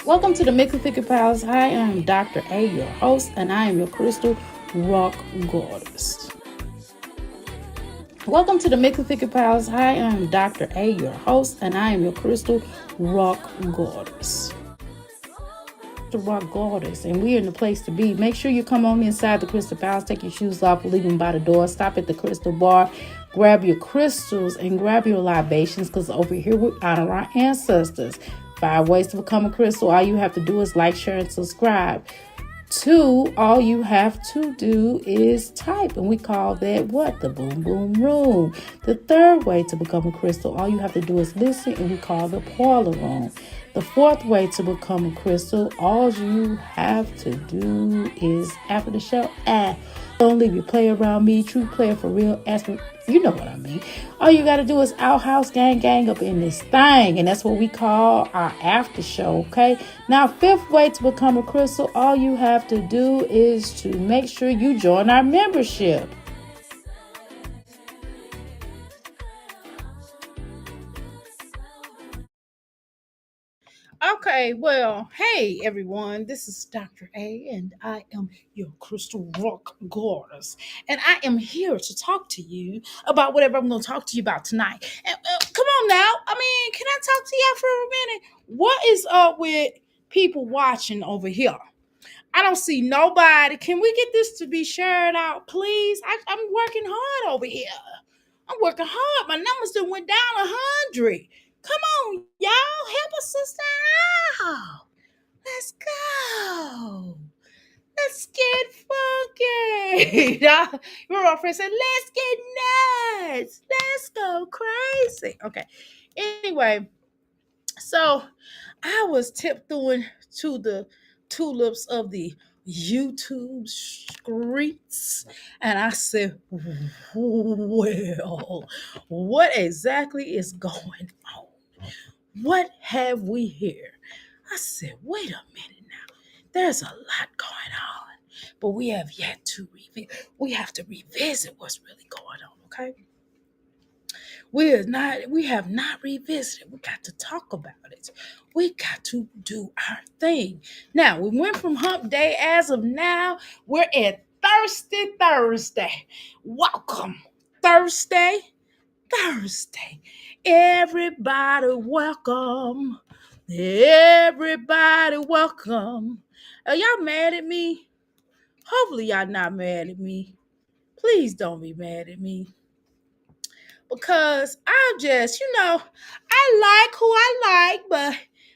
Welcome to the Mix and Pick Pals. Hi, I'm Dr. A, your host, and I am your crystal rock goddess. Welcome to the Mix and Pick Pals. Hi, I'm Dr. A, your host, and I am your crystal rock goddess. The rock goddess, and we're in the place to be. Make sure you come on inside the crystal palace, take your shoes off, leave them by the door, stop at the crystal bar, grab your crystals and grab your libations, because over here we honor our ancestors. 5 ways to become a crystal. All you have to do is like, share, and subscribe. 2, all you have to do is type, and we call that what? The boom boom room. The 3rd way to become a crystal, all you have to do is listen, and we call the parlor room. The 4th way to become a crystal, all you have to do is after the show, don't leave your play around me, true player for real, ask me, you know what I mean. All you got to do is outhouse gang up in this thing, and that's what we call our after show, okay? Now, 5th way to become a crystal, all you have to do is to make sure you join our membership. Okay, well, hey everyone, this is Dr. A, and I am your crystal rock goddess, and I am here to talk to you about whatever I'm going to talk to you about tonight. And come on now, I mean, can I talk to y'all for a minute? What is up with people watching over here? I don't see nobody. Can we get this to be shared out, please? I'm working hard over here. I'm working hard. My numbers done went down 100. Come on, y'all, help a sister out. Let's go. Let's get funky. Remember my friend said, let's get nuts. Let's go crazy. Okay. Anyway, so I was tiptoeing to the tulips of the YouTube streets, and I said, well, what exactly is going on? What have we here? I said, wait a minute now. There's a lot going on, but we have yet to we have to revisit what's really going on, okay? We have not revisited. We got to talk about it. We got to do our thing. Now, we went from hump day. As of now, we're at Thirsty Thursday. Welcome. Thursday. Everybody welcome. Everybody welcome. Are y'all mad at me? Hopefully y'all not mad at me. Please don't be mad at me. Because I'm just, I like who I like, but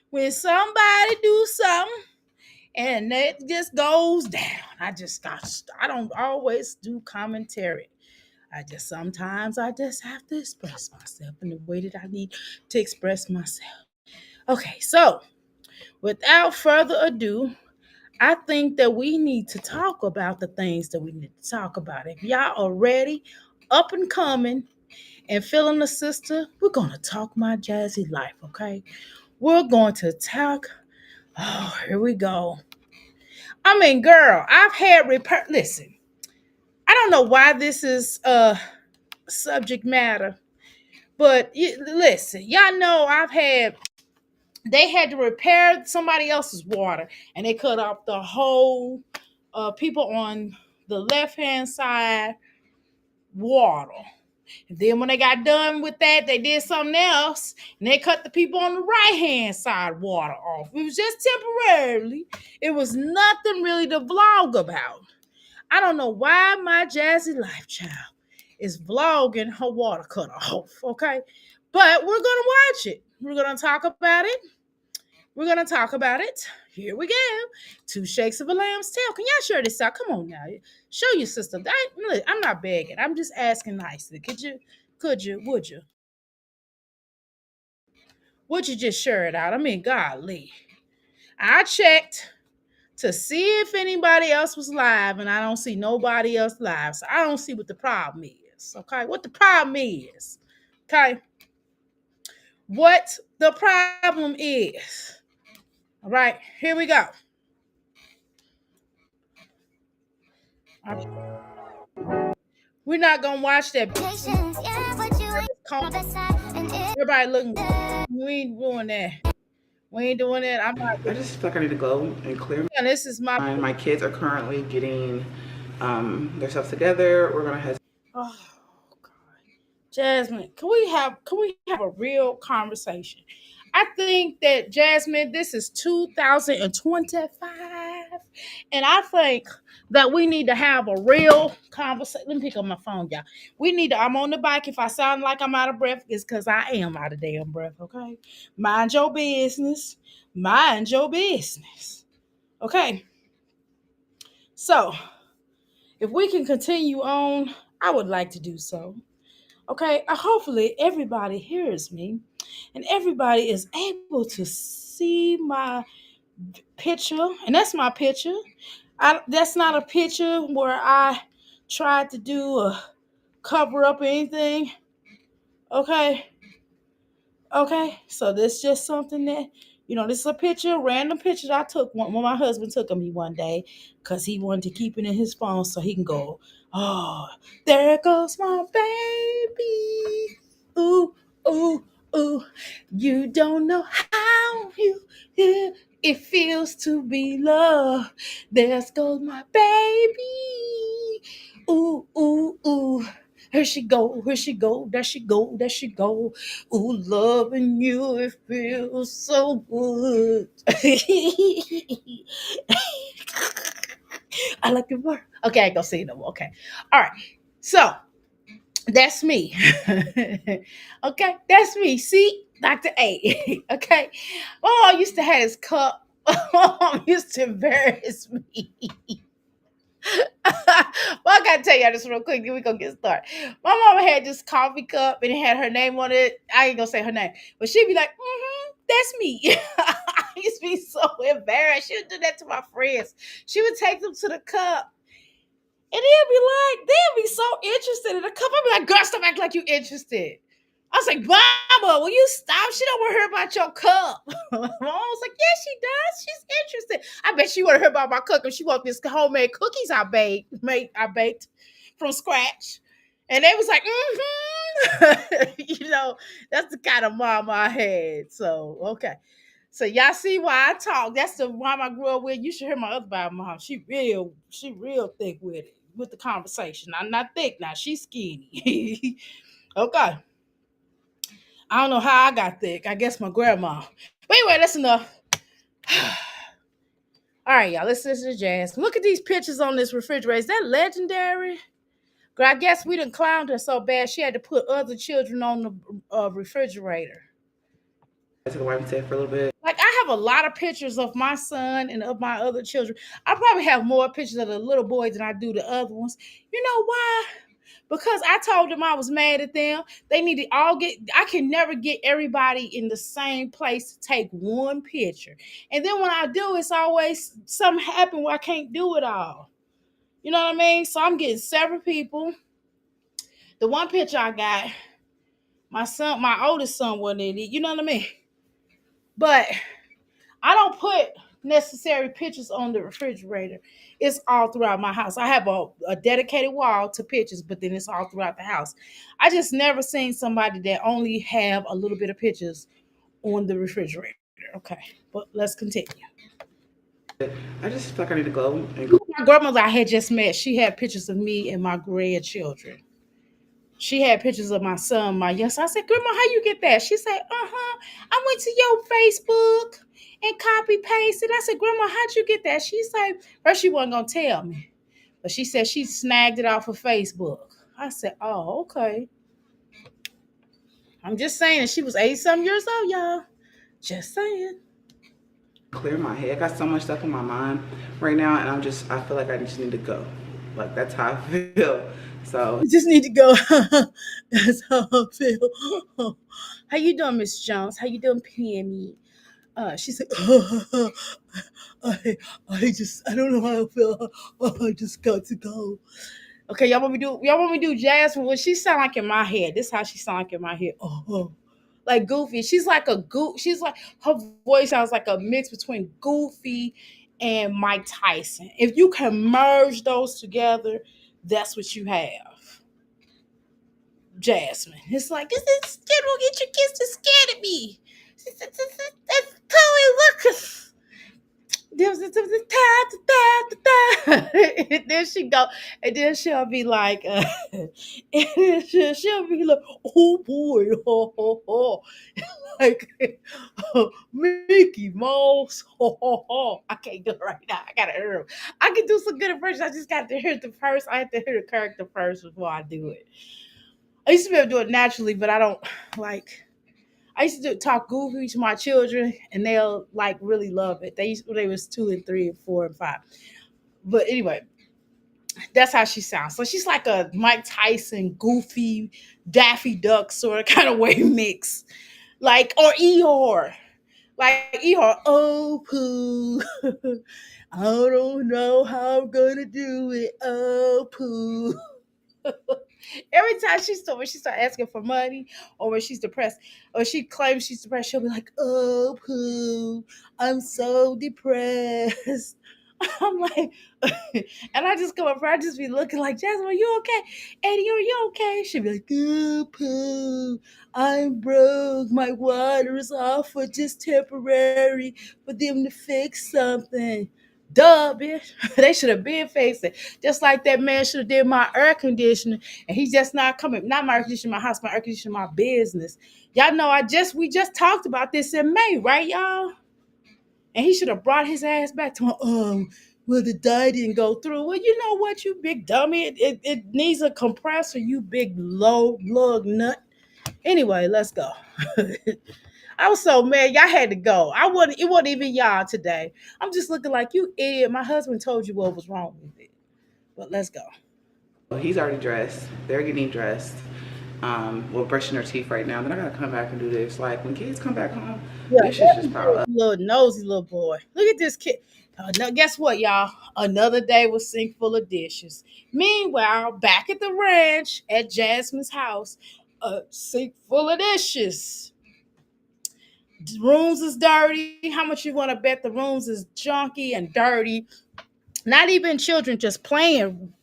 when somebody do something and it just goes down, I don't always do commentary. Sometimes I just have to express myself in the way that I need to express myself. Okay, so without further ado, I think that we need to talk about the things that we need to talk about. If y'all are ready, up and coming, and feeling the sister, we're going to talk my jazzy life, okay? We're going to talk. Oh, here we go. I mean, girl, I've had listen, I don't know why this is subject matter, but listen, y'all know they had to repair somebody else's water, and they cut off the whole people on the left-hand side water. And then when they got done with that, they did something else, and they cut the people on the right-hand side water off. It was just temporarily. It was nothing really to vlog about. I don't know why my jazzy life child is vlogging her water cut off, okay? But we're going to watch it. We're going to talk about it. Here we go. 2 shakes of a lamb's tail. Can y'all share this out? Come on now. Show your sister. I'm not begging. I'm just asking nicely. Would you? Would you just share it out? I mean, golly. I checked to see if anybody else was live, and I don't see nobody else live. So I don't see what the problem is. Okay. What the problem is. Okay. What the problem is. All right. Here we go. We're not gonna watch that. Everybody looking. We ain't doing that. We ain't doing it. I'm not I doing just feel like I need to go and clear it. This is my. my mind. My kids are currently getting themselves together. We're gonna head. Oh, God. Jasmine, can we have a real conversation? I think that Jasmine, this is 2025, and I think that we need to have a real conversation. Let me pick up my phone, y'all. We need to. I'm on the bike. If I sound like I'm out of breath, it's because I am out of damn breath. Okay, mind your business. Mind your business. Okay, so if we can continue on, I would like to do so. Okay, hopefully everybody hears me and everybody is able to see my picture. And that's my picture. That's not a picture where I tried to do a cover up or anything. Okay, okay, so this just something that this is a picture, random picture I took when my husband took of me one day because he wanted to keep it in his phone so he can go, oh, there goes my baby. Ooh, ooh, ooh. You don't know how it feels to be loved. There goes my baby. Ooh, ooh, ooh. Here she go, here she go, there she go, there she go. Ooh, loving you, it feels so good. I like your word. Okay, I ain't gonna say no more. Okay. All right. So that's me. Okay, that's me. See, Dr. A. Okay. My mom used to have his cup. My mom used to embarrass me. Well, I gotta tell y'all this real quick. Then we gonna get started. My mama had this coffee cup and it had her name on it. I ain't gonna say her name, but she'd be like, "That's me." I used to be so embarrassed. She would do that to my friends. She would take them to the cup. And they'd be so interested in the cup. I'd be like, girl, stop acting like you interested. I was like, Mama, will you stop? She don't want to hear about your cup. Mom was like, yeah, she does. She's interested. I bet she want to hear about my cooking. She want this homemade cookies I baked from scratch. And they was like, that's the kind of mom I had. So, okay. So y'all see why I talk. That's the mom I grew up with. You should hear my other bad mom. She real thick with it, with the conversation. I'm not thick now. She's skinny. Okay. I don't know how I got thick. I guess my grandma. But anyway, that's enough. All right, y'all. Let's listen to jazz. Look at these pictures on this refrigerator. Is that legendary? Girl, I guess we done clowned her so bad she had to put other children on the refrigerator. To the YMCA for a little bit. Like I have a lot of pictures of my son and of my other children. I probably have more pictures of the little boys than I do the other ones. You know why? Because I told them I was mad at them. They need to all get. I can never get everybody in the same place to take one picture. And then when I do, it's always something happen where I can't do it all. You know what I mean? So I'm getting several people. The one picture I got, my oldest son wasn't in it. You know what I mean? But I don't put necessary pictures on the refrigerator. It's all throughout my house. I have a dedicated wall to pictures, but then it's all throughout the house. I just never seen somebody that only have a little bit of pictures on the refrigerator. Okay, but let's continue. I just feel like I need to go and My grandmother I had just met, she had pictures of me and my grandchildren. She had pictures of my son, my young son. I said, Grandma, how you get that? She said, I went to your Facebook and copy pasted. I said, Grandma, how'd you get that? She said, first she wasn't gonna tell me. But she said she snagged it off of Facebook. I said, oh, okay. I'm just saying she was 80 some years old, y'all. Just saying. clear my head. I got so much stuff in my mind right now, and I feel like I just need to go. Like that's how I feel. So You just need to go. That's how I feel. How you doing, Miss Jones? How you doing, PME? She said, I don't know how I feel. I just got to go. Okay, y'all want me to do Jasmine? What she sound like in my head? This is how she sound like in my head. Like Goofy. She's like her voice sounds like a mix between Goofy and Mike Tyson. If you can merge those together, that's what you have. Jasmine. It's like, this kid will get your kids to scared of me. That's Chloe And then she go, and then she'll be like, and then she'll be like, oh boy, ho, ho, ho. Like Mickey Mouse, ho, ho, ho. I can't do it right now. I gotta hear him. I can do some good impressions. I just got to hear the first. I have to hear the character first before I do it. I used to be able to do it naturally, but I don't like. I used to talk goofy to my children, and they'll like really love it. They used when they was 2 and 3 and 4 and 5. But anyway, that's how she sounds. So she's like a Mike Tyson, goofy, Daffy Duck sort of kind of way mix, like or Eeyore, like Eeyore. Oh poo, I don't know how I'm gonna do it. Oh poo. Every time when she start asking for money, or when she's depressed, or she claims she's depressed, she'll be like, "Oh, poo, I'm so depressed." I'm like, and I just come up, I just be looking like, Jasmine, are you okay? Eddie, are you okay? She'll be like, "Oh, poo, I'm broke. My water is off for just temporary for them to fix something." Duh, bitch. They should have been facing. Just like that man should have did my air conditioning, and he's just not coming. Not my air conditioning, my house, my air conditioning, my business. Y'all know we just talked about this in May, right, y'all? And he should have brought his ass back to well, the dye didn't go through. Well, you know what, you big dummy. It needs a compressor, you big low lug nut. Anyway, let's go. I was so mad. Y'all had to go. It wasn't even y'all today. I'm just looking like you idiot. My husband told you what was wrong with it. But let's go. Well, he's already dressed. They're getting dressed. We're brushing their teeth right now. Then I gotta come back and do this. Like when kids come back home, Yeah, dishes just pile up. little nosy little boy. Look at this kid. No, guess what, y'all? Another day with sink full of dishes. Meanwhile, back at the ranch at Jasmine's house, a sink full of dishes. The rooms is dirty. How much you want to bet the rooms is junky and dirty? Not even children just playing.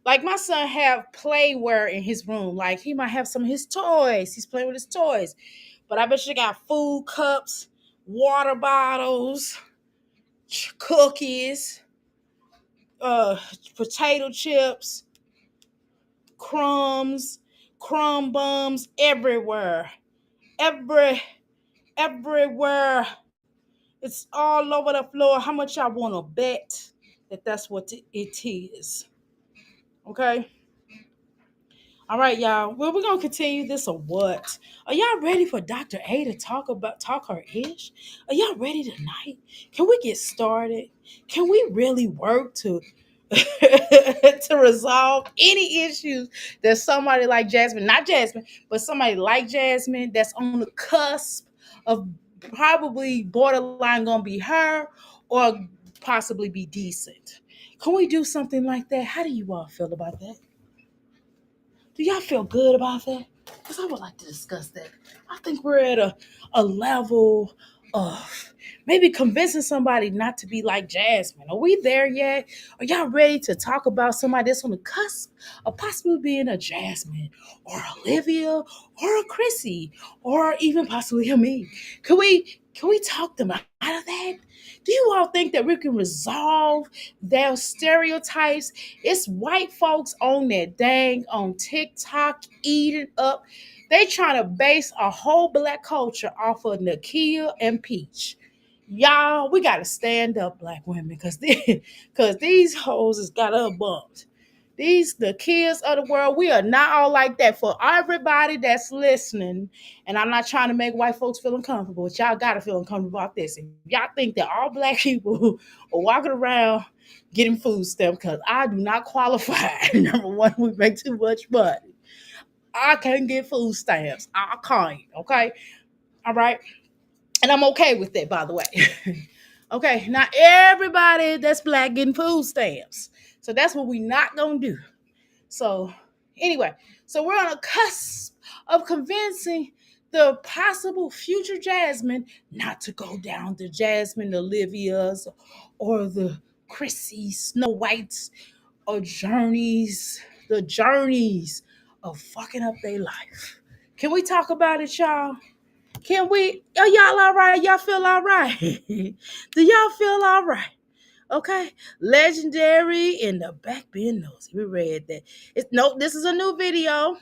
Like my son have playware in his room. Like he might have some of his toys. He's playing with his toys. But I bet you got food cups, water bottles, cookies, uh, potato chips, crumbs, crumb bums everywhere. Every everywhere. It's all over the floor. How much y'all want to bet that that's what it is? Okay. All right, y'all. Well, we're gonna continue this or what? Are y'all ready for Dr. A to talk her ish? Are y'all ready tonight? Can we get started? Can we really work to to resolve any issues that somebody like Jasmine, not Jasmine, but somebody like Jasmine that's on the cusp of probably borderline gonna be her or possibly be decent? Can we do something like that? How do you all feel about that? Do y'all feel good about that? Because I would like to discuss that. I think we're at a level of maybe convincing somebody not to be like Jasmine. Are we there yet? Are y'all ready to talk about somebody that's on the cusp of possibly being a Jasmine or Olivia or a Chrissy or even possibly a me? Can we talk them out of that? Do you all think that we can resolve their stereotypes? It's white folks on that dang on TikTok eating up. They trying to base a whole black culture off of Nakia and Peach. Y'all, we gotta stand up, black women, because these hoes has got us bumped. The kids of the world, we are not all like that. For everybody that's listening, and I'm not trying to make white folks feel uncomfortable, but y'all gotta feel uncomfortable about this. If y'all think that all black people are walking around getting food stamps, because I do not qualify. Number one, we make too much money. I can't get food stamps. I can't. Okay. All right. And I'm okay with that, by the way. Okay. Not everybody that's black getting food stamps. So that's what we not gonna do. So anyway, so we're on a cusp of convincing the possible future Jasmine not to go down the Jasmine Olivia's or the Chrissy Snow Whites or the journeys of fucking up their life. Can we talk about it, y'all? Can we? Are y'all all right? Y'all feel all right? Do y'all feel all right? Okay. Legendary in the back being nosy. We read that. It's no, this is a new video.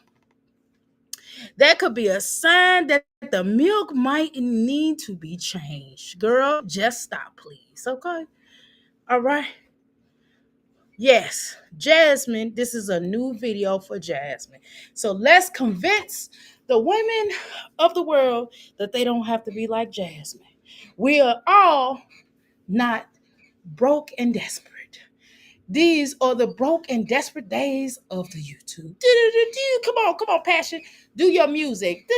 That could be a sign that the milk might need to be changed. Girl, just stop, please. Okay. All right. Yes, Jasmine, this is a new video for Jasmine. So let's convince the women of the world that they don't have to be like Jasmine. We are all not broke and desperate. These are the broke and desperate days of the YouTube. Come on, Passion. Do your music.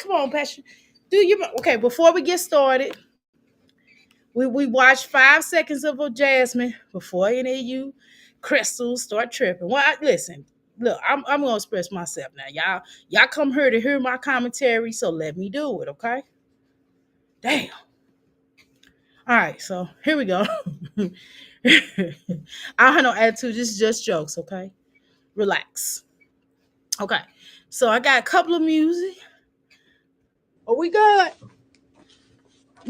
Come on, Passion. Do your okay. Before we get started, we watch 5 seconds of a Jasmine before any of you crystals start tripping. Well, listen, look, I'm gonna express myself now. Y'all come here to hear my commentary, so let me do it, okay? Damn. All right, so here we go. I have no attitude. This is just jokes, okay? Relax. Okay. So I got a couple of music. Are we good?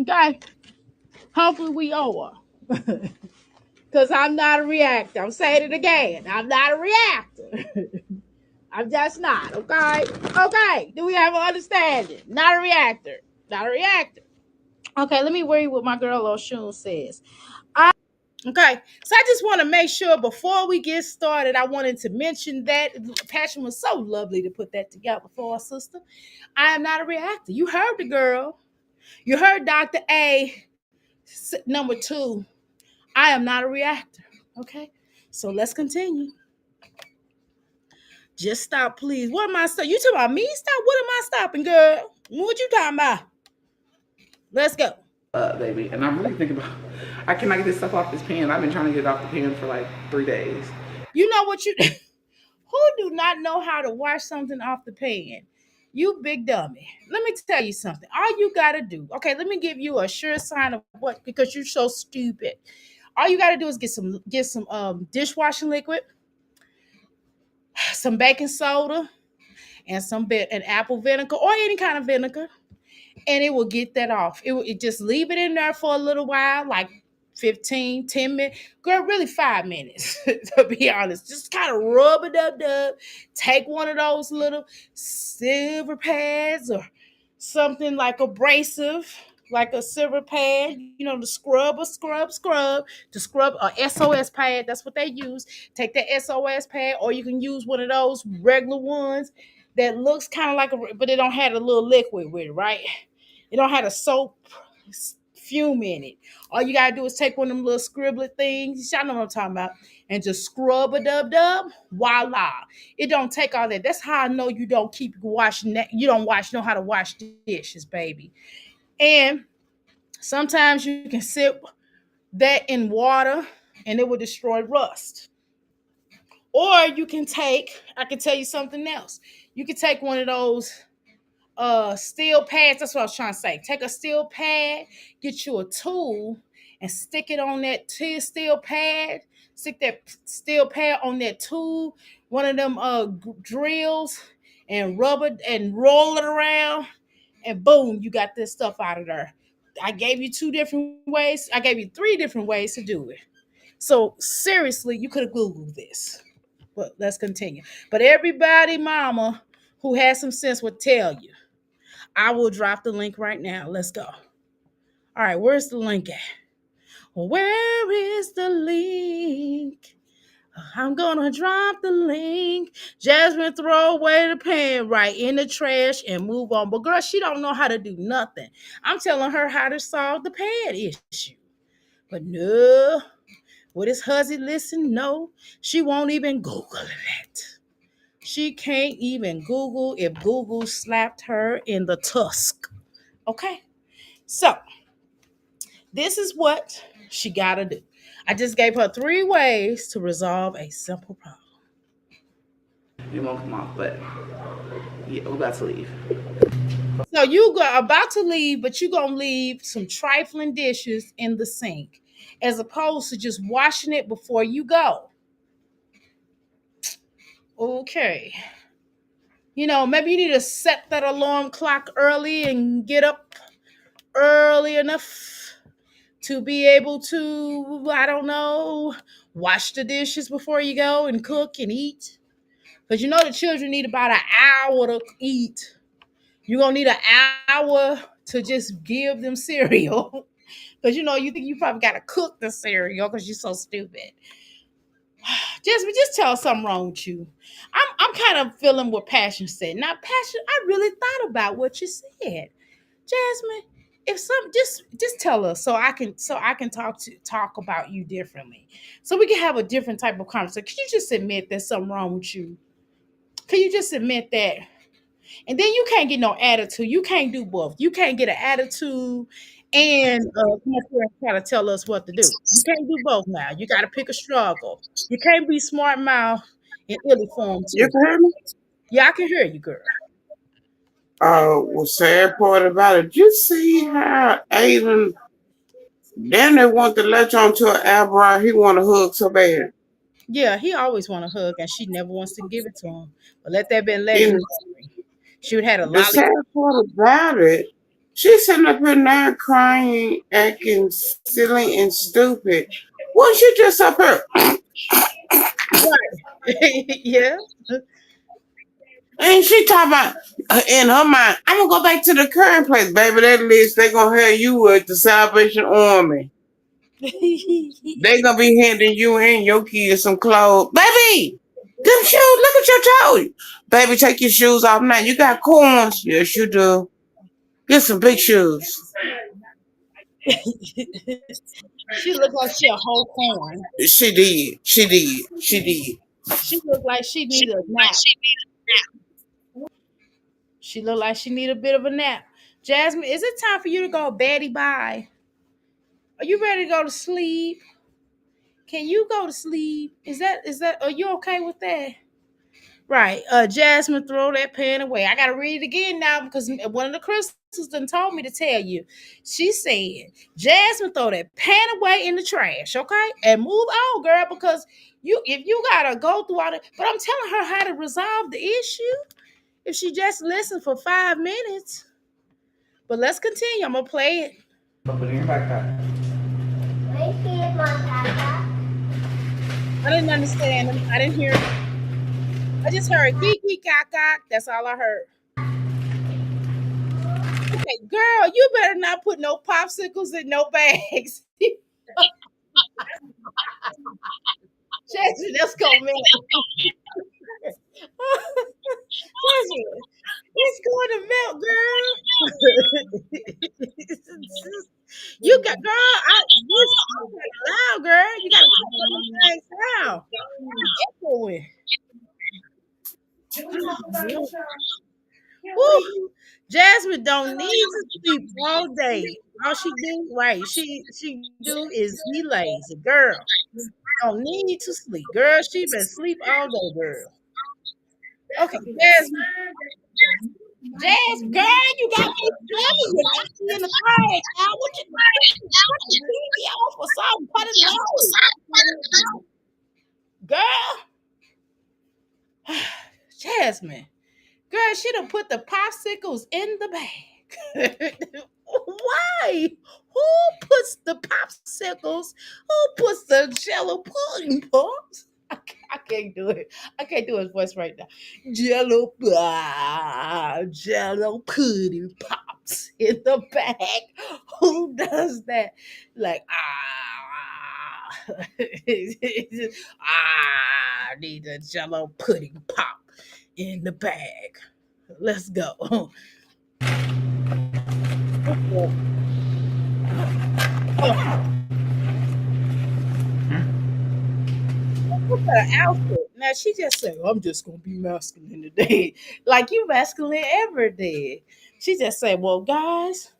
Okay. Hopefully we over. Because I'm not a reactor. I'm saying it again. I'm not a reactor. I'm just not, okay? Okay. Do we have an understanding? Not a reactor. Not a reactor. Okay, let me read what my girl Oshun says. Okay, so I just want to make sure before we get started, I wanted to mention that Passion was so lovely to put that together for our sister. I am not a reactor. You heard the girl. You heard Dr. A, number 2. I am not a reactor. Okay, so let's continue. Just stop, please. What am I stopping? You talking about me? Stop. What am I stopping, girl? What you talking about? Let's go. Baby. And I'm really thinking about, I cannot get this stuff off this pan. I've been trying to get it off the pan for like 3 days. You know what you, who do not know how to wash something off the pan? You big dummy. Let me tell you something. All you got to do, okay, let me give you a sure sign of what, because you're so stupid. All you got to do is get some dishwashing liquid, some baking soda, and an apple vinegar or any kind of vinegar, and it will get that off. It just leave it in there for a little while, like 15, 10 minutes. Girl, really 5 minutes, to be honest. Just kind of rub it up. Take one of those little silver pads or something like abrasive, like a silver pad, to scrub, to scrub a SOS pad. That's what they use. Take that SOS pad, or you can use one of those regular ones that looks kind of like but it don't have a little liquid with it, right? It don't have a soap fume in it. All you gotta do is take one of them little scribbly things. Y'all know what I'm talking about, and just scrub a dub. Voila! It don't take all that. That's how I know you don't keep washing that. You don't know how to wash dishes, baby. And sometimes you can sip that in water, and it will destroy rust. Or you can take. I can tell you something else. You can take one of those steel pads. That's what I was trying to say. Take a steel pad, get you a tool, and stick it on that steel pad. Stick that steel pad on that tool, one of them drills, and rub it and roll it around, and boom, you got this stuff out of there. I gave you 2 different ways. I gave you 3 different ways to do it. So seriously, you could have Googled this. But let's continue. But everybody, mama, who has some sense would tell you. I will drop the link right now. Let's go. All right, where's the link at? Where is the link? I'm gonna drop the link. Jasmine, throw away the pen right in the trash and move on. But girl, she don't know how to do nothing. I'm telling her how to solve the pad issue. But no, what is Huzzy listen? No, she won't even Google it. She can't even Google if Google slapped her in the tusk. Okay? So, this is what she got to do. I just gave her 3 ways to resolve a simple problem. It won't come off, but yeah, we're about to leave. So, you are about to leave, but you're going to leave some trifling dishes in the sink as opposed to just washing it before you go. Okay. Maybe you need to set that alarm clock early and get up early enough to be able to, I don't know, wash the dishes before you go and cook and eat. Because the children need about an hour to eat. You're going to need an hour to just give them cereal. Because you think you probably got to cook the cereal because you're so stupid. Just tell us something wrong with you. I'm kind of feeling what Passion said. Now, Passion, I really thought about what you said. Jasmine, if some just tell us so I can talk about you differently. So we can have a different type of conversation. Can you just admit there's something wrong with you? Can you just admit that? And then you can't get no attitude. You can't do both. You can't get an attitude and come up here and try to tell us what to do. You can't do both now. You got to pick a struggle. You can't be smart mouth and illy form You too. can hear me? Yeah, I can hear you, girl. Well, sad part about it, you see how Aiden, then they want to latch on to an Albright, he want to hug so bad. Yeah, he always want a hug, and she never wants to give it to him. But let that been And legendary. She would have had a the sad lollipop. part about it, she's sitting up here now crying, acting silly and stupid. Was you just up here? Right. Yeah. And she talking about, in her mind, I'm going to go back to the current place. Baby, that list, they going to have you with the Salvation Army. They gonna be handing you and your kids some clothes. Baby, them shoes, look at your toes. Baby, take your shoes off now. You got corns. Yes, you do. Get some big shoes. She looked like she a whole corn. She did. She did. She did. She looked like she need a nap. She looked like she need a bit of a nap. Jasmine, is it time for you to go Betty bye? Are you ready to go to sleep? Can you go to sleep? Is that are you okay with that? Right. Jasmine, throw that pen away. I gotta read it again now because one of the crystals done told me to tell you. She said, Jasmine, throw that pen away in the trash, okay? And move on, girl, because if you gotta go through all the but I'm telling her how to resolve the issue if she just listens for 5 minutes. But let's continue. I'm gonna play it. Put it in your backpack. I didn't understand. I didn't hear. I just heard geek geek gawk gawk. That's all I heard. Okay, girl, you better not put no popsicles in no bags. Jasmine, let's go, man. Jasmine, it's going to melt, girl. You got, girl. You loud, girl. You got to put them things down. Echoing. Oh, woo. Jasmine don't need to sleep all day. All she do, right? She do is be lazy, girl. Don't need to sleep, girl. She been sleep all day, girl. Okay, girl, you got me funny. You got me in the trash. Now, what you doing? Cut the TV off or something. Put it low, girl. Jasmine. Girl, she done put the popsicles in the bag. Why? Who puts the popsicles? Who puts the jello pudding pops? I can't do it. I can't do his voice right now. Jello pudding pops in the bag. Who does that? Like I need a jello pudding pop in the bag. Let's go. Oh, look at her outfit. Now she just said, I'm just gonna be masculine today. Like you masculine every day. She just said, well, guys,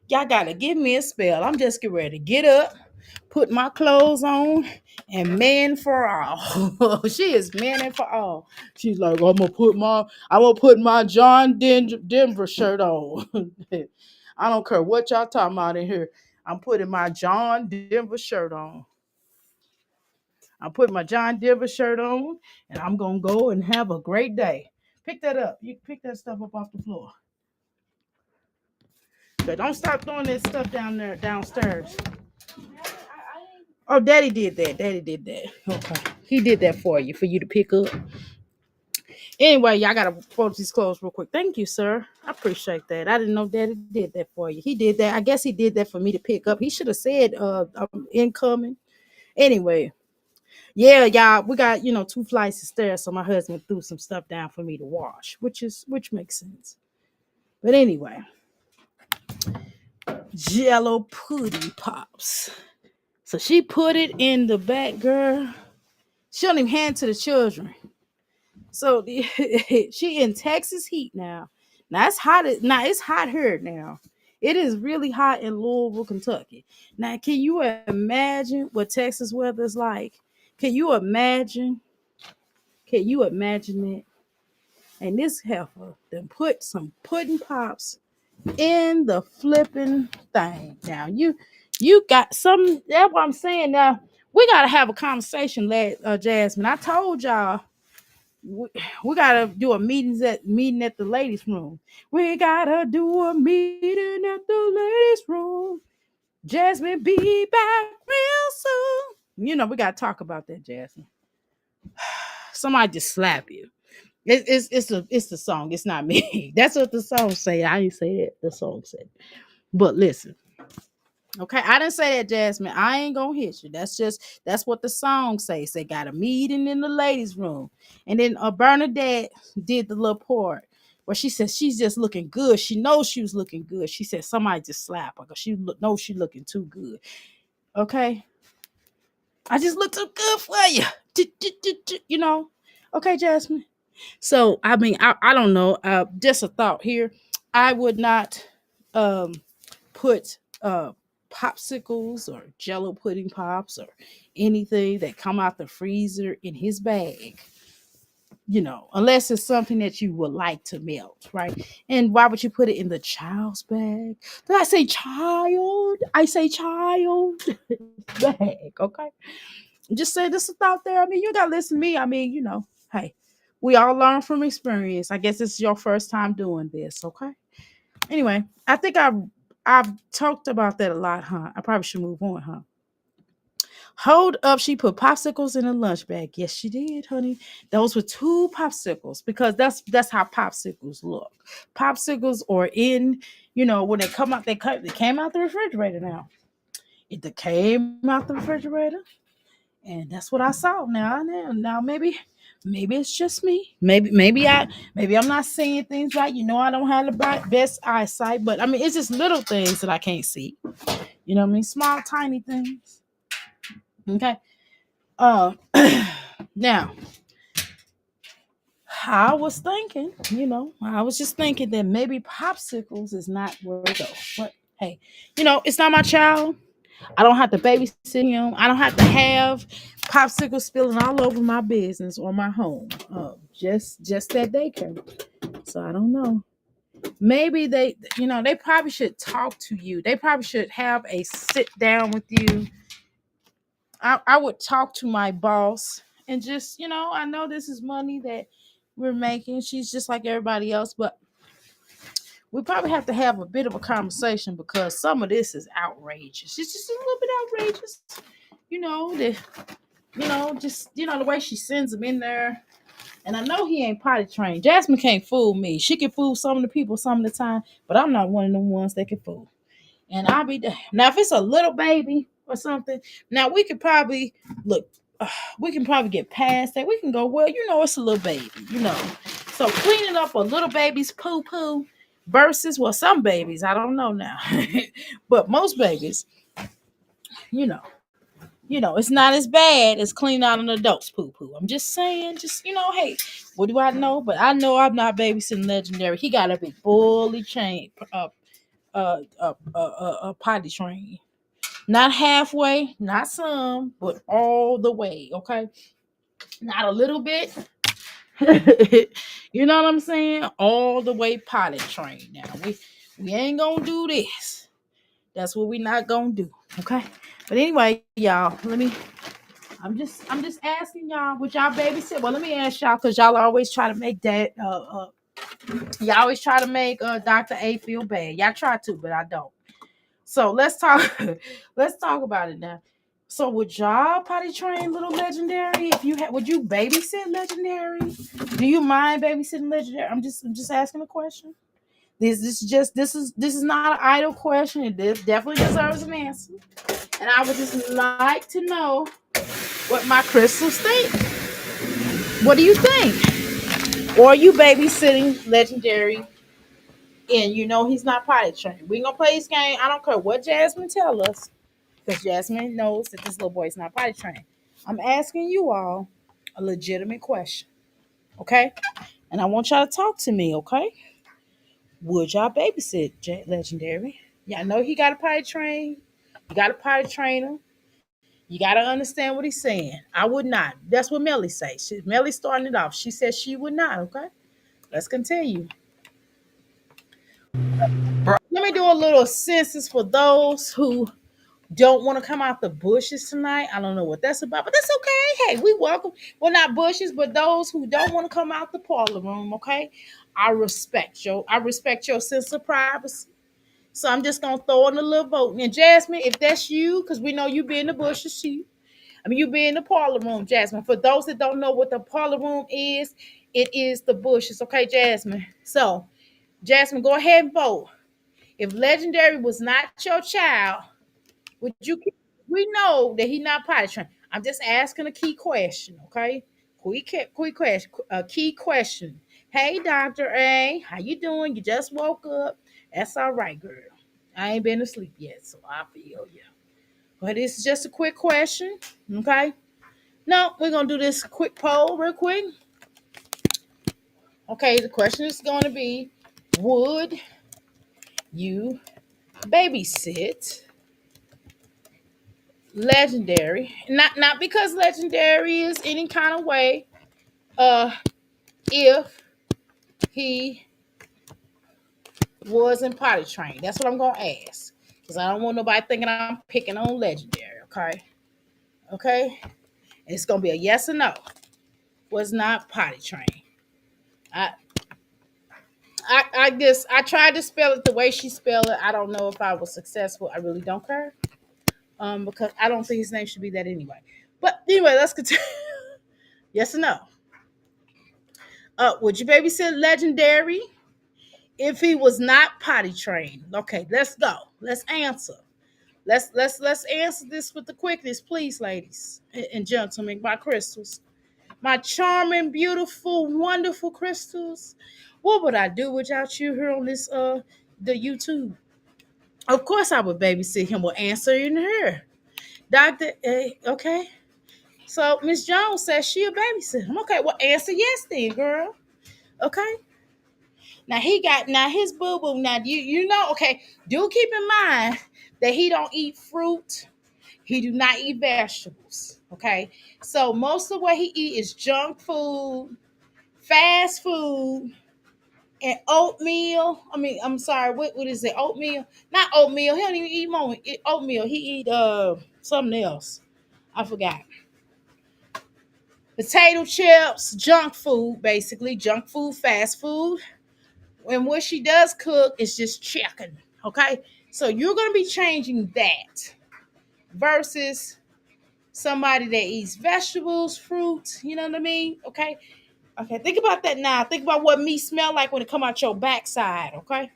y'all gotta give me a spell. I'm just getting ready to get up, put my clothes on, and man for all. She is manning for all. She's like, I'm gonna put my Denver shirt on. I don't care what y'all talking about in here. I'm putting my John Denver shirt on. I'm putting my John Denver shirt on, and I'm gonna go and have a great day. Pick that up. You pick that stuff up off the floor. But don't stop throwing that stuff down there downstairs. Oh, Daddy did that. Daddy did that. Okay. He did that for you to pick up. Anyway, y'all gotta fold these clothes real quick. Thank you, sir. I appreciate that. I didn't know Daddy did that for you. He did that. I guess he did that for me to pick up. He should have said I'm incoming. Anyway, yeah, y'all, we got 2 flights of stairs, so my husband threw some stuff down for me to wash, which makes sense. But anyway, Jello pudding pops. So she put it in the back, girl. She don't even hand it to the children. So she in Texas heat now. Now it's hot. Now it's hot here now. It is really hot in Louisville, Kentucky. Now, can you imagine what Texas weather is like? Can you imagine? Can you imagine it? And this heifer then put some pudding pops in the flipping thing. Now you got some. That's what I'm saying. Now we gotta have a conversation, Jasmine. I told y'all we gotta do a meeting at the ladies' room. We gotta do a meeting at the ladies' room. Jasmine, be back real soon. We gotta talk about that, Jasmine. Somebody just slap you. It's the song. It's not me. That's what the song say. I didn't say that. The song said. But listen. Okay, I didn't say that, Jasmine. I ain't gonna hit you. That's what the song says. They got a meeting in the ladies' room. And then Bernadette did the little part where she said she's just looking good. She knows she was looking good. She said somebody just slapped her because she knows she looking too good. Okay. I just look too good for you. Okay, Jasmine. So I mean, I don't know. Just a thought here. I would not put popsicles or Jello pudding pops or anything that come out the freezer in his bag. Unless it's something that you would like to melt, right? And why would you put it in the child's bag? Did I say child? I say child bag, okay? Just say this is out there. I mean, you gotta listen to me. I mean, hey, we all learn from experience. I guess it's your first time doing this, okay? Anyway, I think I've talked about that a lot, huh? I probably should move on, huh? Hold up, she put popsicles in a lunch bag. Yes, she did, honey. Those were 2 popsicles because that's how popsicles look. Popsicles are in, when they come out, they came out the refrigerator now. It came out the refrigerator. And that's what I saw. Now maybe it's just me. Maybe I'm not seeing things right. I don't have the best eyesight, but I mean it's just little things that I can't see. You know what I mean? Small, tiny things. Okay. Now I was thinking, I was just thinking that maybe popsicles is not where to go. But hey, it's not my child. I don't have to babysit him. I don't have to have popsicles spilling all over my business or my home. Just that daycare. So I don't know. Maybe they probably should talk to you. They probably should have a sit down with you. I would talk to my boss and just, I know this is money that we're making. She's just like everybody else, but we probably have to have a bit of a conversation because some of this is outrageous. It's just a little bit outrageous. The way she sends them in there. And I know he ain't potty trained. Jasmine can't fool me. She can fool some of the people some of the time, but I'm not one of them ones that can fool. And I'll be there. Now, if it's a little baby or something, now we could probably we can probably get past that. We can go, well, it's a little baby, So cleaning up a little baby's poo-poo versus, well, some babies, I don't know now. But most babies, it's not as bad as cleaning out an adult's poo-poo. I'm just saying, hey, what do I know? But I know I'm not babysitting legendary. He got to be fully trained, potty trained. Not halfway, not some, but all the way, okay? Not a little bit. You know what I'm saying? All the way potty trained. Now, we ain't gonna do this. That's what we not gonna do, okay? But anyway, y'all, I'm just asking y'all, would y'all babysit? Well, let me ask y'all, because y'all always try to make that y'all always try to make Dr. A feel bad. Y'all try to, but I don't. So let's talk let's talk about it now. So would y'all potty train little legendary? If you had, would you babysit legendary? Do you mind babysitting legendary? I'm just asking a question. This is not an idle question. Definitely deserves an answer. And I would just like to know what my crystals think. What do you think? Or are you babysitting legendary and you know he's not potty trained? We gonna play this game. I don't care what Jasmine tell us, because Jasmine knows that this little boy is not potty trained. I'm asking you all a legitimate question, okay? And I want y'all to talk to me, okay? Would y'all babysit legendary? Y'all know he got a potty train. You got a potty trainer. You got to understand what he's saying. I would not. That's what Melly say. Melly starting it off. She said she would not. Okay, let's continue. Bro, Let me do a little census for those who don't want to come out the bushes tonight. I don't know what that's about, but that's okay. Hey, we welcome. Well, not bushes, but those who don't want to come out the parlor room. Okay, I respect your sense of privacy. So I'm just gonna throw in a little vote. And Jasmine, if that's you, because we know you be in the bushes, you be in the parlor room, Jasmine. For those that don't know what the parlor room is, it is the bushes. Okay, Jasmine. So, Jasmine, go ahead and vote. If Legendary was not your child, would you? We know that he not potty trained. I'm just asking a key question, okay? Quick question, a key question. Hey, Doctor A, how you doing? You just woke up. That's all right, girl. I ain't been asleep yet, so I feel you. But it's just a quick question, okay? No, we're gonna do this quick poll real quick. Okay, the question is gonna be: would you babysit Legendary? Not because Legendary is any kind of way. If he wasn't potty trained, that's what I'm gonna ask. Because I don't want nobody thinking I'm picking on Legendary. Okay, okay. It's gonna be a yes or no. Was not potty trained. I I guess I tried to spell it the way she spelled it. I don't know if I was successful. I really don't care. Because I don't think his name should be that anyway. But anyway, let's continue. Yes or no? Would you babysit Legendary if he was not potty trained? Okay, let's go. Let's answer. Let's answer this with the quickness, please, ladies and gentlemen, my crystals. My charming, beautiful, wonderful crystals. What would I do without you here on this the YouTube? Of course I would babysit him. Will answer in her. Doctor okay. So Miss Jones says she a babysit him. Okay, well answer yes then, girl. Okay. Now he got now his boo boo. Now you know, okay, do keep in mind that he don't eat fruit. He do not eat vegetables. Okay. So most of what he eat is junk food, fast food, and oatmeal. I mean, I'm sorry, what is it? Oatmeal? Not oatmeal. He don't even eat more oatmeal. He eat something else. I forgot. Potato chips, junk food, basically junk food, fast food. And what she does cook is just chicken. Okay, so you're gonna be changing that versus somebody that eats vegetables, fruit. You know what I mean? Okay, okay. Think about that now. Think about what meat smell like when it come out your backside. Okay,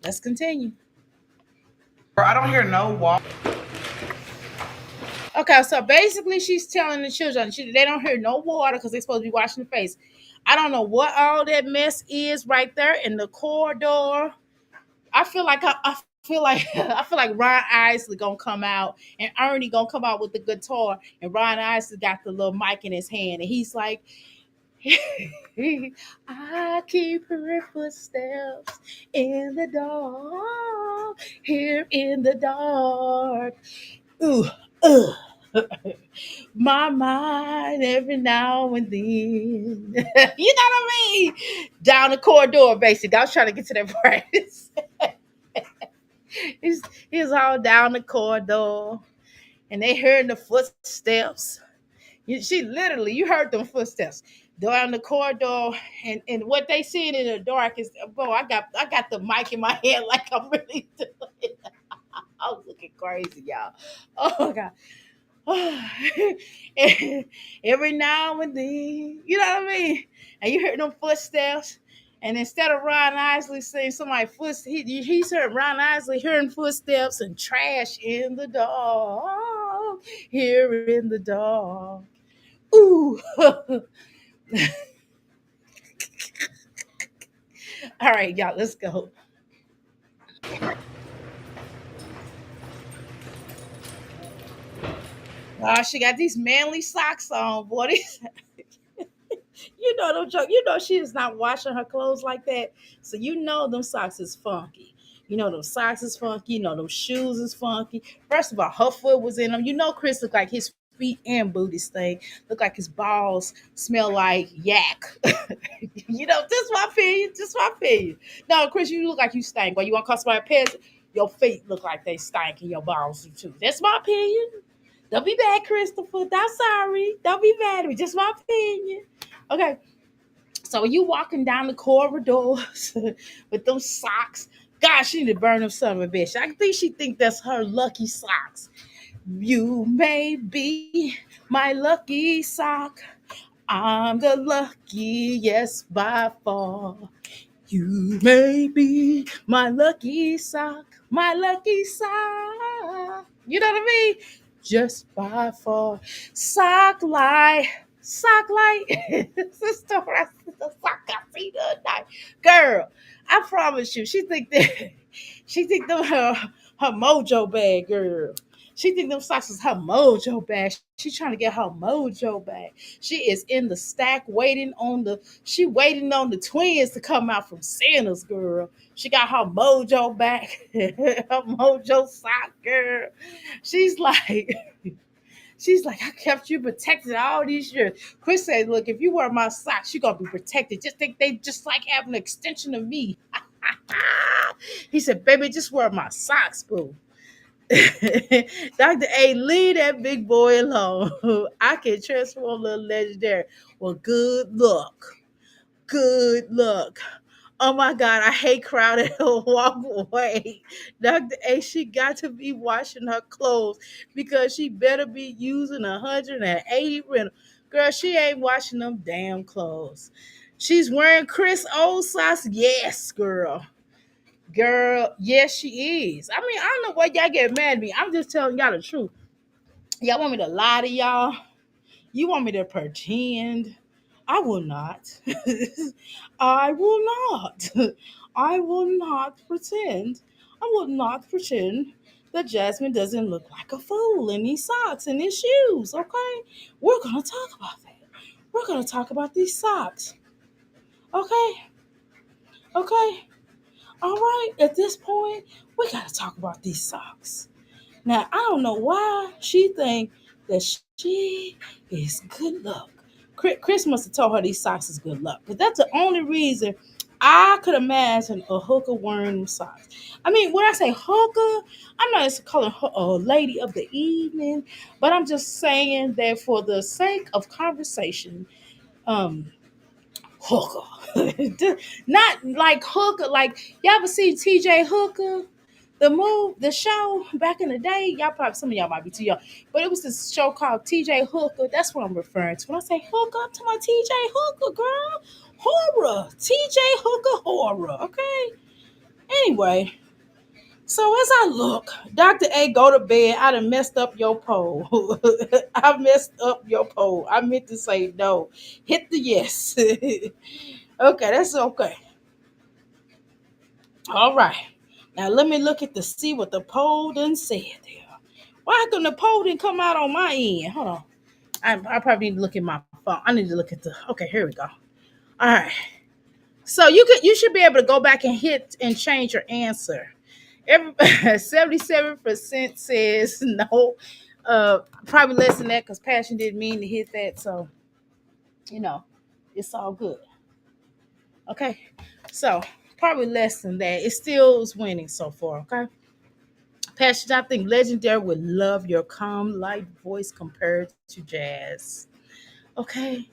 let's continue. I don't hear no wall. Okay, so basically, she's telling the children they don't hear no water because they're supposed to be washing the face. I don't know what all that mess is right there in the corridor. I feel like I feel like Ron Isley gonna come out and Ernie gonna come out with the guitar and Ron Isley got the little mic in his hand and he's like, I keep her footsteps in the dark, here in the dark. Ooh, ugh. My mind every now and then. You know what I mean? Down the corridor, basically. I was trying to get to that part. he's all down the corridor, and they heard the footsteps. She literally, you heard them footsteps down the corridor, and what they seeing in the dark is, bro. I got the mic in my hand like I'm really doing it. I was looking crazy, y'all. Oh god. Every now and then, you know what I mean? And you hear them footsteps, and instead of Ron Isley saying somebody he's heard Ron Isley hearing footsteps and trash in the dark, here in the dark. Ooh. All right, y'all, let's go. Oh, she got these manly socks on, boy. Don't joke. She is not washing her clothes like that. So them socks is funky. Them socks is funky. Them shoes is funky. First of all, her foot was in them. Chris looked like his feet and booty stink. Look like his balls smell like yak. This my opinion. This my opinion. No, Chris, you look like you stink. Well, you want to call somebody pets? Your feet look like they stink and your balls do too. That's my opinion. Don't be bad, Christopher. I'm sorry. Don't be mad at me. Just my opinion. Okay. So you walking down the corridors with those socks. Gosh, she need to burn them son of a bitch. I think she think that's her lucky socks. You may be my lucky sock. I'm the luckiest by far. You may be my lucky sock, my lucky sock. You know what I mean? Just by far. Sock light. Sister, the sock I see the night. Girl, I promise you, she think them her mojo bag, girl. She think them socks is her mojo bag. She trying to get her mojo back. She is in the stack waiting on the twins to come out from Santa's, girl. She got her mojo back, her mojo sock, girl. She's like, she's like, I kept you protected all these years. Chris said, look, if you wear my socks, you're gonna be protected. Just think they just like having an extension of me. He said, baby, just wear my socks, boo. Dr. A, leave that big boy alone. I can transform little legendary. Well, good luck. Good luck. Oh my God, I hate crowded walk away. Dr. A, she got to be washing her clothes because she better be using 180 rental. Girl, she ain't washing them damn clothes. She's wearing Chris old socks. Yes, girl. Girl, yes, she is. I mean, I don't know why y'all get mad at me. I'm just telling y'all the truth. Y'all want me to lie to y'all? You want me to pretend? I will not. I will not. I will not pretend. I will not pretend that Jasmine doesn't look like a fool in these socks and these shoes. Okay? We're going to talk about that. We're going to talk about these socks. Okay? Okay? All right, at this point, we got to talk about these socks. Now, I don't know why she think that she is good luck. Chris must have told her these socks is good luck, because that's the only reason I could imagine a hooker wearing them socks. I mean, when I say hooker, I'm not just calling her a lady of the evening, but I'm just saying that for the sake of conversation, um, Hooker. Not like Hooker, like y'all ever see TJ Hooker? The show back in the day, y'all probably some of y'all might be too young, but it was this show called TJ Hooker. That's what I'm referring to. When I say Hooker, I'm talking about TJ Hooker, girl. Horror. TJ Hooker horror. Okay. Anyway, so as I look, Dr. A, go to bed. I done messed up your poll. I messed up your poll. I meant to say no. Hit the yes. Okay, that's okay. All right. Now let me look at the see what the poll done said there. Why come the poll didn't come out on my end? Hold on. I probably need to look at my phone. I need to look at the. Okay, here we go. All right. So you should be able to go back and hit and change your answer. 77% says no. Probably less than that because Passion didn't mean to hit that. So you know, it's all good. Okay. So probably less than that. It still is winning so far. Okay. Passion, I think Legendary would love your calm, light voice compared to Jazz. Okay,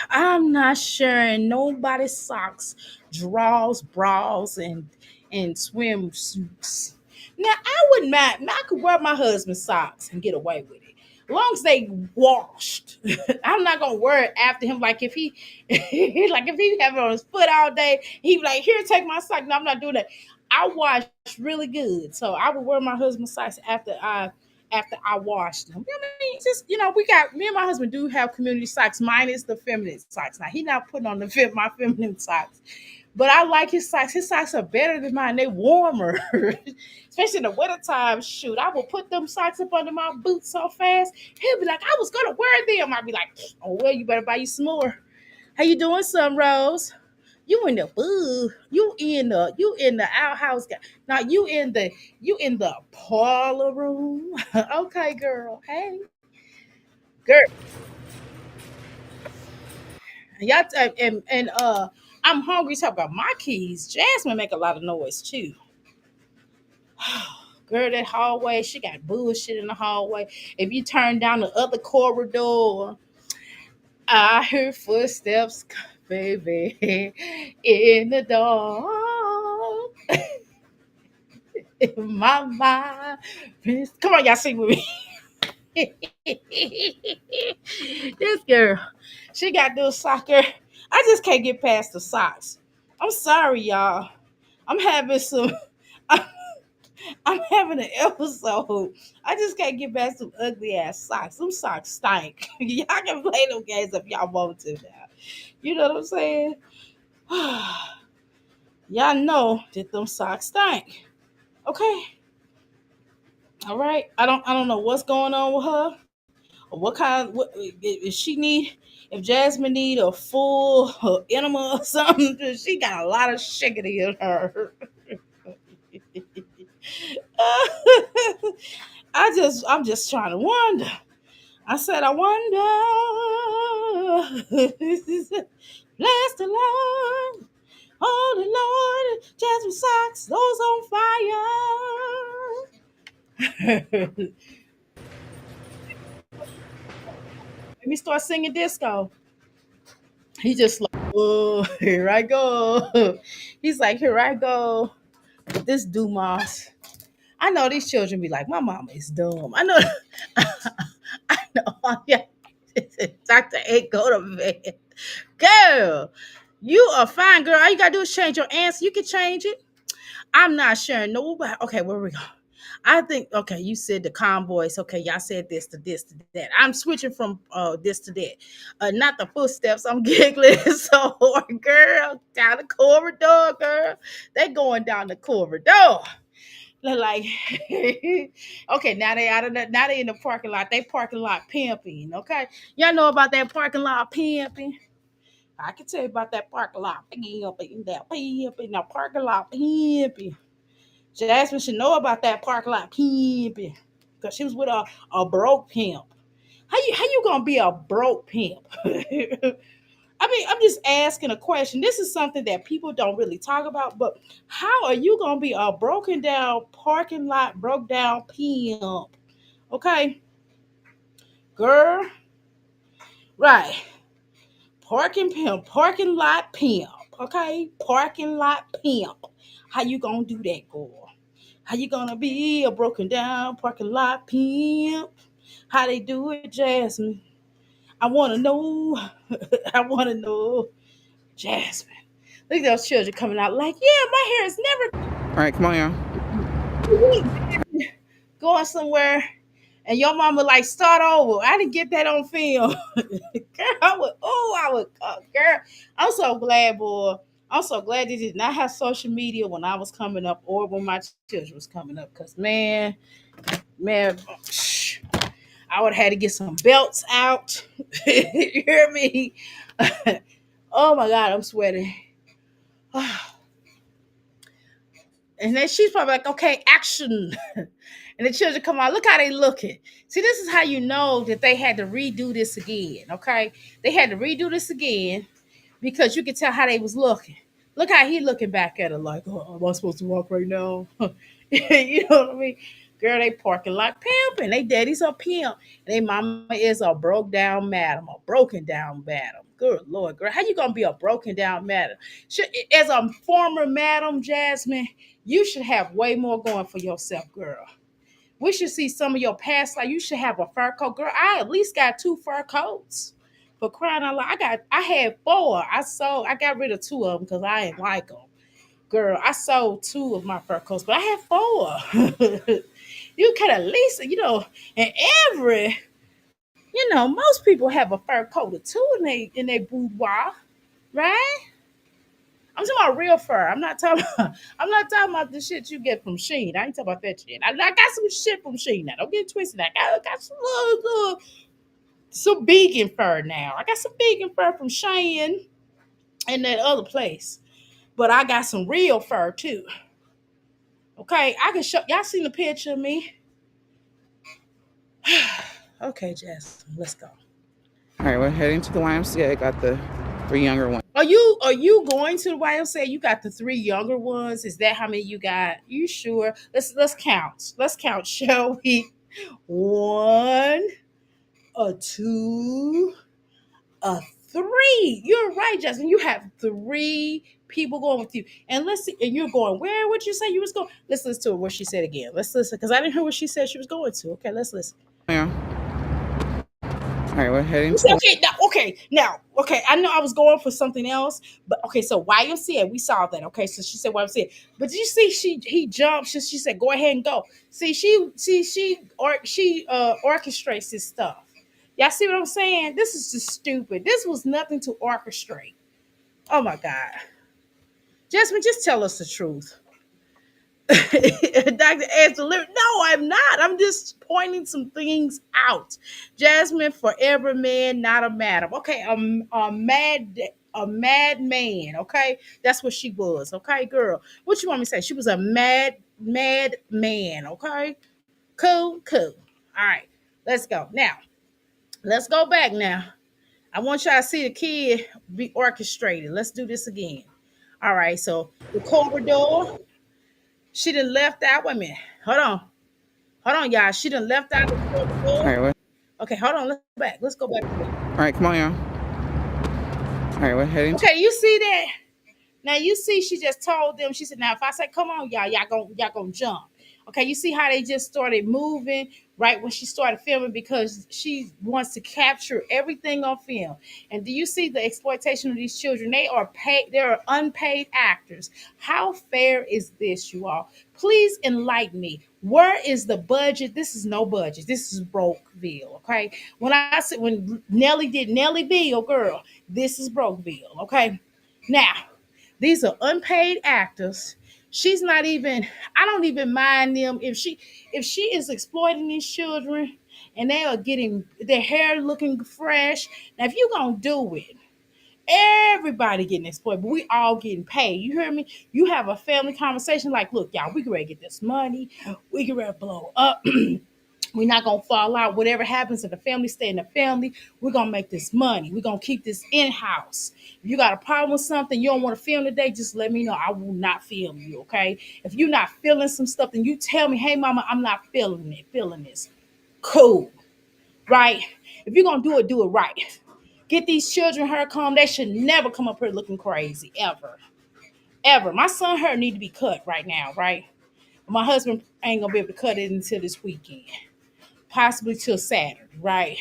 I'm not sharing nobody's socks, drawers, bras, and swimsuits. Now I wouldn't mind. I could wear my husband's socks and get away with it, as long as they washed. I'm not gonna wear it after him. Like if he, like if he have it on his foot all day, he be like, "Here, take my sock." No, I'm not doing that. I wash really good, so I would wear my husband's socks after I washed them. I mean, just we got me and my husband do have community socks, minus the feminine socks. Now he not putting on my feminine socks, but I like his socks. His socks are better than mine. They warmer, especially in the wintertime. Shoot, I will put them socks up under my boots so fast. He'll be like, "I was gonna wear them." I'd be like, "Oh well, you better buy you some more." How you doing, Sun Rose? You in the boo? You in the outhouse? Now you in the parlor room? Okay, girl. Hey, girl. And I'm hungry. Talk about my keys. Jasmine make a lot of noise too. Girl, that hallway, she got bullshit in the hallway. If you turn down the other corridor, I hear footsteps, baby, in the dark. My mind. Come on, y'all sing with me. This girl, she got those soccer. I just can't get past the socks. I'm sorry, y'all. I'm having some. I'm having an episode. I just can't get past some ugly ass socks. Some socks stink. Y'all can play them games if y'all want to now. You know what I'm saying? Y'all know that them socks stink. Okay. All right. I don't know what's going on with her. Or what kind what if she need if Jasmine need a full enema or something. She got a lot of shiggity in her. I'm just trying to wonder. I said I wonder. Bless the Lord. Holy Lord, Jasmine socks, those on fire. Let me start singing disco. He just like, oh, here I go. He's like, here I go. With this Dumas. I know these children be like, my mama is dumb. I know. I know. Yeah. Dr. A, go to bed. Girl, you are fine, girl. All you gotta do is change your answer. You can change it. I'm not sharing nobody. Okay, where we go? I think okay, you said the convoys. Okay, y'all said this to that. I'm switching from this to that. Not the footsteps. I'm giggling so hard, girl. Down the corridor, girl. They going down the corridor. They're like, okay, now they out of the, now they in the parking lot. They parking lot pimping. Okay, y'all know about that parking lot pimping. I can tell you about that parking lot pimping. That pimping, that parking lot pimping. Jasmine should know about that parking lot pimping because she was with a broke pimp. How you gonna be a broke pimp? I mean, I'm just asking a question. This is something that people don't really talk about, but how are you gonna be a broken down parking lot, broke down pimp? Okay, girl, right? Parking lot pimp. Okay, parking lot pimp. How you gonna do that, girl? How you gonna be a broken down parking lot pimp? How they do it, Jasmine? I wanna know. I wanna know, Jasmine. Look at those children coming out like, yeah, my hair is never All right, come on, y'all. going somewhere. And your mama like start over. I didn't get that on film. Girl, girl. I'm so glad, boy. I'm so glad they did not have social media when I was coming up or when my children was coming up. Cause man, I would have had to get some belts out. You hear me? Oh my God, I'm sweating. And then she's probably like, okay, action. And the children come out. Look how they looking. See, this is how you know that they had to redo this again. Okay, they had to redo this again because you could tell how they was looking. Look how he looking back at her like, oh, am I supposed to walk right now? You know what I mean? Girl, they parking like pimping. They daddy's a pimp. And they mama is a broke down madam, a broken down madam. Good Lord, girl. How you gonna be a broken down madam? Should, as a former madam, Jasmine, you should have way more going for yourself, girl. We should see some of your past life. You should have a fur coat, girl. I at least got two fur coats. For crying out loud, I had four. I got rid of two of them because I didn't like them. Girl, I sold two of my fur coats, but I had four. You could at least, in every, most people have a fur coat or two in their boudoir, right? I'm talking about real fur. I'm not talking about the shit you get from Sheen. I ain't talking about that shit. I got some shit from Sheen now. Don't get it twisted. I got some vegan fur now. I got some vegan fur from Shane and that other place. But I got some real fur too. Okay, I can show y'all seen the picture of me. Okay, Jess, let's go. All right, we're heading to the YMCA. Got the three younger ones. Are you going to the YMCA? You got the three younger ones. Is that how many you got? You sure? Let's count. Let's count, shall we? One, a two, a three. You're right, Justin. You have three people going with you. And let's see, and you're going, where would you say you was going? Let's listen to what she said again. Let's listen, because I didn't hear what she said she was going to. Okay, let's listen. Yeah. All right, we're heading to Okay. I know I was going for something else, but okay. So YMCA, we saw that. Okay, so she said YMCA, but did you see he jumped? She said go ahead and go. She orchestrates this stuff. Y'all see what I'm saying? This is just stupid. This was nothing to orchestrate. Oh my God, Jasmine, just tell us the truth. Dr. Angela, no, I'm not. I'm just pointing some things out. Jasmine, forever man, not a madam. Okay, a mad man. Okay, that's what she was. Okay, girl, what you want me to say? She was a mad man. Okay, cool. All right, let's go now. Let's go back now. I want y'all to see the kid be orchestrated. Let's do this again. All right, so the corridor. She done left out. Wait a minute. Hold on, y'all. She done left out the all door. right, Okay, hold on. Let's go back. Let's go back. all right, come on, y'all. All right, we're heading to Okay, you see that? Now you see, she just told them. She said, "Now if I say, come on, y'all gonna jump." Okay, you see how they just started moving right when she started filming because she wants to capture everything on film. And do you see the exploitation of these children? They are paid. They are unpaid actors. How fair is this, you all? Please enlighten me. Where is the budget? This is no budget. This is Brokeville. Okay. When Nelly did Nellyville, girl, this is Brokeville. Okay. Now these are unpaid actors. She's not even, I don't even mind them if she is exploiting these children and they are getting their hair looking fresh. Now if you're gonna do it, everybody getting exploited, but we all getting paid. You hear me? You have a family conversation like, look, y'all, we can ready to get this money, we can ready to blow up. We're not gonna fall out. Whatever happens if the family stay in the family, we're gonna make this money. We're gonna keep this in-house. If you got a problem with something, you don't want to film today, just let me know. I will not film you, okay? If you're not feeling some stuff, then you tell me, hey mama, I'm not feeling this. Cool. Right? If you're gonna do it right. Get these children hair calm. They should never come up here looking crazy. Ever. Ever. My son hair need to be cut right now, right? My husband ain't gonna be able to cut it until this weekend. Possibly till Saturday, right?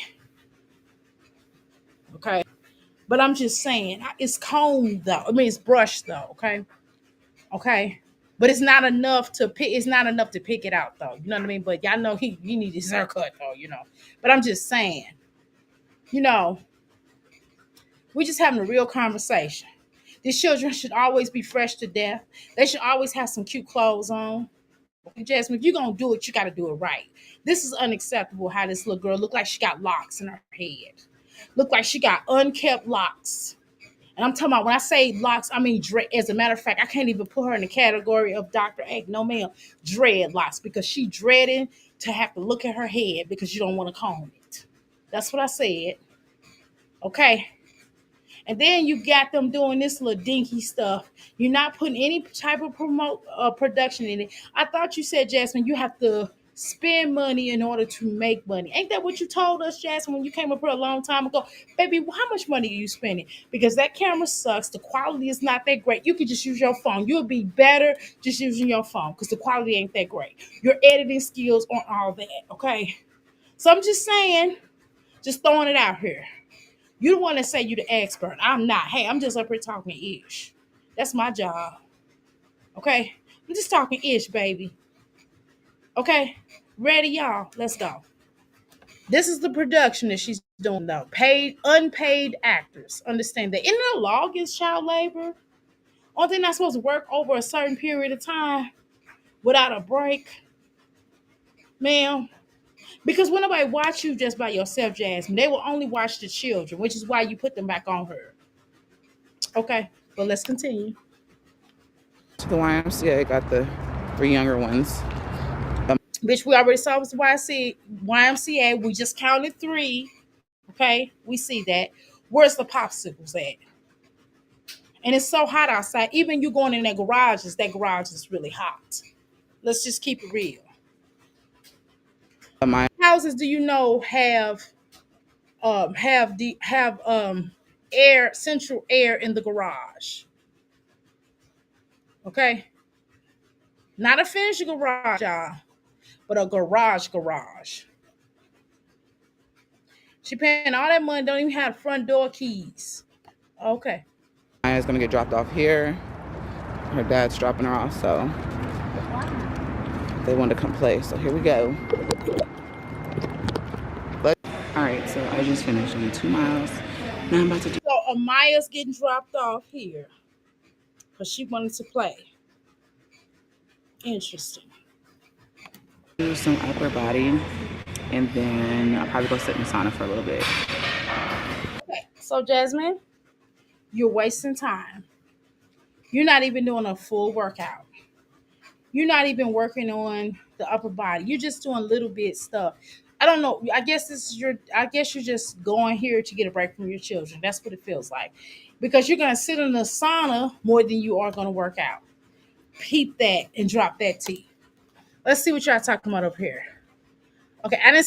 Okay. But I'm just saying, it's combed though. I mean, it's brushed though. Okay. But it's not enough to pick. It's not enough to pick it out though. You know what I mean? But y'all know he needs his haircut though. But I'm just saying, you know, we just having a real conversation. These children should always be fresh to death. They should always have some cute clothes on. Jasmine, if you're gonna do it, you gotta do it right. This is unacceptable how this little girl looked like she got locks in her head. Looked like she got unkept locks. And I'm talking about when I say locks, I mean as a matter of fact, I can't even put her in the category of Dr. A. No ma'am, dreadlocks, because she dreading to have to look at her head because you don't want to comb it. That's what I said. Okay. And then you got them doing this little dinky stuff. You're not putting any type of production in it. I thought you said, Jasmine, you have to spend money in order to make money. Ain't that what you told us, Jasmine, when you came up here a long time ago? Baby, how much money are you spending? Because that camera sucks. The quality is not that great. You could just use your phone. You'll be better just using your phone because the quality ain't that great. Your editing skills aren't all that, okay? So I'm just saying, just throwing it out here. You don't want to say you the expert. I'm not. Hey, I'm just up here talking ish. That's my job. Okay? I'm just talking ish, baby. Okay? Ready, y'all? Let's go. This is the production that she's doing, though. Paid, unpaid actors. Understand that. Isn't there a law against child labor? Aren't they not supposed to work over a certain period of time without a break? Ma'am. Because when nobody watch you just by yourself, Jasmine, they will only watch the children, which is why you put them back on her. Okay, but let's continue. To the YMCA, got the 3 younger ones. Bitch, we already saw it was the YMCA. We just counted 3. Okay, we see that. Where's the popsicles at? And it's so hot outside. Even you going in that garage is really hot. Let's just keep it real. My Houses do you know have air, central air in the garage? Okay, not a finished garage, y'all, but a garage. She paying all that money, don't even have front door keys. Okay. Maya's gonna get dropped off here. Her dad's dropping her off, so they wanted to come play. So here we go. All right, so I just finished only 2 miles. Now I'm about to do So Amaya's getting dropped off here because she wanted to play. Interesting. some upper body, and then I'll probably go sit in the sauna for a little bit. Okay. So Jasmine, you're wasting time. You're not even doing a full workout. You're not even working on the upper body. You're just doing little bit stuff. I don't know. I guess this is your. I guess you're just going here to get a break from your children. That's what it feels like, because you're gonna sit in the sauna more than you are gonna work out. Peep that and drop that T. Let's see what y'all talking about up here. Okay, I didn't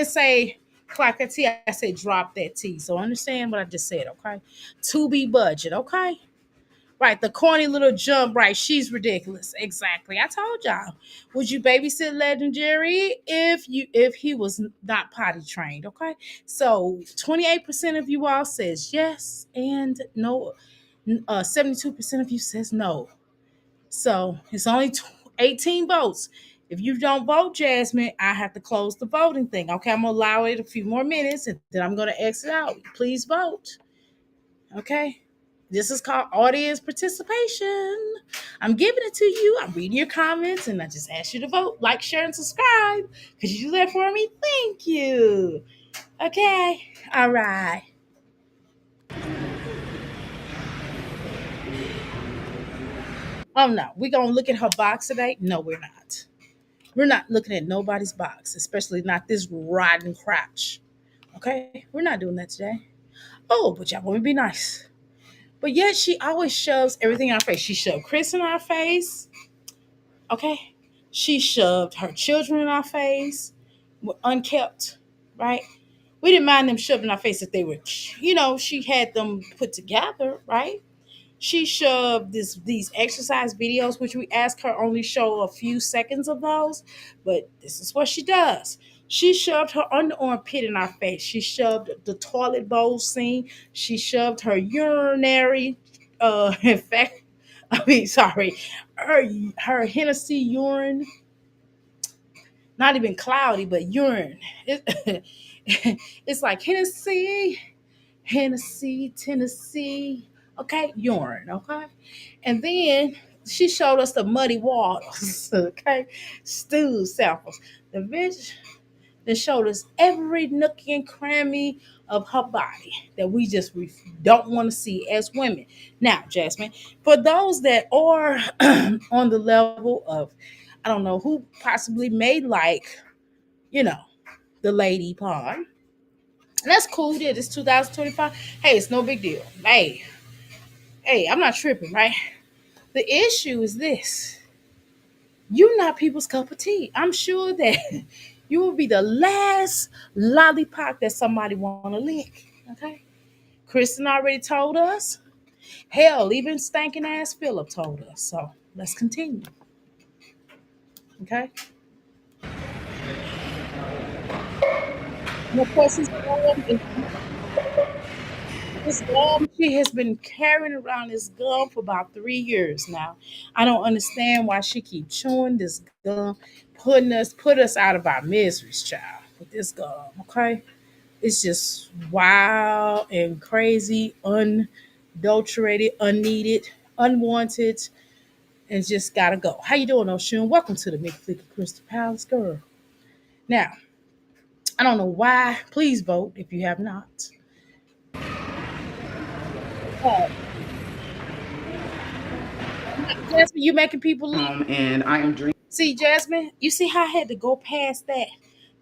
say clock that T. I said drop that T. So understand what I just said. Okay, to be budget. Okay. Right, the corny little jump, right? She's ridiculous. Exactly. I told y'all. Would you babysit Legendary if he was not potty trained? Okay. So 28% of you all says yes and no. 72% of you says no. So it's only 18 votes. If you don't vote, Jasmine, I have to close the voting thing. Okay, I'm gonna allow it a few more minutes and then I'm gonna exit out. Please vote. Okay. This is called audience participation. I'm giving it to you. I'm reading your comments and I just ask you to vote, like, share, and subscribe. Could you do that for me? Thank you. Okay. All right. Oh no. We're gonna look at her box today? No, we're not. We're not looking at nobody's box, especially not this rotten crotch. Okay? We're not doing that today. Oh, but y'all want me to be nice. But yet she always shoves everything in our face. She shoved Chris in our face. Okay. She shoved her children in our face. Were unkept, right? We didn't mind them shoving in our face if they were, she had them put together, right? She shoved these exercise videos, which we asked her only show a few seconds of those, but this is what she does. She shoved her underarm pit in our face. She shoved the toilet bowl scene. She shoved her urinary, in fact, sorry, her Hennessy urine, not even cloudy, but urine. It's like Hennessy, Tennessee. Okay, urine. Okay, and then she showed us the muddy waters. Okay, stool samples. The bitch that showed us every nook and cranny of her body that we just don't want to see as women. Now, Jasmine, for those that are on the level of, I don't know, who possibly may like, you know, the lady pod. That's cool. That it's 2025. Hey, it's no big deal. Hey, I'm not tripping, right? The issue is this. You're not people's cup of tea. I'm sure that you will be the last lollipop that somebody want to lick. Okay. Kristen already told us. Hell, even stinking ass Philip told us. So let's continue. Okay. And of course, this gum, she has been carrying around this gum for about 3 years now. I don't understand why she keep chewing this gum, put us out of our miseries, child, with this gum. Okay, it's just wild and crazy, unadulterated, unneeded, unwanted, and just gotta go. How you doing, Oshun? Welcome to the McFlicker Crystal Palace, girl. Now, I don't know why. Please vote if you have not. Uh, Jasmine, you making people leave. And I am drinking. See, Jasmine, you see how I had to go past that?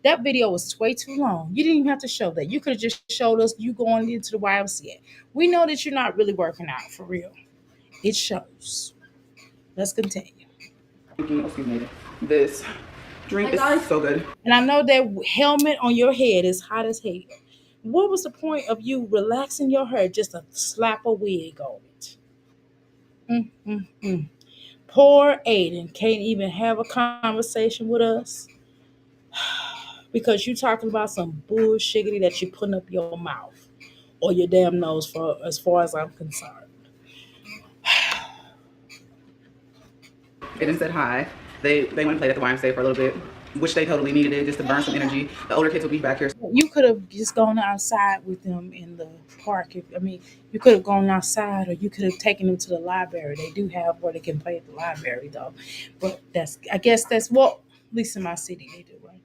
That video was way too long. You didn't even have to show that. You could have just showed us you going into the YMCA. We know that you're not really working out for real. It shows. Let's continue. Excuse me. This drink is so good. And I know that helmet on your head is hot as hell. What was the point of you relaxing your hair just to slap a wig on it? Mm. Poor Aiden can't even have a conversation with us because you talking about some bullshiggity that you putting up your mouth or your damn nose for as far as I'm concerned. Aiden said hi. They went and played at the YMCA for a little bit, which they totally needed it just to burn some energy. The older kids will be back here. You could have just gone outside with them in the park. You could have gone outside or you could have taken them to the library. They do have where they can play at the library though. But I guess that's what, at least in my city, they do, right?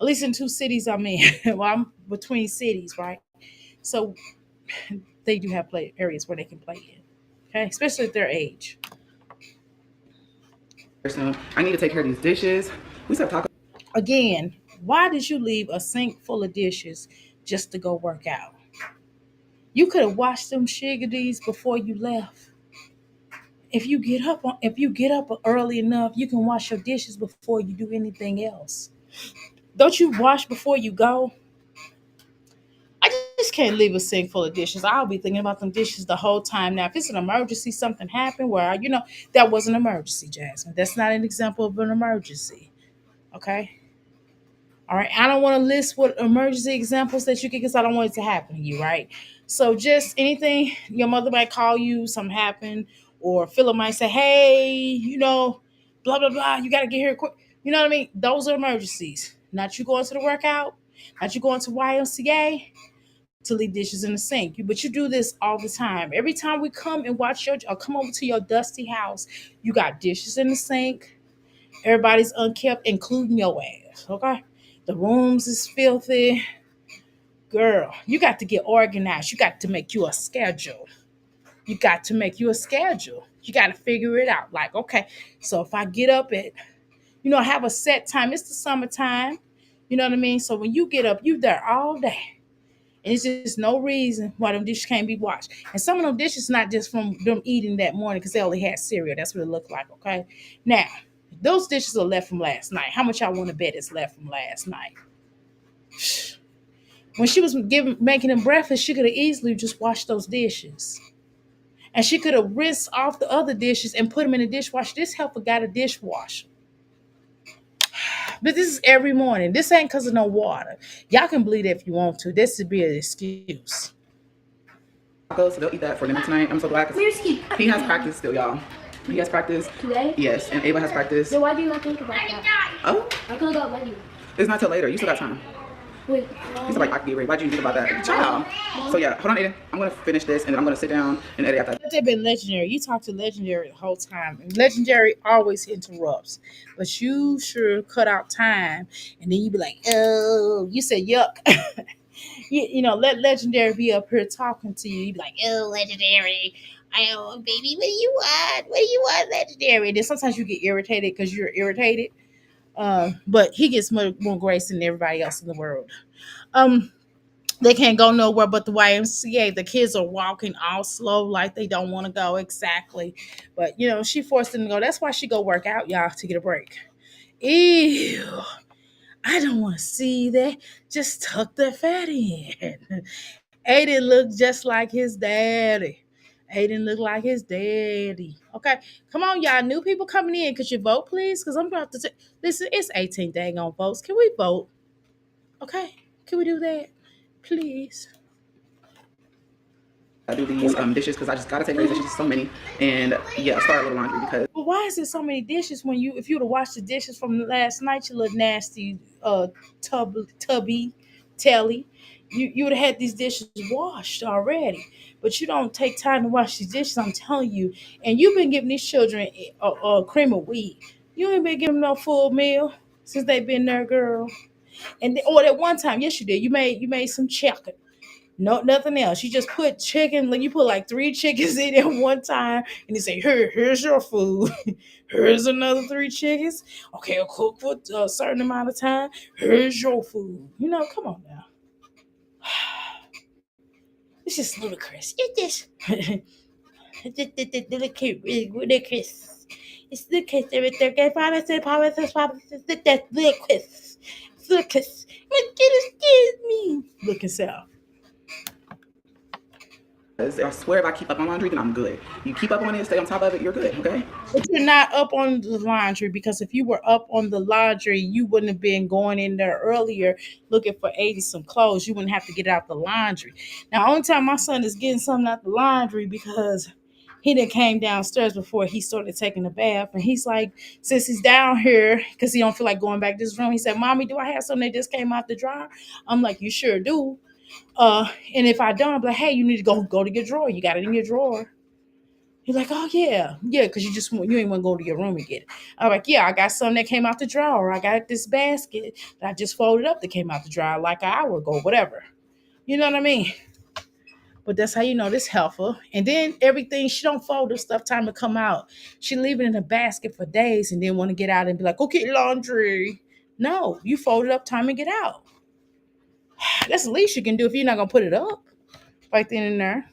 At least in two cities I'm in. Well, I'm between cities, right? So they do have play areas where they can play in. Okay, especially at their age. Soon. I need to take care of these dishes. We still talk. Again, why did you leave a sink full of dishes just to go work out? You could have washed them shiggities before you left. If you get up early enough, you can wash your dishes before you do anything else. Don't you wash before you go? I just can't leave a sink full of dishes. I'll be thinking about them dishes the whole time. Now, if it's an emergency, something happened where that was an emergency, Jasmine. That's not an example of an emergency. Okay. All right. I don't want to list what emergency examples that you get because I don't want it to happen to you, right? So just anything your mother might call you, something happened, or Philip might say, hey, blah, blah, blah, you got to get here quick. You know what I mean? Those are emergencies. Not you going to the workout, not you going to YMCA to leave dishes in the sink. But you do this all the time. Every time we come and come over to your dusty house, you got dishes in the sink. Everybody's unkept, including your ass. Okay, the rooms is filthy. Girl, you got to get organized. You got to make you a schedule. You got to make you a schedule. You got to figure it out. Like, okay, so if I get up at, have a set time. It's the summertime. You know what I mean? So when you get up, you there all day. And it's just no reason why them dishes can't be washed. And some of them dishes not just from them eating that morning because they only had cereal. That's what it looked like, okay? Now, those dishes are left from last night. How much y'all want to bet it's left from last night? When she was making them breakfast, she could have easily just washed those dishes. And she could have rinsed off the other dishes and put them in the dishwasher. This helper got a dishwasher. But this is every morning. This ain't because of no water. Y'all can believe that if you want to. This would be an excuse. Tacos, so they'll eat that for dinner tonight. I'm so glad because he has practice still, y'all. He has practice. Today? Yes, and Ava has practice. So why do you not think about that? Oh, I could have let you. it's not till later. You still got time. Wait. He's like, I can get ready. Why'd you think about that? Child. So yeah, hold on, Aiden. I'm gonna finish this and then I'm gonna sit down and edit after. They've been Legendary. You talk to Legendary the whole time. And Legendary always interrupts. But you sure cut out time and then you be like, oh, you said yuck. Let Legendary be up here talking to you. You be like, oh, Legendary. Oh, baby, what do you want? What do you want, Legendary? And then sometimes you get irritated because you're irritated. But he gets more grace than everybody else in the world. Um, They can't go nowhere but the YMCA. The kids are walking all slow, like they don't want to go exactly. But she forced them to go. That's why she go work out, y'all, to get a break. Ew. I don't want to see that. Just tuck the fat in. Aiden looked just like his daddy. Aiden looked like his daddy. Okay, come on, y'all. New people coming in. Could you vote, please? Because I'm about to listen. It's 18 dang on votes. Can we vote? Okay, can we do that, please? I do these dishes because I just gotta take care of these dishes. So many, and yeah, start a little laundry because. But why is there so many dishes when if you would have washed the dishes from last night, you little nasty tubby telly, you would have had these dishes washed already. But you don't take time to wash these dishes. I'm telling you, and you've been giving these children a cream of wheat. You ain't been giving them no full meal since they've been there, girl. And or at one time, yes, you did. You made some chicken. No, nothing else. You just put chicken, like you put like 3 chickens in at one time, and you say, here's your food. Here's another 3 chickens. Okay, I'll cook for a certain amount of time. Here's your food. Come on now. It's just ludicrous. It's just ludicrous. It's ludicrous. That's ludicrous. Ludicrous. Excuse me. Look and self. I swear if I keep up on laundry, then I'm good. You keep up on it, stay on top of it, you're good, okay? But you're not up on the laundry, because if you were up on the laundry, you wouldn't have been going in there earlier looking for 80 some clothes. You wouldn't have to get out the laundry. Now, only time my son is getting something out the laundry because he done came downstairs before he started taking a bath. And he's like, since he's down here, because he don't feel like going back to his room, he said, Mommy, do I have something that just came out the dryer? I'm like, you sure do. And if I don't, I'm like, hey, you need to go to your drawer. You got it in your drawer. He's like, oh yeah, because you ain't want to go to your room and get it. I'm like, yeah, I got something that came out the drawer. I got this basket that I just folded up that came out the drawer like an hour ago, whatever. You know what I mean? But that's how you know this helpful. And then everything, she don't fold her stuff time to come out. She leave it in a basket for days and then want to get out and be like, okay, laundry. No, you fold it up time and get out. That's the least you can do if you're not gonna put it up right then and there.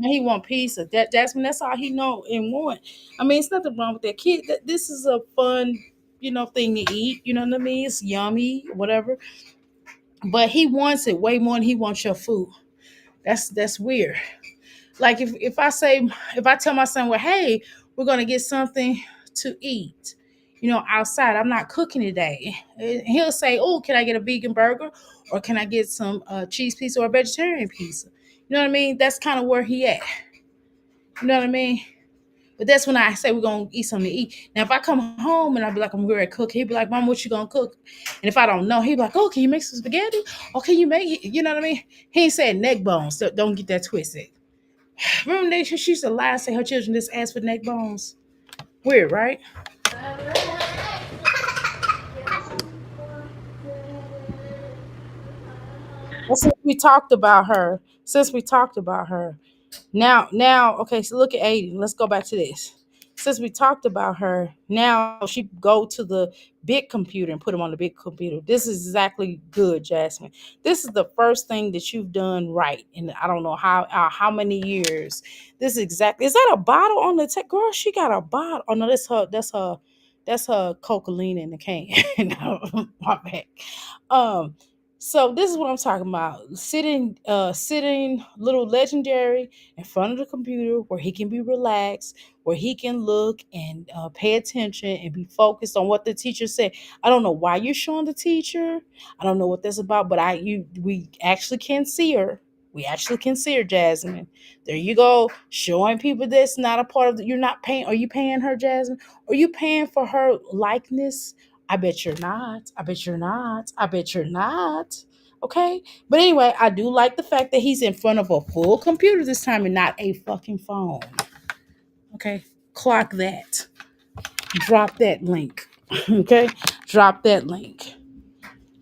He want pizza. That's all he know and want. I mean, it's nothing wrong with that kid. This is a fun, thing to eat. You know what I mean? It's yummy, whatever. But he wants it way more than he wants your food. That's weird. Like if I tell my son, well, hey, we're gonna get something to eat, outside. I'm not cooking today. And he'll say, oh, can I get a vegan burger, or can I get some cheese pizza or a vegetarian pizza? You know what I mean? That's kind of where he at. You know what I mean? But that's when I say we're gonna eat something to eat. Now, if I come home and I be like, I'm ready to cook, he'd be like, Mom, what you gonna cook? And if I don't know, he'd be like, oh, can you make some spaghetti? Or can you make it? You know what I mean? He ain't saying neck bones. So don't get that twisted. Remember she used to lie and say her children just ask for neck bones? Weird, right? Well, since we talked about her, now, okay, so look at Aiden. Let's go back to this. Since we talked about her, now she go to the big computer and put them on the big computer. This is exactly good, Jasmine. This is the first thing that you've done right in I don't know how many years. This is exactly. Is that a bottle on the tech? Girl, she got a bottle. Oh no, that's her cocaine in the can. No, my bad. Um, so this is what I'm talking about. Sitting little legendary in front of the computer where he can be relaxed, where he can look and pay attention and be focused on what the teacher said. I don't know why you're showing the teacher. I don't know what that's about, but we actually can see her. We actually can see her, Jasmine. There you go, showing people that's not a part of you're not paying. Are you paying her, Jasmine? Are you paying for her likeness? I bet you're not. I bet you're not. I bet you're not. Okay. But anyway, I do like the fact that he's in front of a full computer this time and not a fucking phone. Okay. Clock that. Drop that link. Okay. Drop that link.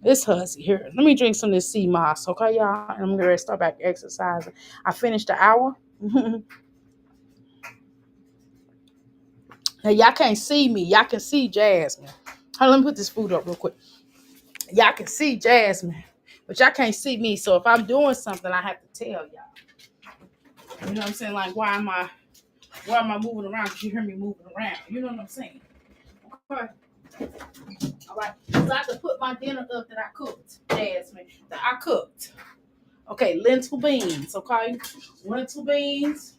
It's Huzzy here. Let me drink some of this sea moss. Okay, y'all. And I'm going to start back exercising. I finished the hour. Now y'all can't see me. Y'all can see Jasmine. Hold on, let me put this food up real quick. Y'all can see Jasmine, but y'all can't see me. So if I'm doing something, I have to tell y'all. You know what I'm saying? Like, why am I moving around? Because you hear me moving around. You know what I'm saying? Okay. All right. So I have to put my dinner up that I cooked, Jasmine. That I cooked. Okay, lentil beans. Okay, lentil beans.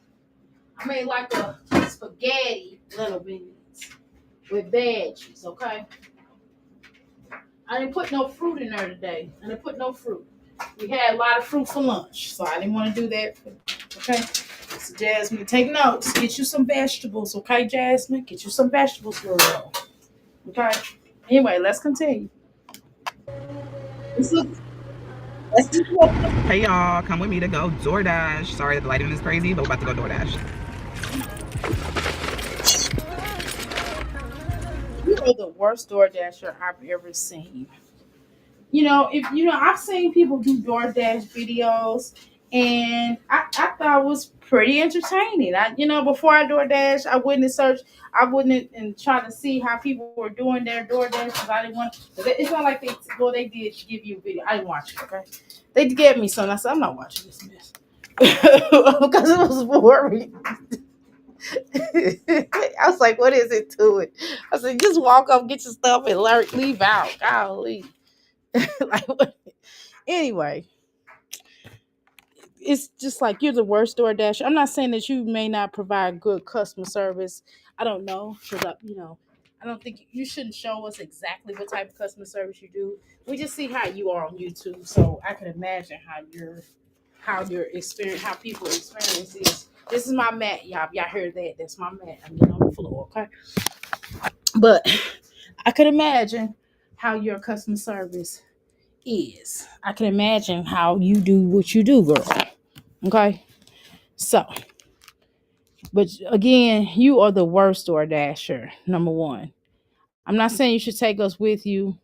I made like a spaghetti lentil beans with veggies. Okay. I didn't put no fruit in there today. I didn't put no fruit. We had a lot of fruit for lunch, so I didn't want to do that. Okay. So Jasmine, take notes. Get you some vegetables, okay, Jasmine? Get you some vegetables, girl. Okay. Anyway, let's continue. Let's look. Let's look. Hey y'all, come with me to go DoorDash. Sorry that the lighting is crazy, but we're about to go DoorDash. You are the worst door dasher I've ever seen. If I've seen people do DoorDash videos, and I thought it was pretty entertaining. Before I DoorDash, I wouldn't search, I wouldn't and try to see how people were doing their DoorDash because I didn't want. It's not like they did give you a video. I didn't watch it. Okay, they gave me some. I said I'm not watching this mess because it was boring. I was like, what is it to it? I said, just walk up, get your stuff, and leave out. Golly. Like what? Anyway, it's just like you're the worst DoorDash. I'm not saying that you may not provide good customer service. I don't know because I don't think you shouldn't show us exactly what type of customer service you do. We just see how you are on YouTube, so I can imagine how your experience, how people experience is. This is my mat, y'all. Y'all heard that? That's my mat. I'm getting on the floor, okay? But I could imagine how your customer service is. I can imagine how you do what you do, girl. Okay. So, but again, you are the worst door dasher, number one. I'm not saying you should take us with you,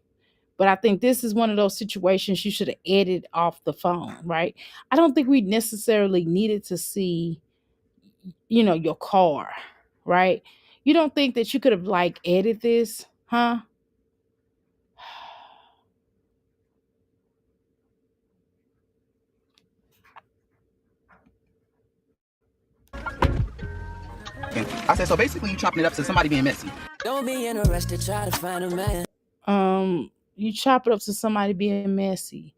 but I think this is one of those situations you should have edited off the phone, right? I don't think we necessarily needed to see, your car, right? You don't think that you could have like edited this, huh? I said, so basically you chopping it up to somebody being messy. Don't be in a rush to try to find a man. You chop it up to somebody being messy.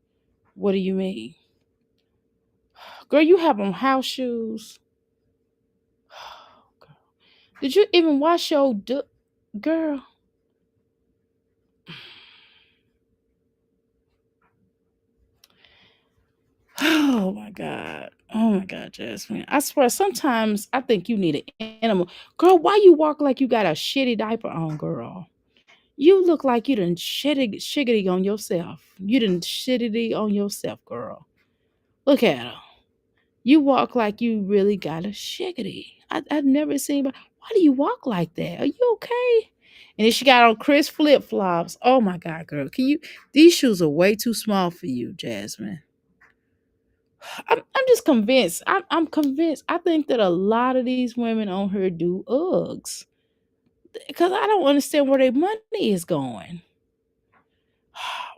What do you mean? Girl, you have on house shoes. Did you even wash your girl? Oh my god. Oh my god, Jasmine. I swear sometimes I think you need an animal. Girl, why you walk like you got a shitty diaper on, girl? You look like you done shiggity on yourself. You done shittity on yourself, girl. Look at her. You walk like you really got a shiggity. I've never seen. Why do you walk like that? Are you okay? And then she got on Chris flip flops. Oh my god, girl! Can you? These shoes are way too small for you, Jasmine. I'm just convinced. I'm convinced. I think that a lot of these women on here do Uggs because I don't understand where their money is going.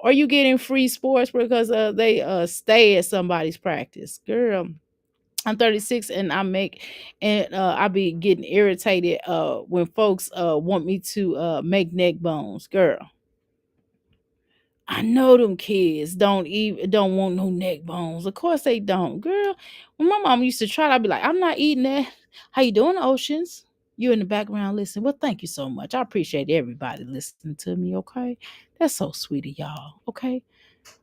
Are you getting free sports because they stay at somebody's practice, girl? I'm 36 and I be getting irritated when folks want me to make neck bones. Girl, I know them kids don't want no neck bones. Of course they don't. Girl, when my mom used to try it, I'd be like, I'm not eating that. How you doing, Oceans? You in the background listening. Well, thank you so much. I appreciate everybody listening to me, okay? That's so sweet of y'all, okay?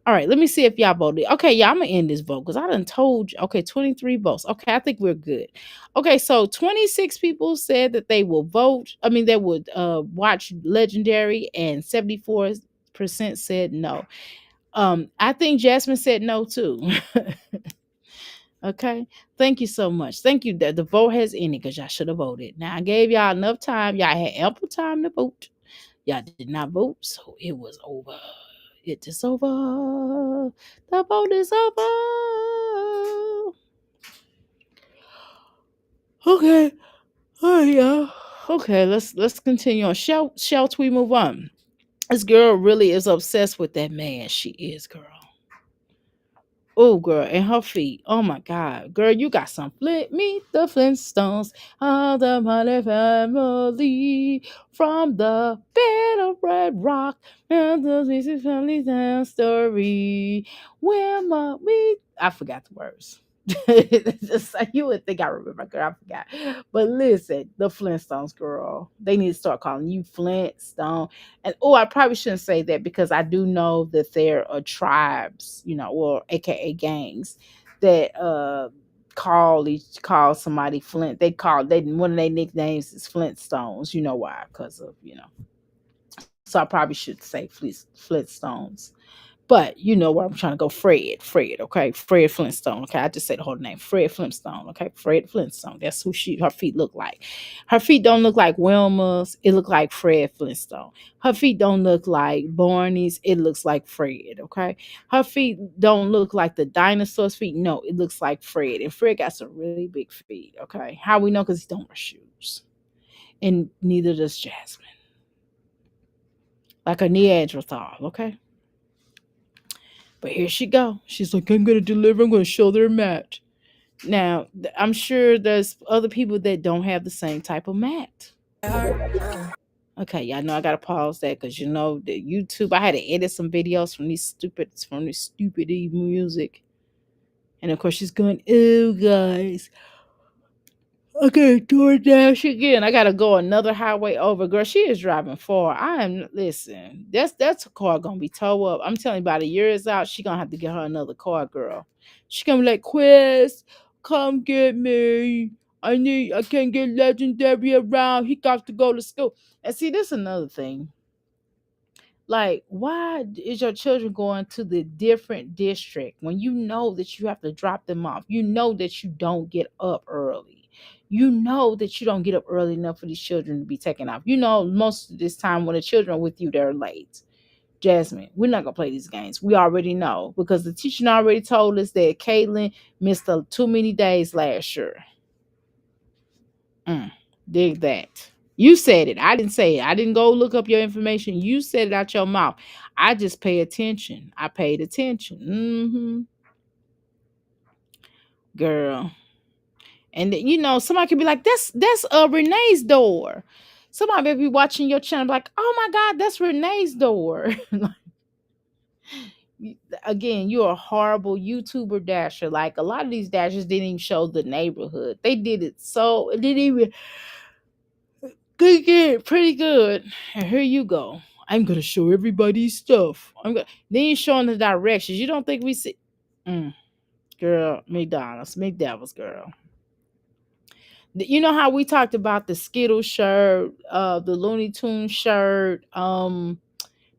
All right, let me see if y'all voted. Okay, yeah, I'm gonna end this vote because I done told you. Okay, 23 votes. Okay, I think we're good. Okay, so 26 people said that they will vote. I mean, they would watch Legendary, and 74% said no. I think Jasmine said no too. Okay, thank you so much. Thank you. The vote has ended because y'all should have voted. Now I gave y'all enough time. Y'all had ample time to vote. Y'all did not vote, so it was over. It is over. The vote is over. Okay. Oh yeah. Okay, let's continue on. Shall we move on? This girl really is obsessed with that man. She is, girl. Oh, girl, and her feet. Oh my God, girl, you got some flint. Meet the Flintstones, of the Money Family, from the bed of red rock, and the Missy Family Down story. Where my we? I forgot the words. Just like you would think I remember, girl. I forgot. But listen, the Flintstones, girl. They need to start calling you Flintstone. And oh, I probably shouldn't say that because I do know that there are tribes, or AKA gangs that call somebody Flint. They one of their nicknames is Flintstones. You know why? Because of. So I probably should say Flintstones. But you know where I'm trying to go. Fred, okay? Fred Flintstone, okay? I just said the whole name. Fred Flintstone, okay? Fred Flintstone. That's who her feet look like. Her feet don't look like Wilma's. It look like Fred Flintstone. Her feet don't look like Barney's. It looks like Fred, okay? Her feet don't look like the dinosaur's feet. No, it looks like Fred. And Fred got some really big feet, okay? How we know? Because he don't wear shoes. And neither does Jasmine. Like a Neanderthal, okay? But here she go. She's like, I'm gonna deliver. I'm gonna show their mat. Now, I'm sure there's other people that don't have the same type of mat. Okay, y'all know I gotta pause that because the YouTube. I had to edit some videos from this stupid music, and of course she's going, "Oh guys, okay, DoorDash again. I gotta go another highway over." Girl, she is driving far. I am listen. That's a car gonna be towed up. I'm telling you, about a year is out. She gonna have to get her another car, girl. She gonna be like, Quest, come get me. I can't get Legendary around. He got to go to school. And see, this is another thing. Like, why is your children going to the different district when you know that you have to drop them off? You know that you don't get up early. You know that you don't get up early enough for these children to be taken off. You know, most of this time when the children are with you, they're late. Jasmine, we're not gonna play these games. We already know because the teacher already told us that Caitlin missed too many days last year. Dig that. You said it. I didn't say it. I didn't go look up your information. You said it out your mouth. I just pay attention. I paid attention. Girl. And somebody could be like, that's Renee's door. Somebody may be watching your channel like, oh my God, that's Renee's door. Again, you're a horrible YouTuber dasher. Like a lot of these dashers didn't even show the neighborhood. They did it so it didn't even good, pretty good. And here you go. I'm gonna show everybody stuff. Then you're showing the directions. You don't think we see girl, McDonald's, girl. You know how we talked about the Skittle shirt, the Looney Tune shirt,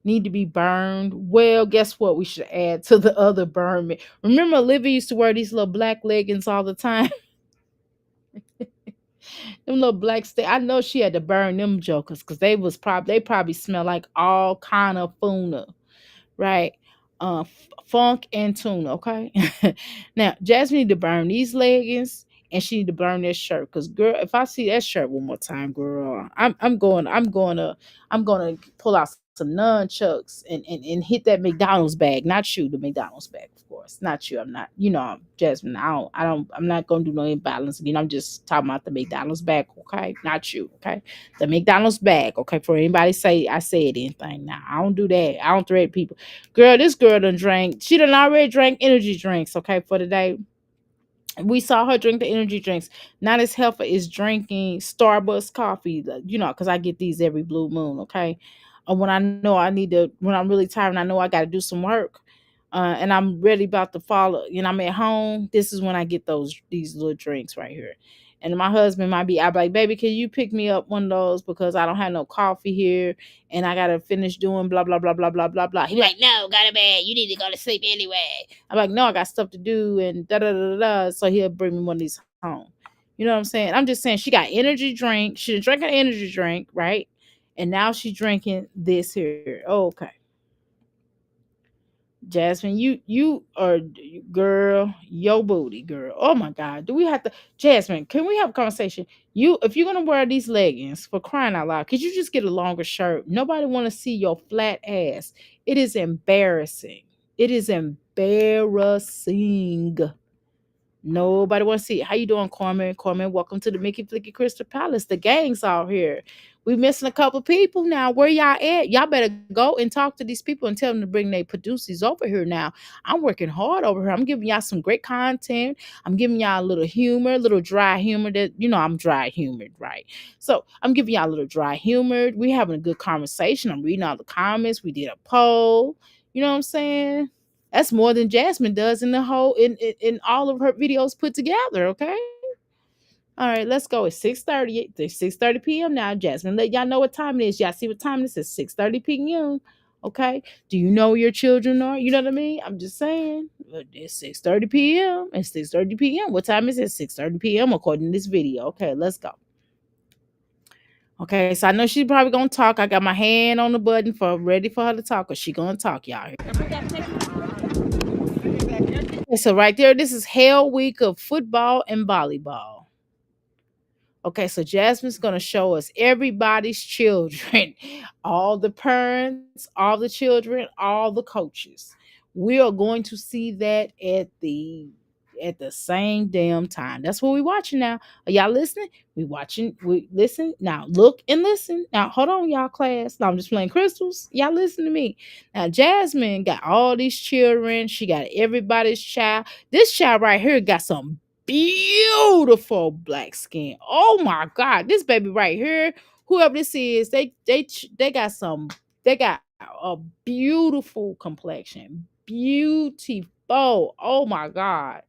need to be burned. Well, guess what? We should add to the other burn. Remember, Olivia used to wear these little black leggings all the time. Them little black I know she had to burn them jokers because they probably smell like all kind of funa, right? Funk and tuna, okay? Now, Jasmine need to burn these leggings and she need to burn that shirt. Cause girl, if I see that shirt one more time, girl, I'm gonna pull out some nunchucks and hit that McDonald's bag. Not you, the McDonald's bag, of course. Not you. I'm not, Jasmine, I'm not gonna do no imbalance again. I'm just talking about the McDonald's bag, okay? Not you, okay? The McDonald's bag, okay? For anybody say I said anything. Now I don't do that. I don't threaten people. Girl, this girl she done already drank energy drinks, okay, for the day. We saw her drink the energy drinks. Now this heifer is drinking Starbucks coffee, because I get these every blue moon, okay? When I know when I'm really tired and I know I got to do some work, and I'm ready about to follow, I'm at home, this is when I get these little drinks right here. And my husband might be, I'm like, baby, can you pick me up one of those because I don't have no coffee here and I got to finish doing blah, blah, blah, blah, blah, blah, blah. He's like, no, go to bed. You need to go to sleep anyway. I'm like, no, I got stuff to do and da, da, da, da. So he'll bring me one of these home. You know what I'm saying? I'm just saying she got energy drink. She drank an energy drink, right? And now she's drinking this here. Oh, okay. Jasmine, you are girl, your booty, girl. Oh my God, do we have to, Jasmine? Can we have a conversation? You, if you're gonna wear these leggings, for crying out loud, could you just get a longer shirt? Nobody want to see your flat ass. It is embarrassing. It is embarrassing. Nobody want to see it. How you doing, Corman? Corman, welcome to the Mickey Flicky Crystal Palace. The gang's out here. We missing a couple people now. Where y'all at? Y'all better go and talk to these people and tell them to bring their producers over here now. I'm working hard over here. I'm giving y'all some great content. I'm giving y'all a little humor, a little dry humor that, I'm dry humored, right? So I'm giving y'all a little dry humor. We having a good conversation. I'm reading all the comments. We did a poll. You know what I'm saying? That's more than Jasmine does in the whole in all of her videos put together. Okay. All right, let's go. It's 6:30. It's 6:30 p.m. now. Jasmine, let y'all know what time it is. Y'all see what time this is? 6:30 p.m. Okay. Do you know where your children are? You know what I mean? I'm just saying. It's 6:30 p.m. It's 6:30 p.m. What time is it? 6:30 p.m. according to this video. Okay, let's go. Okay, so I know she's probably gonna talk. I got my hand on the button for ready for her to talk, or she gonna talk, y'all. Okay, so right there, this is Hell Week of football and volleyball. Okay, so Jasmine's going to show us everybody's children, all the parents, all the children, all the coaches. We are going to see that at the same damn time. That's what we're watching now. Are y'all listening? We listen. Now look and listen. Now hold on, y'all class. Now I'm just playing crystals. Y'all listen to me. Now Jasmine got all these children. She got everybody's child. This child right here got some beautiful black skin. Oh my God, this baby right here, whoever this is, they got some. They got a beautiful complexion, beautiful. Oh my God,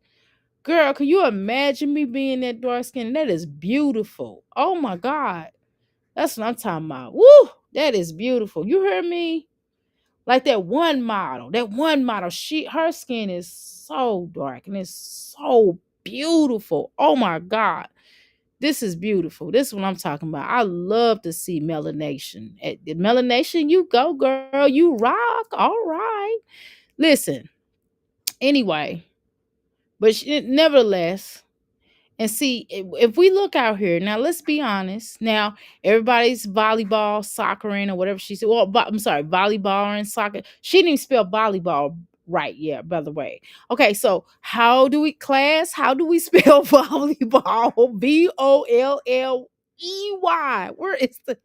girl, can you imagine me being that dark skin? That is beautiful. Oh my God, that's what I'm talking about. Woo, that is beautiful. You heard me? Like that one model, her skin is so dark and it's so beautiful. Oh my God. This is beautiful. This is what I'm talking about. I love to see melanation. At the melanation, you go, girl. You rock. All right. Listen. Anyway, but nevertheless, and see, if we look out here now, let's be honest. Now, everybody's volleyball, soccering, or whatever she said. Well, I'm sorry, volleyball and soccer. She didn't even spell volleyball right. Yeah, by the way. Okay, so how do we spell volleyball? Volley. Where is the?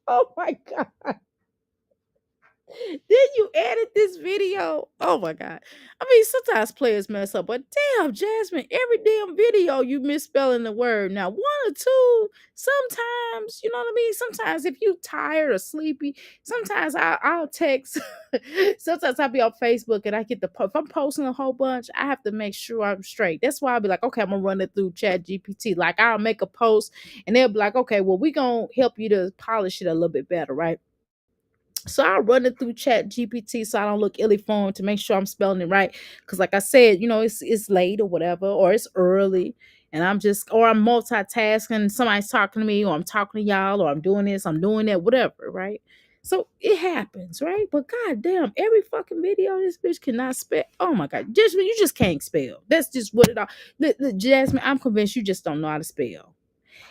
Oh my God. Then you edit this video. Oh my God. I mean, sometimes players mess up, but damn, Jasmine, every damn video you misspelling the word. Now, one or two, sometimes, you know what I mean? Sometimes if you tired or sleepy, sometimes I'll text. Sometimes I'll be on Facebook and I get the if I'm posting a whole bunch, I have to make sure I'm straight. That's why I'll be like, okay, I'm gonna run it through Chat GPT. Like I'll make a post and they'll be like, okay, well, we gonna help you to polish it a little bit better, right? So I run it through Chat GPT so I don't look illy formed to make sure I'm spelling it right. Cause like I said, it's late or whatever, or it's early, and I'm multitasking. Somebody's talking to me, or I'm talking to y'all, or I'm doing this, I'm doing that, whatever, right? So it happens, right? But goddamn, every fucking video this bitch cannot spell. Oh my God, Jasmine, you just can't spell. That's just what it all. Jasmine, I'm convinced you just don't know how to spell.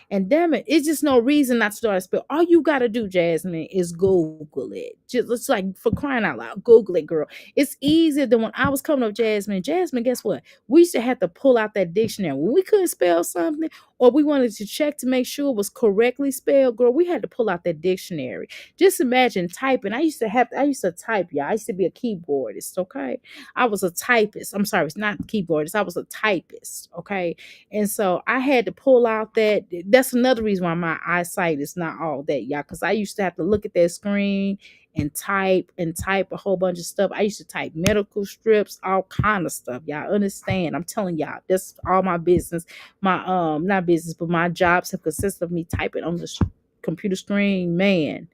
And damn it, it's just no reason not to start a spell. All you gotta do, Jasmine, is Google it. Just it's like for crying out loud, Google it, girl. It's easier than when I was coming up, Jasmine. Jasmine, guess what? We used to have to pull out that dictionary when we couldn't spell something, or we wanted to check to make sure it was correctly spelled. Girl, we had to pull out that dictionary. Just imagine typing. I used to type, y'all. I used to be a keyboardist. Okay, I was a typist. I'm sorry, it's not keyboardist. I was a typist. Okay, and so I had to pull out that. That's another reason why my eyesight is not all that, y'all. Because I used to have to look at that screen and type a whole bunch of stuff. I used to type medical strips, all kind of stuff. Y'all understand? I'm telling y'all, that's all my business. My not business, but my jobs have consisted of me typing on the computer screen, man.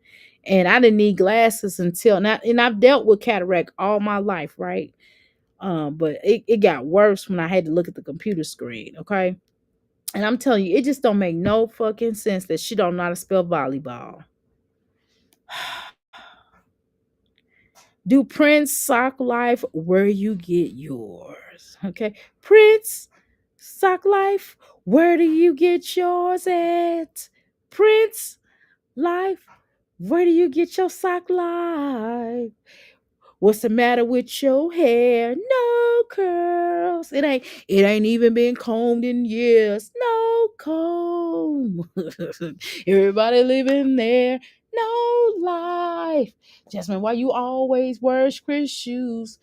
And I didn't need glasses until now. And I've dealt with cataract all my life, right? But it got worse when I had to look at the computer screen. Okay. And I'm telling you, it just don't make no fucking sense that she don't know how to spell volleyball. Do Prince Sock Life where you get yours. Okay. Prince Sock Life, where do you get yours at? Prince Life, where do you get your sock life? What's the matter with your hair? No curls. It ain't even been combed in years. No comb. Everybody living there. No life. Jasmine, why you always wear Chris shoes?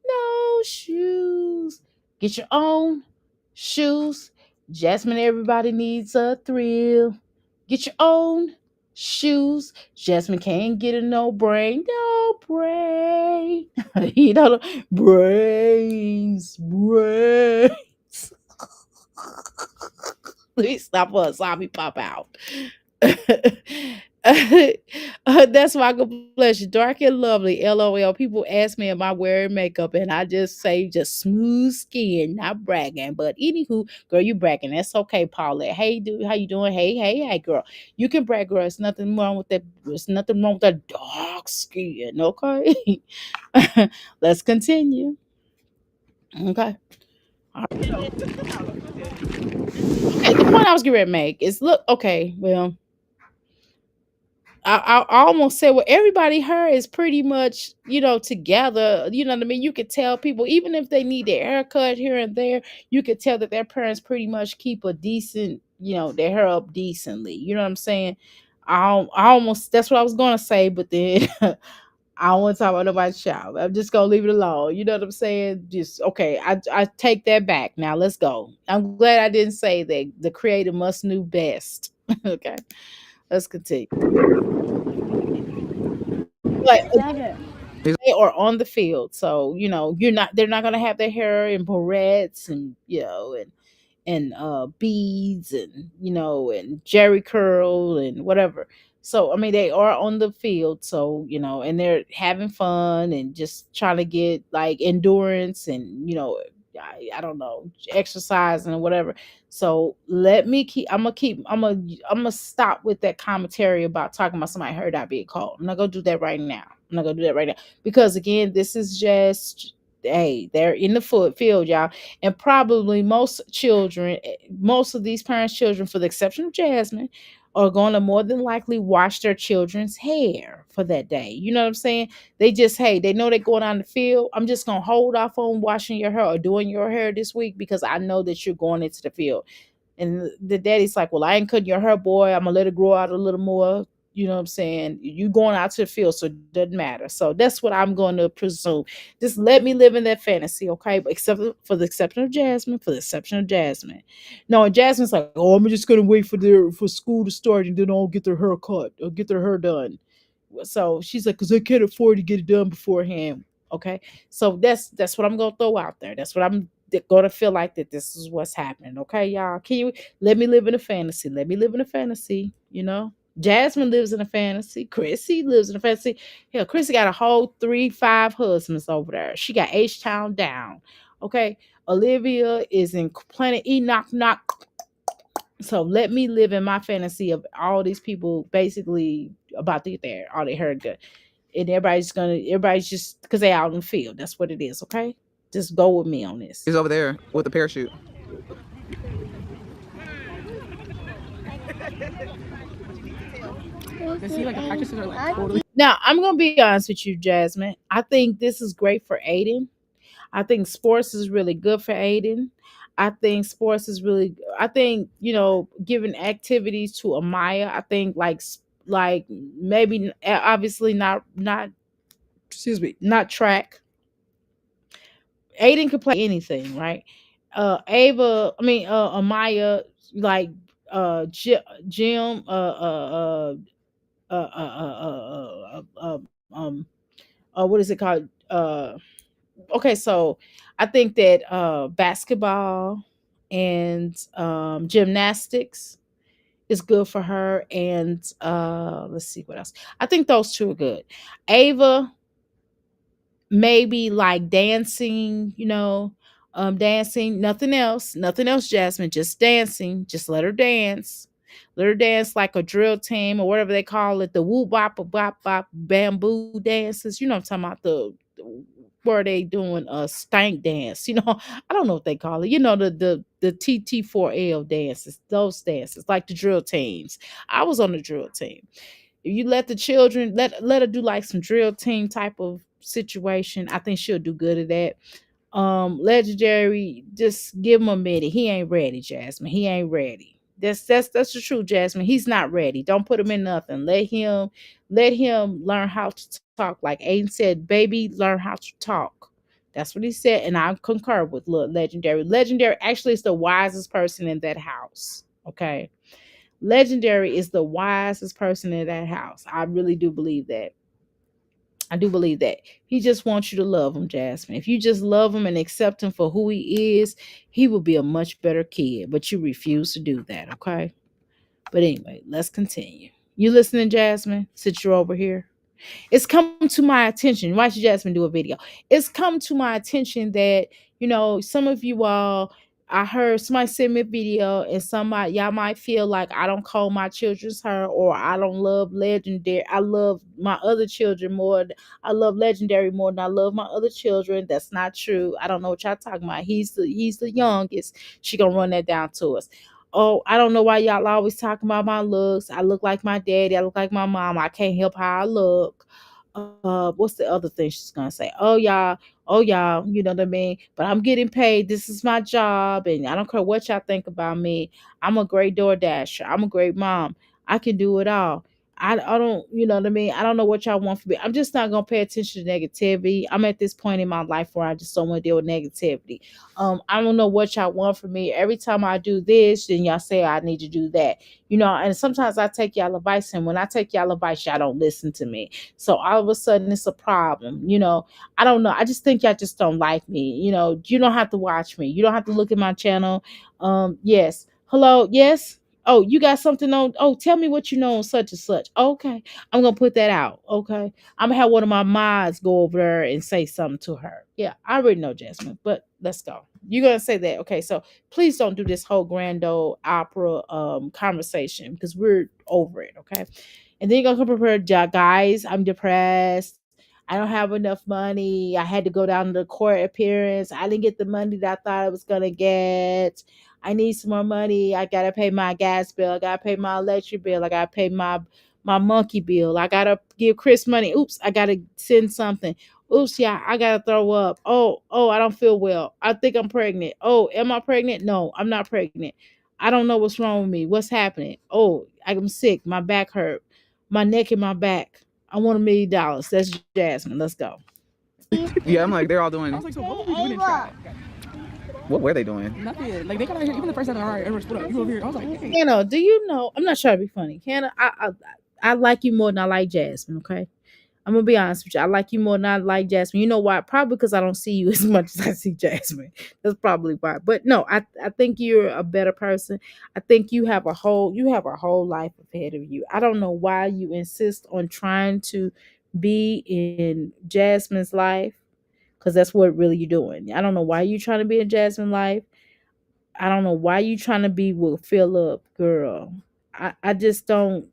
No shoes. Get your own shoes. Jasmine, everybody needs a thrill. Get your own shoes. Jasmine can't get a no brain. No brain. You know, brains. Let me stop for a zombie pop out. That's my good pleasure. Dark and lovely. LOL. People ask me, am I wearing makeup? And I just say, just smooth skin, not bragging. But anywho, girl, you bragging. That's okay, Paulette. Hey, dude, how you doing? Hey, girl. You can brag, girl. There's nothing wrong with that. There's nothing wrong with that dark skin. Okay. Let's continue. Okay. Okay. The point I was getting ready to make is look, okay, well, I almost said, well, everybody here is pretty much, together. You know what I mean? You could tell people, even if they need their haircut here and there, you could tell that their parents pretty much keep a decent, their hair up decently. You know what I'm saying? I almost, that's what I was going to say, but then I don't want to talk about nobody's child. I'm just going to leave it alone. You know what I'm saying? Just, okay, I take that back. Now let's go. I'm glad I didn't say that the creator must knew best. Okay, let's continue. But Better. they are on the field. So, they're not gonna have their hair in barrettes and beads and and jerry curl and whatever. So I mean they are on the field, so and they're having fun and just trying to get like endurance and I don't know, exercise and whatever. So let me I'm gonna stop with that commentary about talking about somebody hurt not being called. I'm not gonna do that right now. I'm not gonna do that right now because again, this is just, hey, they're in the field, y'all. And probably most of these parents' children, for the exception of Jasmine, are going to more than likely wash their children's hair for that day. You know what I'm saying? They just, hey, they know they're going on the field. I'm just going to hold off on washing your hair or doing your hair this week because I know that you're going into the field. And the daddy's like, well, I ain't cutting your hair, boy. I'm going to let it grow out a little more. You know what I'm saying? You going out to the field, so it doesn't matter. So that's what I'm going to presume. Just let me live in that fantasy, okay? But except for the exception of Jasmine, No, and Jasmine's like, oh, I'm just gonna wait for school to start and then I'll get their hair cut or get their hair done. So she's like, because I can't afford to get it done beforehand. Okay. So that's what I'm gonna throw out there. That's what I'm gonna feel like that this is what's happening. Okay, y'all. Can you let me live in a fantasy? Let me live in a fantasy. Jasmine lives in a fantasy. Chrissy lives in a fantasy. Hell, Chrissy got a whole 3-5 husbands over there. She got H Town down. Okay. Olivia is in Planet Enoch knock. So let me live in my fantasy of all these people basically about to get there. All they heard good. And everybody's just because they out in the field. That's what it is, okay? Just go with me on this. He's over there with the parachute. Now, I'm gonna be honest with you, Jasmine. I think this is great for Aiden. I think sports is really good for Aiden. I think, giving activities to Amaya, I think like maybe obviously not excuse me, not track. Aiden could play anything, right? Amaya, like Jim, what is it called? Okay, so I think that basketball and gymnastics is good for her. And let's see what else. I think those two are good. Ava, maybe like dancing, dancing, nothing else, Jasmine, just dancing, just let her dance. Let her dance like a drill team or whatever they call it, the woo bop bop bop bamboo dances. You know what I'm talking about, the where they doing a stank dance. I don't know what they call it. The TT4L dances, those dances, like the drill teams. I was on the drill team. If you let the children let her do like some drill team type of situation, I think she'll do good at that. Legendary, just give him a minute. He ain't ready, Jasmine. He ain't ready. That's the truth, Jasmine. He's not ready. Don't put him in nothing. Let him learn how to talk. Like Aiden said, baby, learn how to talk. That's what he said, and I concur with Legendary. Legendary actually is the wisest person in that house. Okay. Legendary is the wisest person in that house. I really do believe that. I do believe that. He just wants you to love him, Jasmine. If you just love him and accept him for who he is, he will be a much better kid. But you refuse to do that, okay? But anyway, let's continue. You listening, Jasmine? Since you're over here. It's come to my attention. Why should Jasmine do a video? It's come to my attention that, some of you all, I heard somebody send me a video, and somebody, y'all might feel like I don't call my children's her, or I don't love Legendary. I love my other children more. I love Legendary more than I love my other children. That's not true. I don't know what y'all talking about. He's the youngest. She gonna run that down to us. Oh, I don't know why y'all always talking about my looks. I look like my daddy. I look like my mom. I can't help how I look. What's the other thing she's gonna say? Oh y'all, you know what I mean? But I'm getting paid. This is my job, and I don't care what y'all think about me. I'm a great door dasher. I'm a great mom. I can do it all. I don't, you know what I mean? I don't know what y'all want from me. I'm just not gonna pay attention to negativity. I'm at this point in my life where I just don't want to deal with negativity. I don't know what y'all want from me. Every time I do this, then y'all say I need to do that. And sometimes I take y'all advice, and when I take y'all advice, y'all don't listen to me. So all of a sudden it's a problem. I don't know. I just think y'all just don't like me. You don't have to watch me. You don't have to look at my channel. Yes. Hello, yes. Oh, you got something on? Oh, tell me what you know on such and such. Okay. I'm gonna put that out. Okay. I'm gonna have one of my mods go over there and say something to her. Yeah, I already know, Jasmine, but let's go. You're gonna say that. Okay, so please don't do this whole grand old opera conversation, because we're over it. Okay. And then you're gonna come prepared, guys. I'm depressed. I don't have enough money. I had to go down to the court appearance. I didn't get the money that I thought I was gonna get. I need some more money. I gotta pay my gas bill. I gotta pay my electric bill. I gotta pay my monkey bill. I gotta give Chris money. Oops, I gotta send something. Oops, yeah, I gotta throw up. Oh, I don't feel well. I think I'm pregnant. Oh, am I pregnant? No, I'm not pregnant. I don't know what's wrong with me. What's happening? Oh, I'm sick. My back hurt. My neck and my back. I want $1 million. That's Jasmine. Let's go. Yeah, I'm like, they're all doing. I was like, so what were we doing in chat? What were they doing? Nothing. Like they got out here, even the first time, all right, everyone split up. You over here. I was like, hey. Hannah, do you know? I'm not trying to be funny. Hannah, I like you more than I like Jasmine. Okay, I'm gonna be honest with you. I like you more than I like Jasmine. You know why? Probably because I don't see you as much as I see Jasmine. That's probably why. But no, I think you're a better person. I think you have a whole life ahead of you. I don't know why you insist on trying to be in Jasmine's life, because that's what really you're doing. I don't know why you're trying to be in Jasmine's life. I don't know why you trying to be with Philip, girl. I just don't.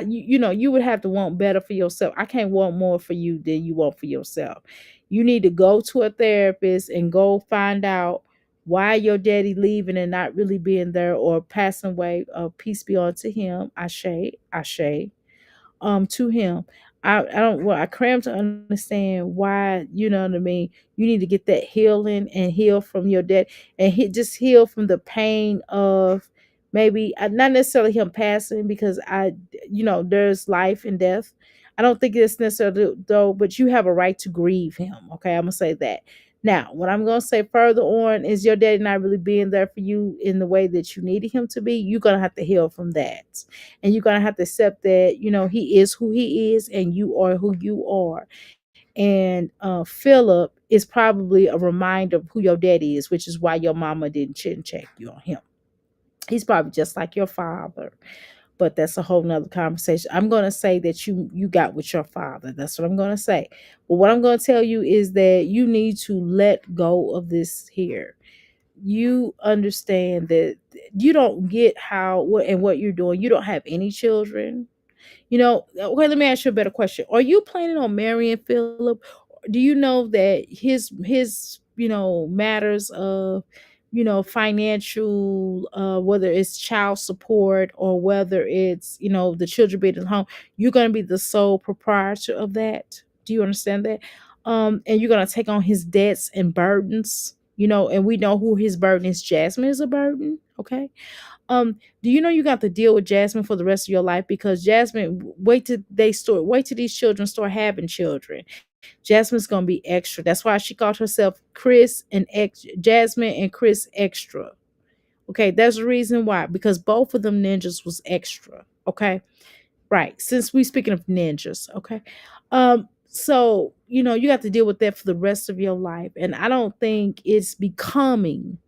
You would have to want better for yourself. I can't want more for you than you want for yourself. You need to go to a therapist and go find out why your daddy leaving and not really being there or passing away. Peace be unto him. Ashe, to him. I cram to understand why, you know what I mean. You need to get that healing and heal from your debt, and just heal from the pain of maybe not necessarily him passing, because there's life and death. I don't think it's necessarily though, but you have a right to grieve him. Okay, I'm gonna say that. Now, what I'm gonna say further on is your daddy not really being there for you in the way that you needed him to be. You're gonna have to heal from that, and you're gonna have to accept that he is who he is and you are who you are. And Philip is probably a reminder of who your daddy is, which is why your mama didn't chin check you on him. He's probably just like your father, but that's a whole nother conversation. I'm going to say that you got with your father. That's what I'm going to say. But what I'm going to tell you is that you need to let go of this here. You understand that you don't get how what you're doing. You don't have any children. Okay, let me ask you a better question. Are you planning on marrying Philip? Do you know that his matters of financial, whether it's child support or whether it's the children being at home, you're going to be the sole proprietor of that? Do you understand that? And you're going to take on his debts and burdens, and we know who his burden is. Jasmine is a burden. Okay. Do you know you got to deal with Jasmine for the rest of your life? Because Jasmine, wait till these children start having children. Jasmine's gonna be extra. That's why she called herself Jasmine and Chris Extra. Okay, there's a reason why. Because both of them ninjas was extra. Okay, right. Since we speaking of ninjas, okay. So you got to deal with that for the rest of your life, and I don't think it's becoming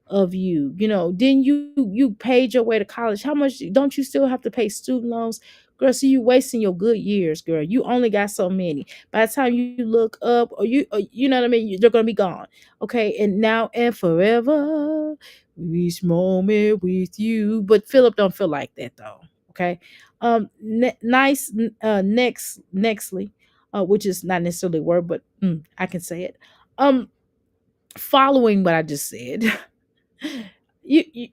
of you. Then you paid your way to college. How much don't you still have to pay student loans? Girl, so you wasting your good years, girl. You only got so many. By the time you look up, or you know what I mean, they're gonna be gone. Okay, and now and forever, each moment with you. But Philip don't feel like that though. Okay, nice. Nextly, which is not necessarily a word, but I can say it. Following what I just said. you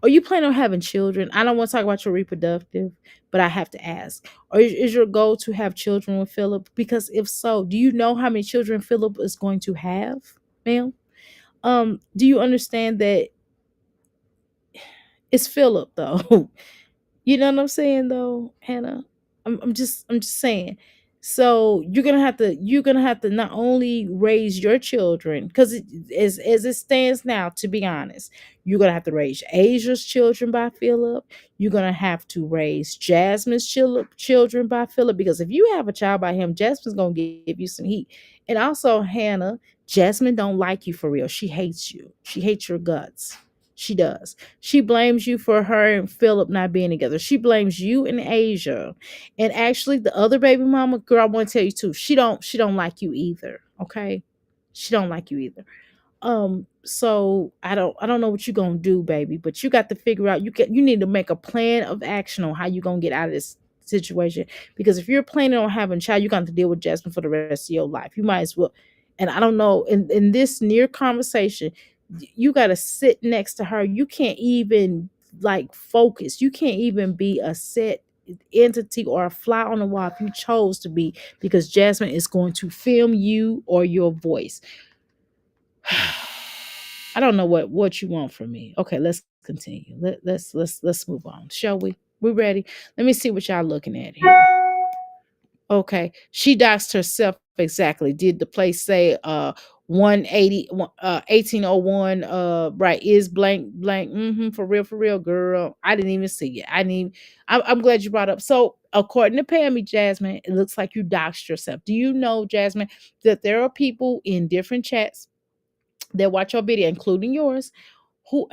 are you planning on having children? I don't want to talk about your reproductive, but I have to ask. Or is your goal to have children with Philip? Because if so, do you know how many children Philip is going to have, ma'am? Do you understand that it's Philip though? You know what I'm saying though, Hannah? I'm just saying. So you're gonna have to not only raise your children, because as it stands now, to be honest, you're gonna have to raise Asia's children by Philip. You're gonna have to raise Jasmine's children by Philip, because if you have a child by him, Jasmine's gonna give you some heat. And also, Hannah, Jasmine don't like you for real. She hates you. She hates your guts. She does. She blames you for her and Philip not being together. She blames you and Asia. And actually the other baby mama, girl, I want to tell you too, she don't like you either. Okay? She don't like you either. So I don't know what you're gonna do, baby, but you got to figure out, you need to make a plan of action on how you're gonna get out of this situation. Because if you're planning on having a child, you're gonna have to deal with Jasmine for the rest of your life. You might as well. And I don't know, in this near conversation, you got to sit next to her. You can't even like focus. You can't even be a set entity or a fly on the wall if you chose to be, because Jasmine is going to film you or your voice. I don't know what you want from me. Okay, let's continue. Let's move on, shall we? We ready? Let me see what y'all looking at here. Okay, she doxed herself exactly. Did the place say 180 1801 right, is blank blank? For real, girl. I didn't even see it. I'm glad you brought up. So according to Pammy, Jasmine, it looks like you doxed yourself. Do you know, Jasmine, that there are people in different chats that watch your video, including yours, who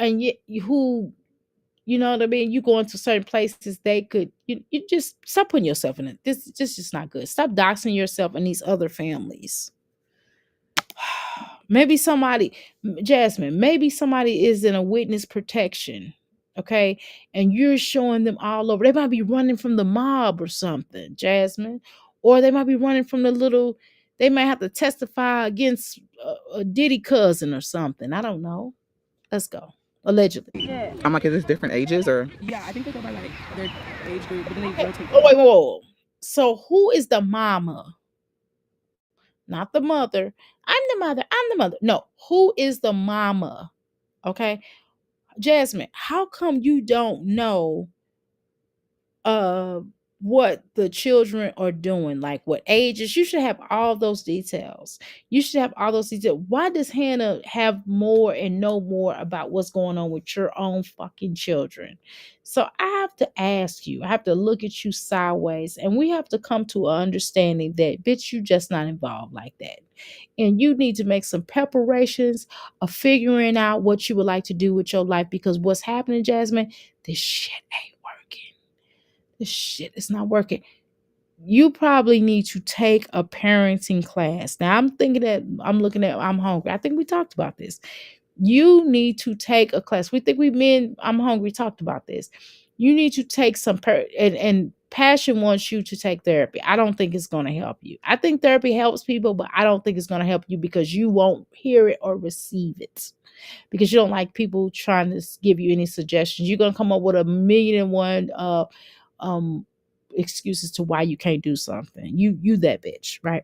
you know what I mean? You go into certain places, they could you just stop putting yourself in it. This is not good. Stop doxing yourself and these other families. Maybe somebody, Jasmine, maybe somebody is in a witness protection, okay? And you're showing them all over. They might be running from the mob or something, Jasmine. Or they might be running from they might have to testify against a Diddy cousin or something. I don't know. Let's go. Allegedly. Yeah. I'm like, is this different ages or? Yeah, I think they go by like their age group, but then they Okay. rotate. Oh, wait, whoa. So who is the mama? Not the mother. I'm the mother. I'm the mother. No, who is the mama? Okay. Jasmine, how come you don't know uh what the children are doing, like what ages? You should have all those details. You should have all those details. Why does Hannah have more and know more about what's going on with your own fucking children? So I have to ask you, I have to look at you sideways, and we have to come to an understanding that, bitch, you just not involved like that. And you need to make some preparations of figuring out what you would like to do with your life, because what's happening, Jasmine, this shit ain't working. This shit is not working. You probably need to take a parenting class. Now I'm looking at I'm hungry. I think we talked about this. You need to take a class. We think we men, I'm hungry, talked about this. You need to take some and passion wants you to take therapy. I don't think it's going to help you. I think therapy helps people, but I don't think it's going to help you because you won't hear it or receive it because you don't like people trying to give you any suggestions. You're going to come up with a million and one um excuses to why you can't do something. You that bitch, right?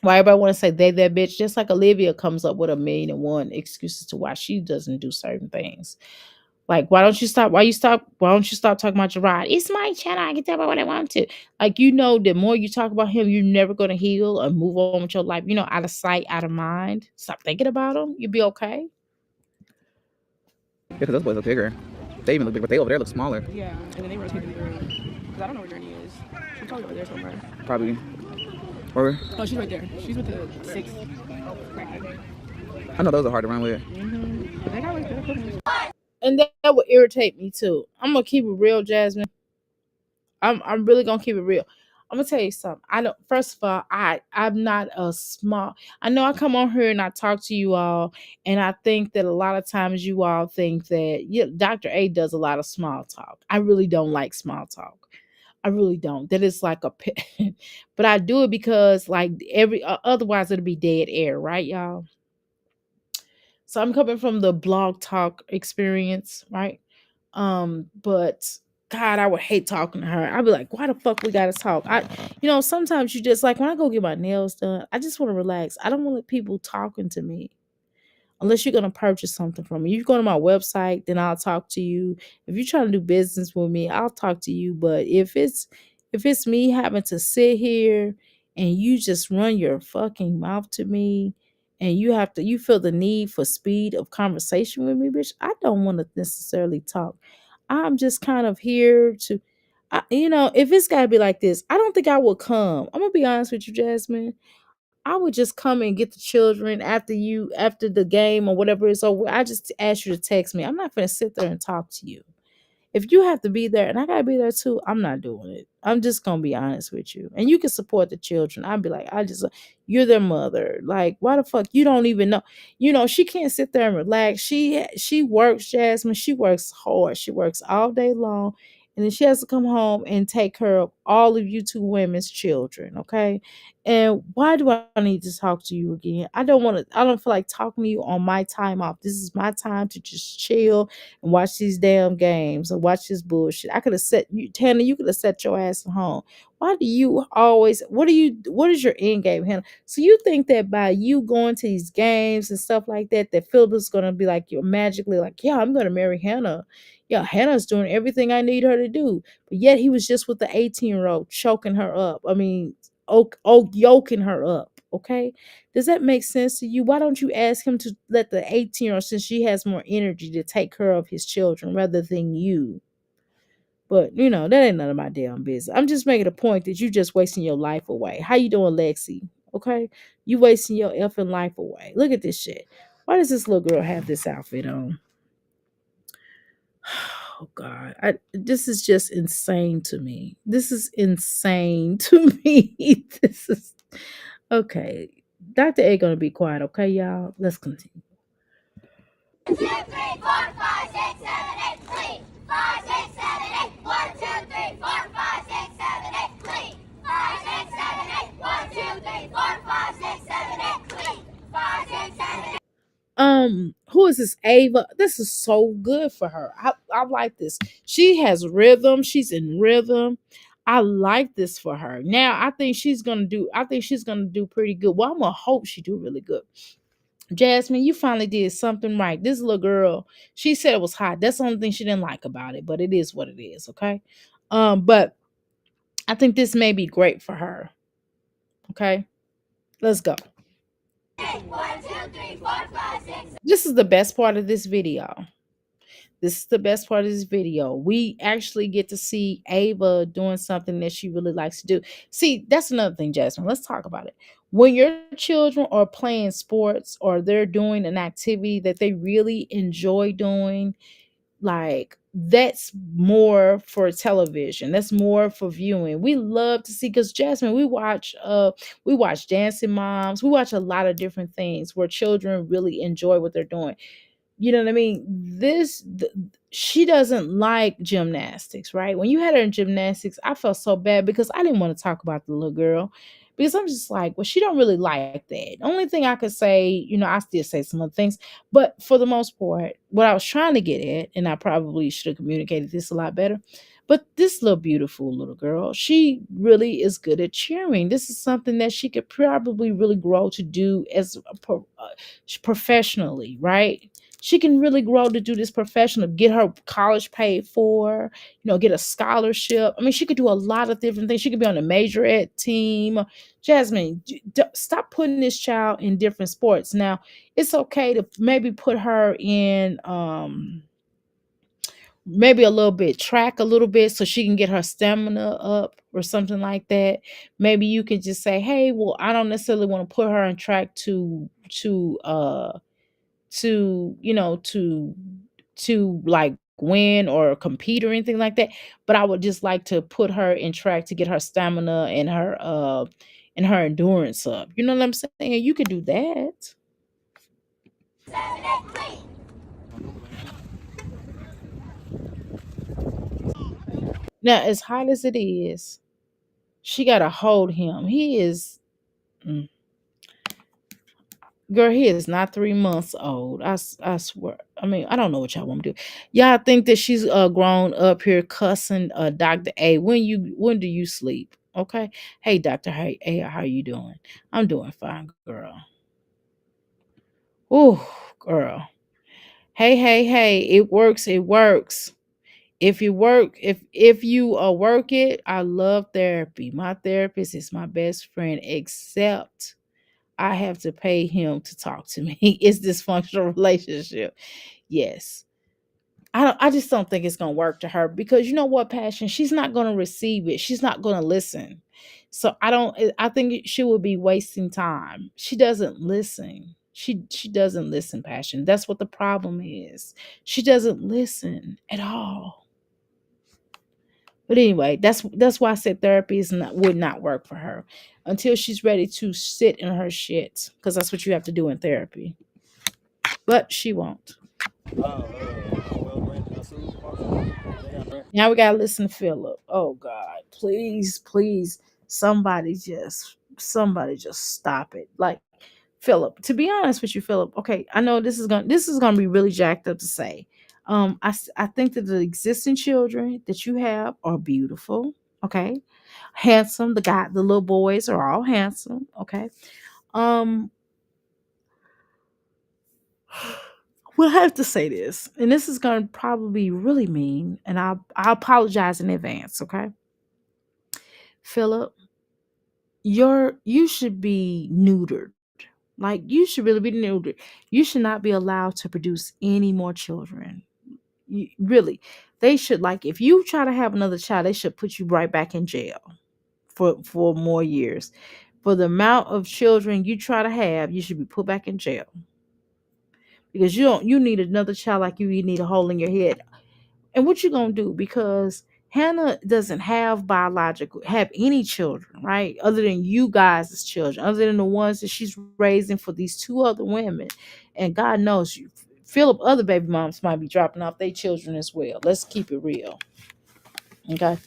Why everybody want to say they that bitch? Just like Olivia comes up with a million and one excuses to why she doesn't do certain things. Like, why don't you stop? Why don't you stop talking about your ride? It's my channel. I can tell about what I want to. Like, you know, the more you talk about him, you're never gonna heal or move on with your life. You know, out of sight, out of mind. Stop thinking about him. You'll be okay. Yeah, because those boys look bigger. They even look bigger, but they over there look smaller. Yeah, and then they rotated through. Because I don't know where Journey is. She's probably over there somewhere. Probably. Or Oh, she's right there. She's with the 6. I know those are hard to run with. Mm-hmm. They got like better equipment. And that would irritate me too. I'm gonna keep it real, Jasmine. I'm really gonna keep it real. I'm gonna tell you something. I don't. First of all, I'm not a small. I know I come on here and I talk to you all, and I think that a lot of times you all think that Dr. A does a lot of small talk. I really don't like small talk. I really don't. That is like a, but I do it because like otherwise it'll be dead air, right, y'all? So I'm coming from the blog talk experience, right? But God, I would hate talking to her. I'd be like, why the fuck we gotta talk? Sometimes you just like when I go get my nails done, I just want to relax. I don't want people talking to me unless you're gonna purchase something from me. You go to my website, then I'll talk to you. If you're trying to do business with me, I'll talk to you. But if it's me having to sit here and you just run your fucking mouth to me and you feel the need for speed of conversation with me, bitch, I don't want to necessarily talk. I'm just kind of here to if it's gotta be like this, I don't think I will come. I'm gonna be honest with you, Jasmine. I would just come and get the children after the game or whatever is over. I just ask you to text me. I'm not gonna sit there and talk to you. If you have to be there and I gotta be there too, I'm not doing it. I'm just gonna be honest with you. And you can support the children. I'd be like, you're their mother. Like, why the fuck you don't even know? She can't sit there and relax. She works, Jasmine. She works hard. She works all day long. And then she has to come home and take care of all of you two women's children. Okay. And why do I need to talk to you again? I don't feel like talking to you on my time off. This is my time to just chill and watch these damn games or watch this bullshit. I could have set you, Tanner, you could have set your ass at home. Why do you always, what is your end game, Hannah? So you think that by you going to these games and stuff like that, that Philip's going to be like, you're magically like, yeah, I'm going to marry Hannah. Yeah, Hannah's doing everything I need her to do. But yet he was just with the 18-year-old choking her up. I mean, yoking her up. Okay. Does that make sense to you? Why don't you ask him to let the 18-year-old, since she has more energy, to take care of his children rather than you? But that ain't none of my damn business. I'm just making a point that you just wasting your life away. How you doing, Lexi? Okay. You wasting your effing life away. Look at this shit. Why does this little girl have this outfit on? Oh God, this is just insane to me. This is insane to me. This is okay. Dr. A gonna be quiet, okay, y'all? Let's continue. 1, 2, 3, 4, 5, 6, 7, 8, clean. 5, 6, 7, 8. 1, 2, 3, 4, 5, 6, 7, 8, clean. 5, 6, 7, 8. 1, 2, 3, 4, 5, 6, 7, 8, clean. 5, 6, 7, 8. Who is this? Ava. This is so good for her. I like this. She has rhythm. She's in rhythm. I like this for her. Now I think she's gonna do pretty good. Well, I'm gonna hope she do really good. Jasmine, you finally did something right. This little girl, she said it was hot. That's the only thing she didn't like about it, but it is what it is, okay? But I think this may be great for her. Okay? Let's go. 1, 2, 3, 4, 5, 6. This is the best part of this video. This is the best part of this video. We actually get to see Ava doing something that she really likes to do. See, that's another thing, Jasmine. Let's talk about it. When your children are playing sports or they're doing an activity that they really enjoy doing, like that's more for television. That's more for viewing. We love to see, because Jasmine, we watch Dancing Moms. We watch a lot of different things where children really enjoy what they're doing. You know what I mean? She doesn't like gymnastics, right? When you had her in gymnastics, I felt so bad because I didn't want to talk about the little girl, because I'm just like, well, she don't really like that. Only thing I could say, I still say some other things, but for the most part, what I was trying to get at, and I probably should have communicated this a lot better, but this little beautiful little girl, she really is good at cheering. This is something that she could probably really grow to do professionally, right? She can really grow to do this professional, get her college paid for, get a scholarship. I mean, she could do a lot of different things. She could be on the majorette team. Jasmine, stop putting this child in different sports. Now, it's okay to maybe put her in maybe a little bit track a little bit so she can get her stamina up or something like that. Maybe you can just say, hey, well, I don't necessarily want to put her in track to like win or compete or anything like that, but I would just like to put her in track to get her stamina and her endurance up. You know what I'm saying? You could do that. 7, 8, clean. Now, as hot as it is, she gotta hold him. He is girl, he is not 3 months old. I swear. I mean, I don't know what y'all want to do. Y'all think that she's grown up here cussing Dr. A. When do you sleep? Okay. Hey, Dr. A, how you doing? I'm doing fine, girl. Oh, girl. Hey, it works, it works. If you work it, I love therapy. My therapist is my best friend, except I have to pay him to talk to me. It's dysfunctional relationship. Yes. I just don't think it's gonna work to her, because you know what, Passion? She's not gonna receive it. She's not gonna listen. So I think she would be wasting time. She doesn't listen. She doesn't listen, Passion. That's what the problem is. She doesn't listen at all. But anyway, that's why I said therapy would not work for her until she's ready to sit in her shit, because that's what you have to do in therapy. But she won't. Now we gotta listen to Philip. Oh God, please, somebody just stop it. Like, Philip, to be honest with you, Philip, okay, I know this is gonna be really jacked up to say. I think that the existing children that you have are beautiful, okay, handsome. The little boys are all handsome, okay. Um, we'll have to say this, and this is gonna probably be really mean, and I apologize in advance, okay. Philip, you should be neutered. Like, you should really be neutered. You should not be allowed to produce any more children. Really, they should, like, if you try to have another child, they should put you right back in jail for more years. For the amount of children you try to have, you should be put back in jail, because you need another child like you need a hole in your head. And what you gonna do? Because Hannah doesn't have any children, right? Other than you guys as children, other than the ones that she's raising for these two other women. And God knows you, Philip, other baby moms might be dropping off their children as well. Let's keep it real. Okay.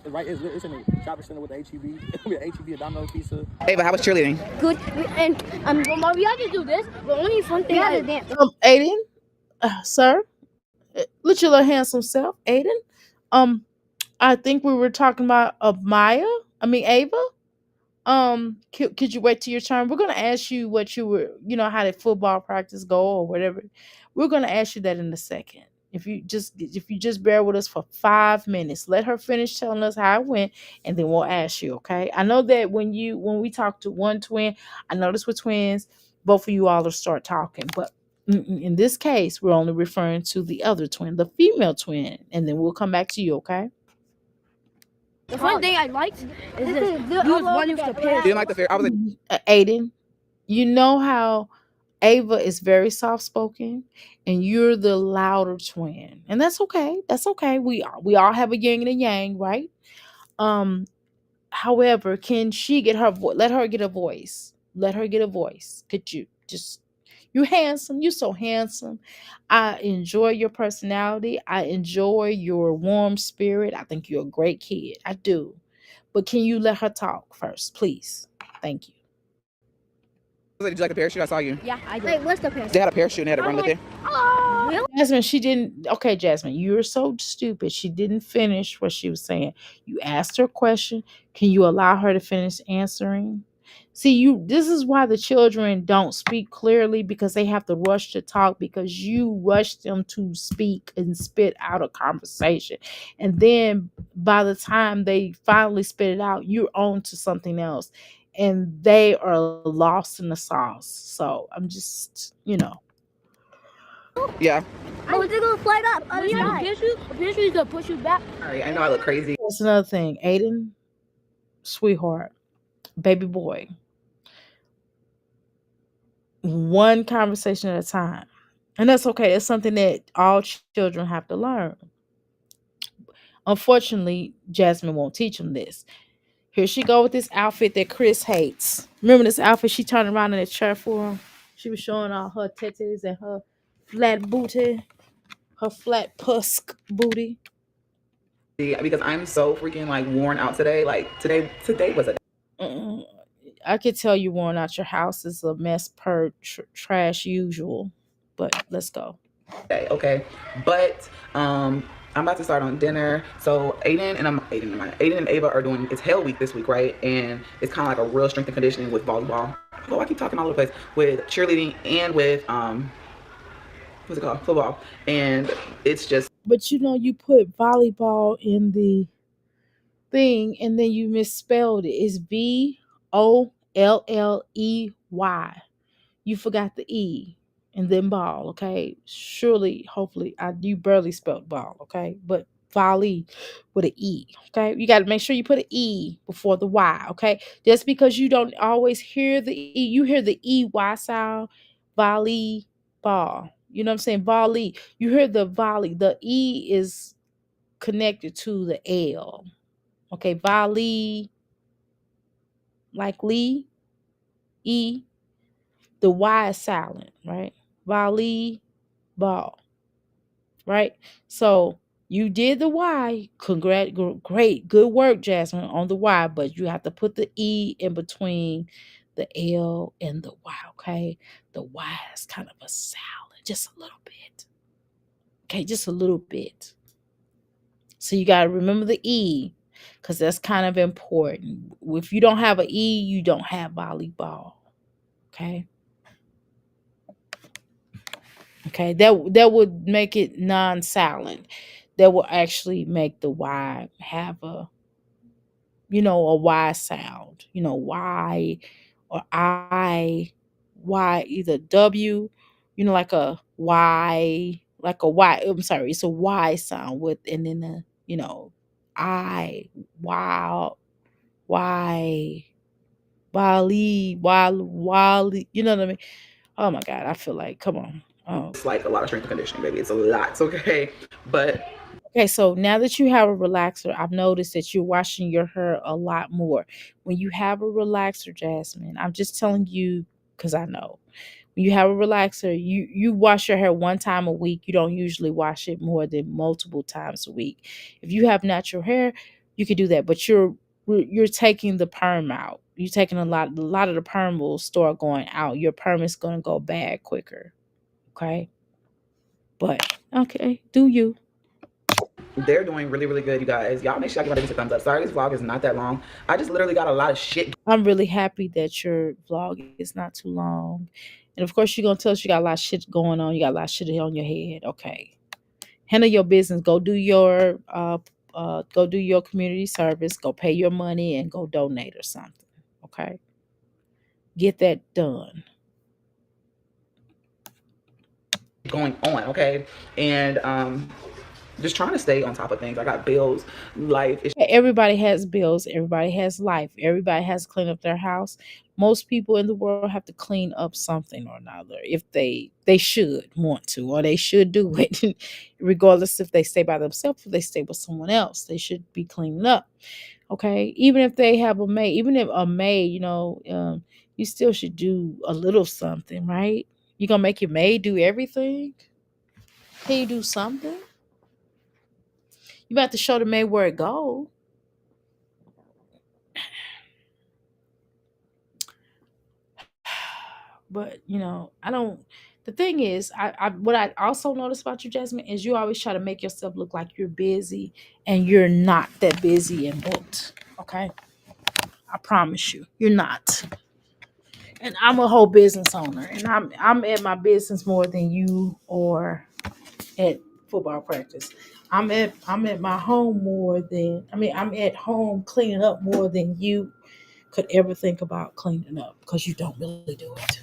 Right, it's in the shopping center with the HEB. With HEB, a Domino's pizza. Ava, how was cheerleading? Good. And Mom, we have to do this. The only fun thing is dance. Aiden, sir, look your little handsome self, Aiden. I think we were talking about Ava. Could you wait till your turn? We're gonna ask you what how did football practice go or whatever. We're gonna ask you that in a second. If you just bear with us for 5 minutes, let her finish telling us how it went, and then we'll ask you. Okay? I know that when we talk to one twin, I notice with twins, both of you all will start talking, but in this case, we're only referring to the other twin, the female twin, and then we'll come back to you. Okay? The fun thing I liked is this. You was running with the You parents. didn't like the fair? I was like, Aiden, you know how Ava is very soft spoken, and you're the louder twin, and that's okay. That's okay. We all have a yin and a yang, right? Um, However, can she get her let her get a voice? Let her get a voice. Could you just you handsome, you so handsome. I enjoy your personality. I enjoy your warm spirit. I think you're a great kid. I do. But can you let her talk first, please? Thank you. Did you like a parachute? I saw you. Yeah, I did. Wait, what's the parachute? They had a parachute and they had to run with it. Oh, really? Jasmine, she didn't. Okay, Jasmine, you're so stupid. She didn't finish what she was saying. You asked her a question. Can you allow her to finish answering? See, this is why the children don't speak clearly, because they have to rush to talk, because you rush them to speak and spit out a conversation. And then by the time they finally spit it out, you're on to something else. And they are lost in the sauce. So I'm just, Yeah. Oh, it's gonna slide up. Oh, you have a parachute? A parachute is gonna push you back. Sorry, I know I look crazy. That's another thing. Aiden, sweetheart, baby boy, one conversation at a time. And that's okay. It's something that all children have to learn. Unfortunately, Jasmine won't teach them this. Here she go with this outfit that Chris hates. Remember this outfit she turned around in the chair for him? She was showing all her titties and her flat booty, her flat pusk booty. Because I'm so freaking like worn out today. Like today was a Mm, I could tell you worn out. Your house is a mess per trash usual. But let's go. day, okay? But I'm about to start on dinner. So Aiden and Ava are doing it's Hell Week this week, right? And it's kind of like a real strength and conditioning with volleyball. Oh, I keep talking all over the place with cheerleading and with what's it called? Football. And it's just But you put volleyball in the thing and then you misspelled it. It's VOLLEY. You forgot the E and then ball, okay? Surely, hopefully, you barely spelled ball, okay? But volley with an E, okay? You got to make sure you put an E before the Y, okay? Just because you don't always hear the E, you hear the EY sound, volley, ball. You know what I'm saying? Volley. You hear the volley. The E is connected to the L, okay? Volley, like Lee, E. The Y is silent, right? Volley, ball, right? So you did the Y. Great, good work, Jasmine, on the Y. But you have to put the E in between the L and the Y. Okay, the Y is kind of a salad, just a little bit. Okay, just a little bit. So you got to remember the E, because that's kind of important. If you don't have an E, you don't have volleyball. Okay. Okay, that would make it non-silent. That will actually make the Y have a Y sound. Y or I, Y, either W, like a Y, like a Y. I'm sorry, it's a Y sound with, and then I, wow, Y, Wally, Wally. You know what I mean? Oh my God, I feel like, come on. Oh. it's like a lot of strength and conditioning, baby. It's a lot, okay? But Okay, so now that you have a relaxer, I've noticed that you're washing your hair a lot more. When you have a relaxer, Jasmine, I'm just telling you because I know. When you have a relaxer, you wash your hair one time a week. You don't usually wash it more than multiple times a week. If you have natural hair, you could do that, but you're taking the perm out. You're taking a lot of the perm will start going out. Your perm is going to go bad quicker. Okay? But okay, do you? they're doing really, really good, you guys. Y'all make sure y'all give my babies a thumbs up. Sorry, this vlog is not that long. I just literally got a lot of shit. I'm really happy that your vlog is not too long. And of course, you're going to tell us you got a lot of shit going on. You got a lot of shit on your head. Okay. Handle your business. Go do your community service. Go pay your money and go donate or something. Okay. Get that done. Going on, okay? And just trying to stay on top of things. I got bills, life. Everybody has bills. Everybody has life. Everybody has to clean up their house. Most people in the world have to clean up something or another if they should want to, or they should do it, regardless if they stay by themselves or they stay with someone else. They should be cleaning up. Okay, even if they have a maid, even if a maid, you still should do a little something, right? You gonna make your maid do everything? Can you do something? You have to show the maid where it goes. But I don't. The thing is, what I also notice about you, Jasmine, is you always try to make yourself look like you're busy, and you're not that busy and booked. Okay, I promise you, you're not. And I'm a whole business owner, and I'm at my business more than you or at football practice. I'm at my home more than I'm at home cleaning up more than you could ever think about cleaning up, because you don't really do it.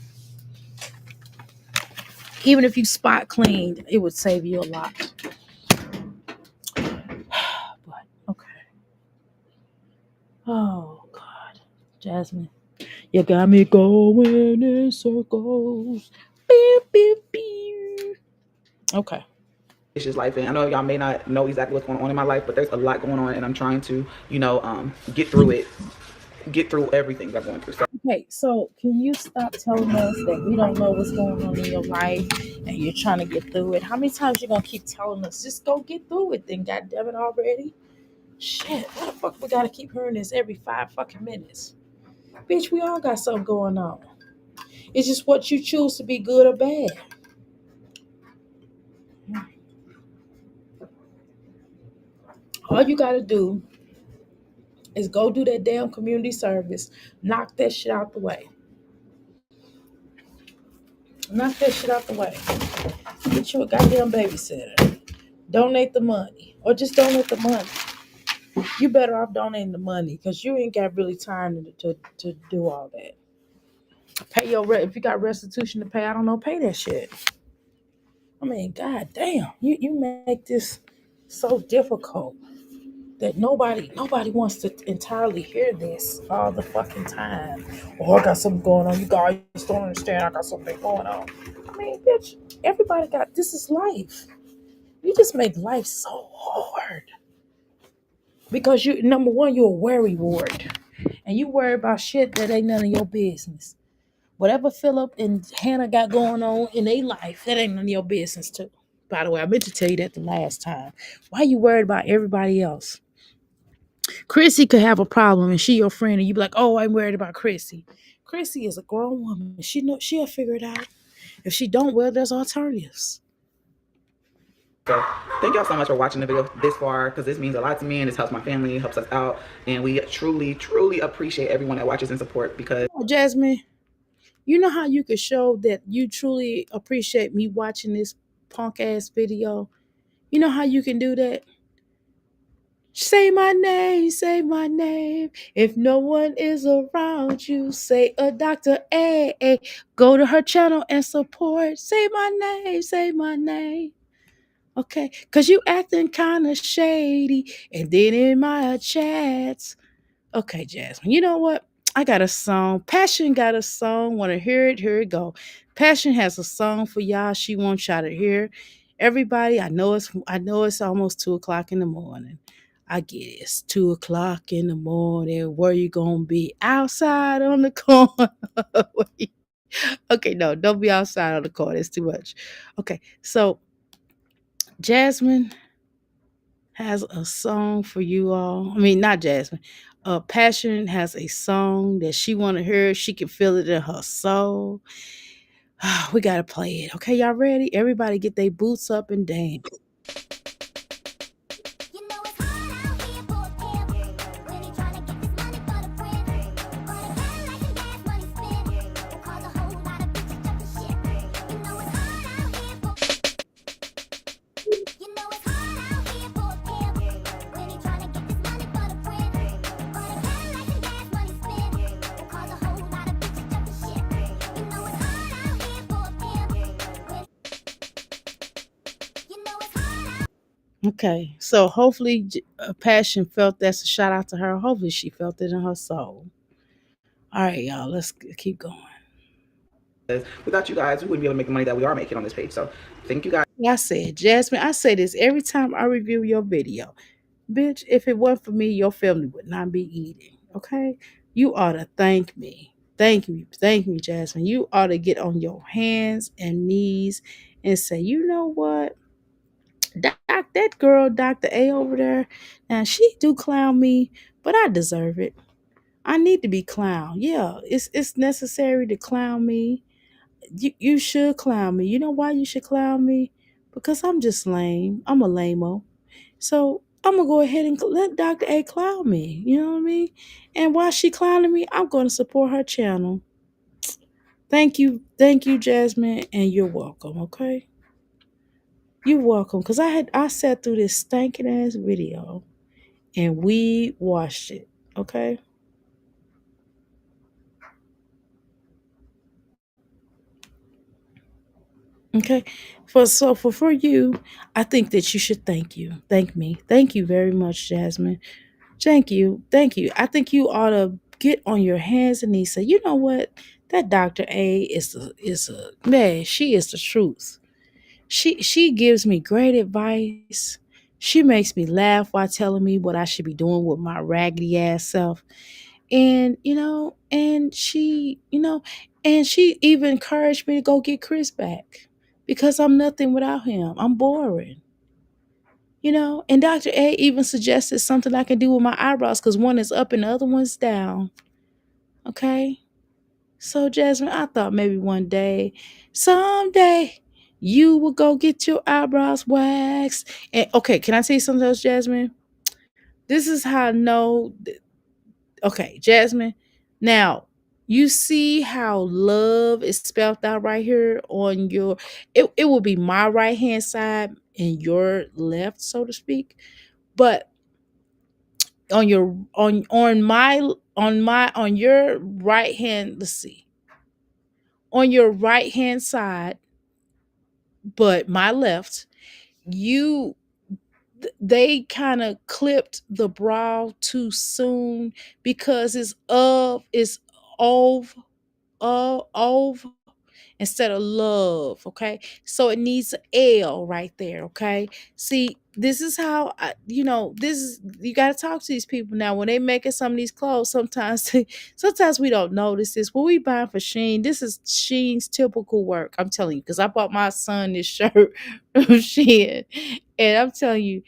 Even if you spot cleaned, it would save you a lot. But okay. Oh God, Jasmine, you got me going in circles. Beep, beep, beep. Okay. It's just life, and I know y'all may not know exactly what's going on in my life, but there's a lot going on, and I'm trying to, get through it, get through everything that I'm going through. So Okay, so can you stop telling us that we don't know what's going on in your life and you're trying to get through it? How many times you gonna keep telling us, just go get through it then, goddammit already? Shit, what the fuck we gotta keep hearing this every 5 fucking minutes? Bitch, we all got something going on. It's just what you choose to be, good or bad. All you gotta do is go do that damn community service. Knock that shit out the way. Knock that shit out the way. Get you a goddamn babysitter. Donate the money. Or just donate the money. You better off donating the money, because you ain't got really time to do all that. Pay your if you got restitution to pay, I don't know, pay that shit. I mean, god damn. You make this so difficult that nobody wants to entirely hear this all the fucking time. Oh, I got something going on. You guys don't understand. I got something going on. I mean, bitch, everybody got, this is life. You just make life so hard. Because you, number one, you're a worry ward. And you worry about shit that ain't none of your business. Whatever Philip and Hannah got going on in their life, that ain't none of your business too. By the way, I meant to tell you that the last time. Why you worried about everybody else? Chrissy could have a problem and she your friend, and you be like, oh, I'm worried about Chrissy. Chrissy is a grown woman. She'll figure it out. If she don't, well, there's alternatives. So thank y'all so much for watching the video this far, because this means a lot to me, and this helps my family, helps us out, and we truly, truly appreciate everyone that watches and support. Because Jasmine, you know how you could show that you truly appreciate me watching this punk ass video? You know how you can do that? Say my name, say my name. If no one is around you, say a Dr. A. Go to her channel and support. Say my name, say my name. Okay, because you acting kind of shady. And then in my chats. Okay, Jasmine, you know what? I got a song. Passion got a song. Want to hear it? Here it go. Passion has a song for y'all. She wants y'all to hear. Everybody, I know it's almost 2:00 in the morning. I get it. It's 2:00 in the morning. Where you gonna be? Outside on the corner. Okay, no, don't be outside on the corner. It's too much. Okay, so Jasmine has a song for you all. I mean, not Jasmine. Passion has a song that she want to hear. She can feel it in her soul. We got to play it. Okay, y'all ready? Everybody get their boots up and dance. You know it's Okay, so hopefully Passion felt that's a shout out to her. Hopefully she felt it in her soul. All right, y'all, let's keep going. Without you guys, we wouldn't be able to make the money that we are making on this page. So thank you guys. I said, Jasmine, I say this every time I review your video. Bitch, if it weren't for me, your family would not be eating. Okay? You ought to thank me. Thank me, Jasmine. You ought to get on your hands and knees and say, you know what? That girl, Dr. A over there, now she do clown me, but I deserve it. I need to be clowned. Yeah, it's necessary to clown me. You should clown me. You know why you should clown me? Because I'm just lame. I'm a lame-o. So I'm gonna go ahead and let Dr. A clown me. You know what I mean? And while she clowning me, I'm gonna support her channel. Thank you, Jasmine, and you're welcome. Okay, you're welcome. Cause I sat through this stinking ass video and we watched it. Okay. Okay. For you, I think that you should thank me. Thank you very much, Jasmine. Thank you. I think you ought to get on your hands and knees. Say, you know what? That Dr. A is a man. She is the truth. She gives me great advice. She makes me laugh while telling me what I should be doing with my raggedy ass self. And and she even encouraged me to go get Chris back because I'm nothing without him. I'm boring. And Dr. A even suggested something I can do with my eyebrows because one is up and the other one's down. Okay. So, Jasmine, I thought maybe someday, you will go get your eyebrows waxed. And okay, can I tell you something else, Jasmine? This is how I know. Okay, Jasmine. Now, you see how love is spelled out right here on it will be my right hand side and your left, so to speak. But on your on your right hand, let's see, on your right hand side but my left, you they kind of clipped the brow too soon because it's of instead of love. Okay, so it needs an L right there. Okay, see, this is how this is, you got to talk to these people now when they making some of these clothes. Sometimes we don't notice this when we buying for Sheen. This is Sheen's typical work, I'm telling you, because I bought my son this shirt from Sheen, and I'm telling you,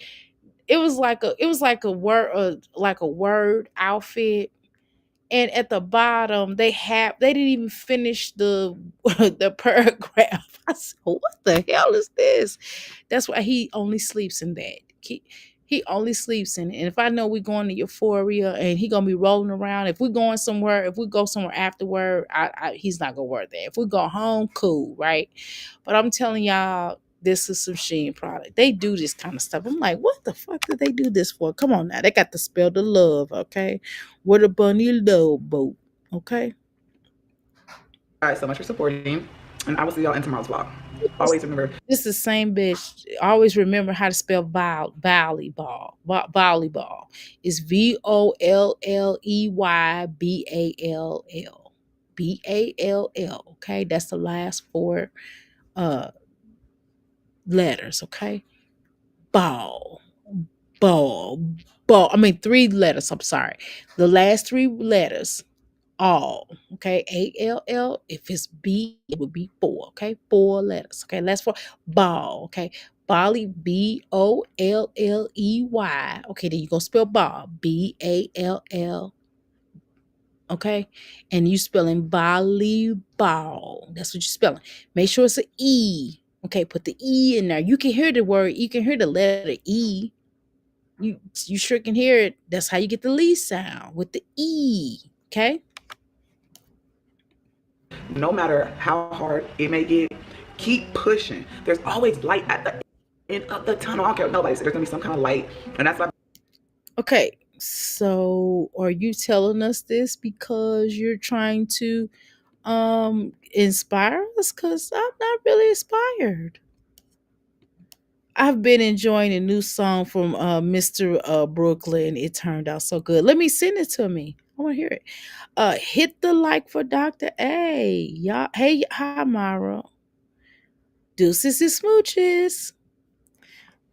it was like a word outfit. And at the bottom, they didn't even finish the the paragraph. I said, "What the hell is this?" That's why he only sleeps in that. He only sleeps in it. And if I know we're going to Euphoria and he gonna be rolling around, if we go somewhere afterward, he's not gonna work there. If we go home, cool, right? But I'm telling y'all, this is some Sheen product. They do this kind of stuff. I'm like, what the fuck did they do this for? Come on now, they got to spell the love, okay? What a bunny love boat, okay? Guys so much for supporting, and I will see y'all in tomorrow's vlog. Always remember. This is the same bitch. Always remember how to spell volleyball. Volleyball. It's VOLLEYBALL. BALL. Okay, that's the last four uh letters. Okay, ball, ball, ball. I mean, three letters. I'm sorry. The last three letters, all. Okay, ALL. If it's B, it would be four. Okay, four letters. Okay, last four. Ball. Okay, Bolly, BOLLEY. Okay, then you gonna spell ball. BALL. Okay, and you spelling volleyball. That's what you're spelling. Make sure it's an E. Okay, put the E in there. You can hear the word. You can hear the letter E. You sure can hear it. That's how you get the Lee sound with the E. Okay. No matter how hard it may get, keep pushing. There's always light at the end of the tunnel. I don't care what nobody says. There's gonna be some kind of light, and that's why. Okay, so are you telling us this because you're trying to inspire us? Because I'm not really inspired. I've been enjoying a new song from Mr. Brooklyn. It turned out so good. Let me send it to me. I want to hear it. Hit the like for Dr. A. Y'all, hey, hi, Myra. Deuces and smooches.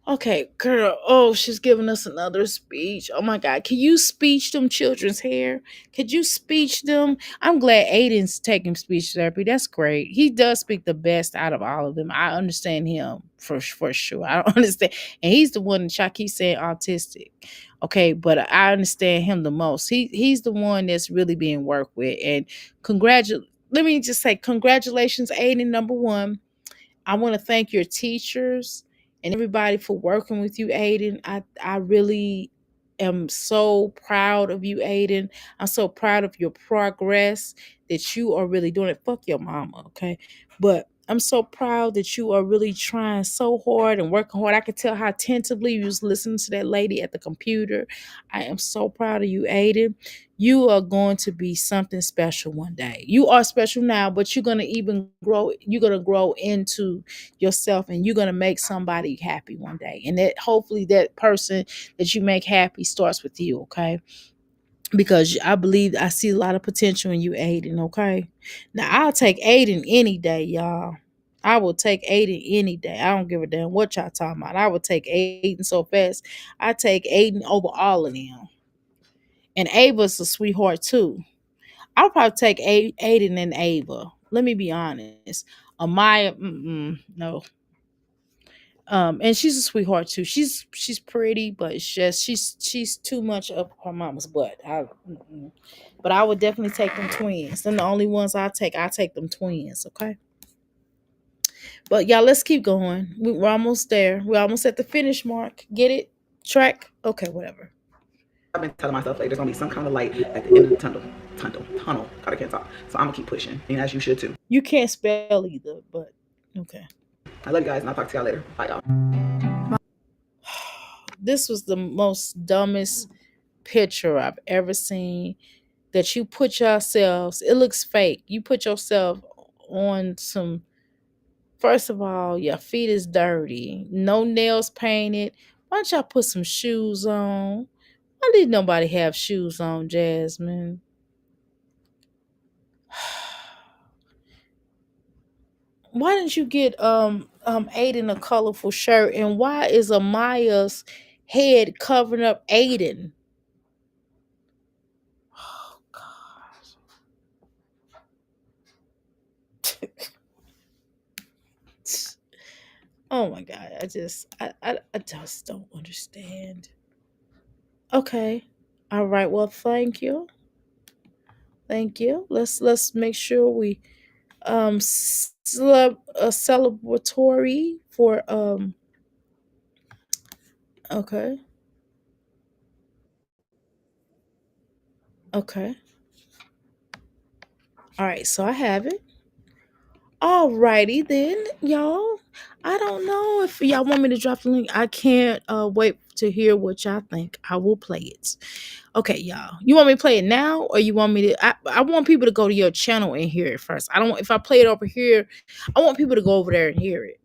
Okay, girl. Oh, she's giving us another speech. Oh my God. Can you speech them children's hair? Could you speech them? I'm glad Aiden's taking speech therapy. That's great. He does speak the best out of all of them. I understand him for sure. I don't understand. And he's the one that y'all keep saying autistic. Okay, but I understand him the most. He's the one that's really being worked with. And let me just say congratulations, Aiden, number one. I want to thank your teachers and everybody for working with you, Aiden. I really am so proud of you, Aiden. I'm so proud of your progress that you are really doing it. Fuck your mama, okay? But I'm so proud that you are really trying so hard and working hard. I could tell how attentively you was listening to that lady at the computer. I am so proud of you, Aiden. You are going to be something special one day. You are special now, but you're going to even grow. You're going to grow into yourself and you're going to make somebody happy one day. And that hopefully that person that you make happy starts with you, okay? Because I believe I see a lot of potential in you, Aiden, okay? Now, I'll take Aiden any day, y'all. I will take Aiden any day. I don't give a damn what y'all talking about. I will take Aiden so fast. I take Aiden over all of them. And Ava's a sweetheart too. I'll probably take Aiden and Ava. Let me be honest. Amaya, no. And she's a sweetheart too. She's pretty, but it's just she's too much of her mama's butt. But I would definitely take them twins. Them the only ones I take. I take them twins. Okay. But y'all, let's keep going. We're almost there. We're almost at the finish mark. Get it? Track. Okay, whatever. I've been telling myself like there's gonna be some kind of light at the end of the tunnel. God, I can't talk. So I'm gonna keep pushing, and as you should too. You can't spell either, but okay. I love you guys, and I'll talk to y'all later. Bye, y'all. This was the most dumbest picture I've ever seen. That you put yourselves, it looks fake. You put yourself on some. First of all, your feet is dirty. No nails painted. Why don't y'all put some shoes on? Why did nobody have shoes on, Jasmine? Why didn't you get Aiden a colorful shirt? And why is Amaya's head covering up Aiden? Oh God. Oh my God. I just don't understand. Okay. All right. Well, thank you. Thank you. Let's make sure we celebratory for okay. Okay. All right, so I have it. All righty then, y'all. I don't know if y'all want me to drop the link. I can't wait to hear what y'all think. I will play it. Okay, y'all. You want me to play it now or you want me to I want people to go to your channel and hear it first. I don't if I play it over here, I want people to go over there and hear it.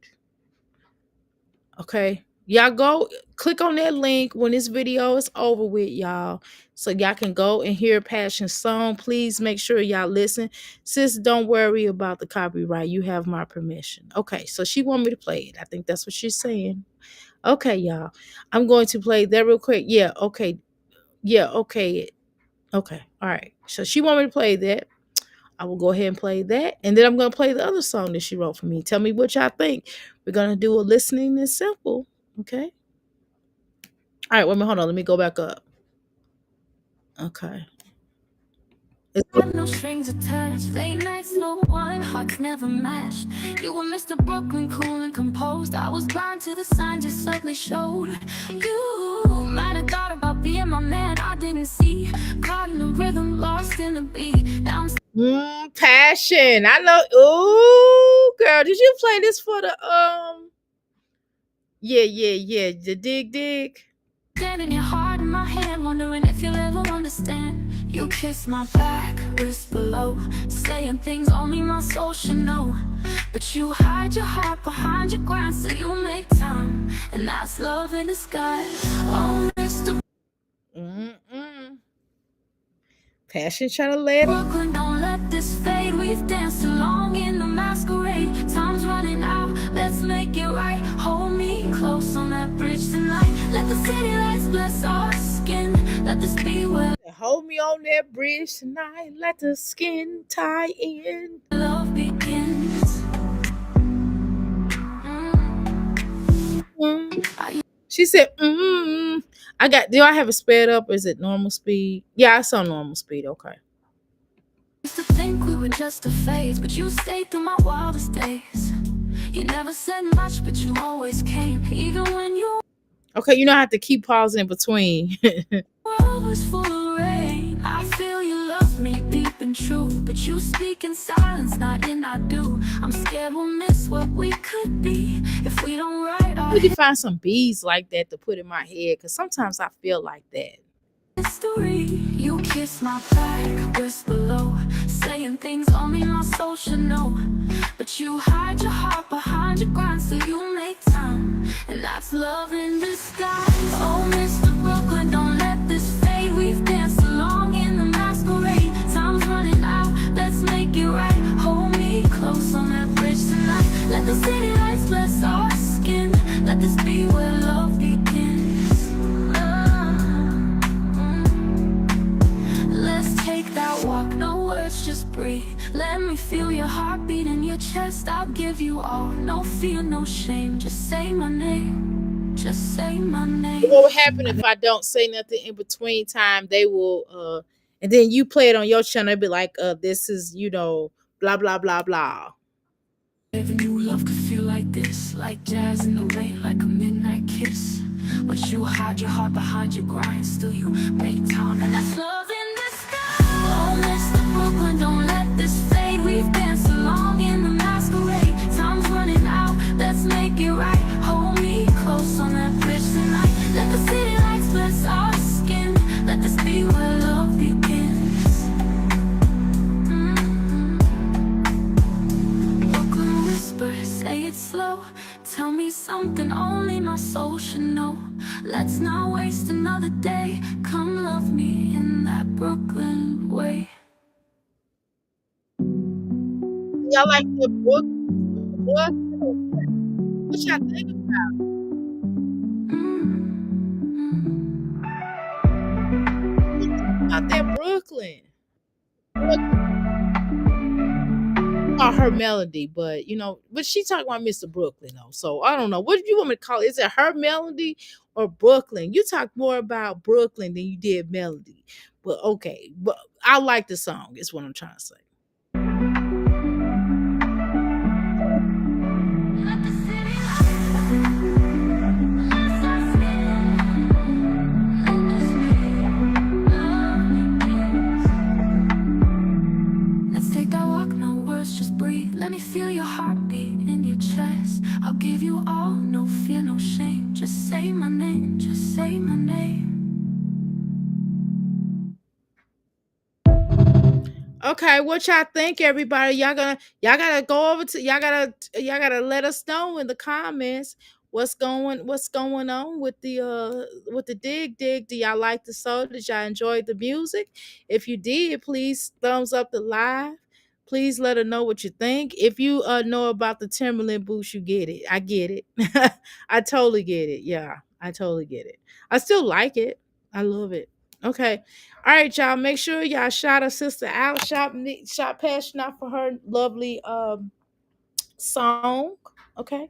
Okay. Y'all go click on that link when this video is over with, y'all. So y'all can go and hear Passion's song. Please make sure y'all listen. Sis, don't worry about the copyright. You have my permission. Okay, so she want me to play it. I think that's what she's saying. Okay, y'all. I'm going to play that real quick. Yeah, okay. Yeah, okay. Okay. All right. So she want me to play that. I will go ahead and play that. And then I'm going to play the other song that she wrote for me. Tell me what y'all think. We're going to do a listening and simple. Okay. All right. Wait a minute. Hold on. Let me go back up. Okay. No strings attached, late nights, no one, hearts never matched. You were Mr. Brooklyn, cool and composed. I was blind to the signs you suddenly showed. You might have thought about being my man, I didn't see. Caught in the rhythm, lost in the beat. Now I'm Passion. I know. Ooh, girl, did you play this for the Yeah. The dig. standing your heart in my hand, wondering if you'll ever understand. You kiss my back, wrist below, saying things only my soul should know. But you hide your heart behind your grind, so you make time and and that's love in disguise. Oh, Mr. Mm-mm. Passion trying to let it. Brooklyn, don't let this fade. We've danced along in the masquerade. Time's running out, let's make it right. Hold me close on that bridge tonight. Let the city lights bless our skin. Let this be where Hold me on that bridge tonight. Let the skin tie in. love begins. She said, I got, do I have it sped up or is it normal speed? Yeah, it's on normal speed. Okay. Used to think we were just a phase, but you stayed through my wildest days. You never said much, but you always came, even when your Okay, you don't have to keep pausing in between. world was full of rain. I feel you love me deep and true, but you speak in silence, not in I do. I'm scared we'll miss what we could be if we don't write our We can find some bees like that to put in my head because sometimes I feel like that. history. You kiss my back, whisper low, saying things only my soul should know. But you hide your heart behind your grind, so you make time, and that's love in disguise. Oh, Mr. Brooklyn, don't let this fade. We've danced along in the masquerade. Time's running out, let's make it right. Hold me close on that bridge tonight. Let the city lights bless our skin. Let this be where love begins. Let's take that walk, no words, just breathe. Let me feel your heartbeat in your chest. I'll give you all, no fear, no shame. Just say my name, just say my name. What will happen if I don't say nothing in between time? They will, and then you play it on your channel. It'd be like, this is, blah, blah, blah, blah. Never knew love could feel like this, like jazz in the rain, like a midnight kiss. But you hide your heart behind your grind, still you make time, and that's love in disguise. Oh, Mr. Brooklyn, don't let this fade. We've danced along in the masquerade. Time's running out, let's make it right. Hold me close on that bridge tonight. Let the city lights bless our skin. Let this be where love begins. Brooklyn whisper, say it slow. Tell me something only my soul should know. Let's not waste another day. Come love me in that Brooklyn way. Y'all like the book? What? What y'all think about that Brooklyn? About her melody, but but she talking about Mr. Brooklyn though. So I don't know. What do you want me to call it? Is it her melody or Brooklyn? You talk more about Brooklyn than you did melody. But okay. But I like the song, is what I'm trying to say. Let the city lights bless our skin. Let this be love begins. Let's take that walk, no words, just breathe. Let me feel your heartbeat in your chest. I'll give you all, no fear, no shame. Just say my name, just say my name. Okay, what y'all think, everybody? Y'all gotta go over to y'all gotta let us know in the comments what's going on with the dig. Do y'all like the song? Did y'all enjoy the music? If you did, please thumbs up the live. Please let her know what you think. If you know about the Timberland boots, you get it. I get it. I totally get it. Yeah, I totally get it. I still like it. I love it. Okay. All right, y'all. Make sure y'all shout a sister out. Shout Passion out for her lovely song. Okay.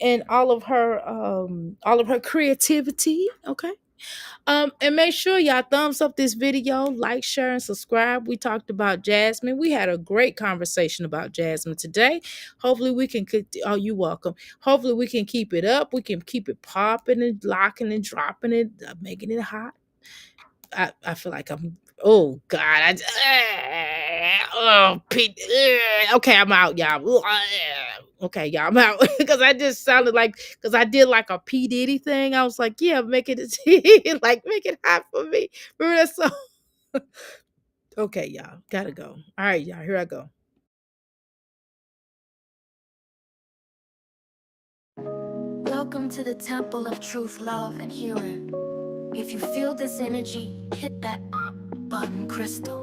And all of her creativity. Okay. And make sure y'all thumbs up this video, like, share, and subscribe. We talked about Jasmine. We had a great conversation about Jasmine today. Hopefully we can oh, you welcome. Hopefully we can keep it up. We can keep it popping and locking and dropping it, making it hot. I feel like I'm. Oh God! Oh Pete. Okay, I'm out, y'all. Okay, y'all, I'm out because I just sounded like because I did like a P Diddy thing. I was like, yeah, make it like make it hot for me. Remember that song? Okay, y'all, gotta go. All right, y'all, here I go. Love Welcome to the temple of truth, love, and healing. If you feel this energy, hit that button, Crystal.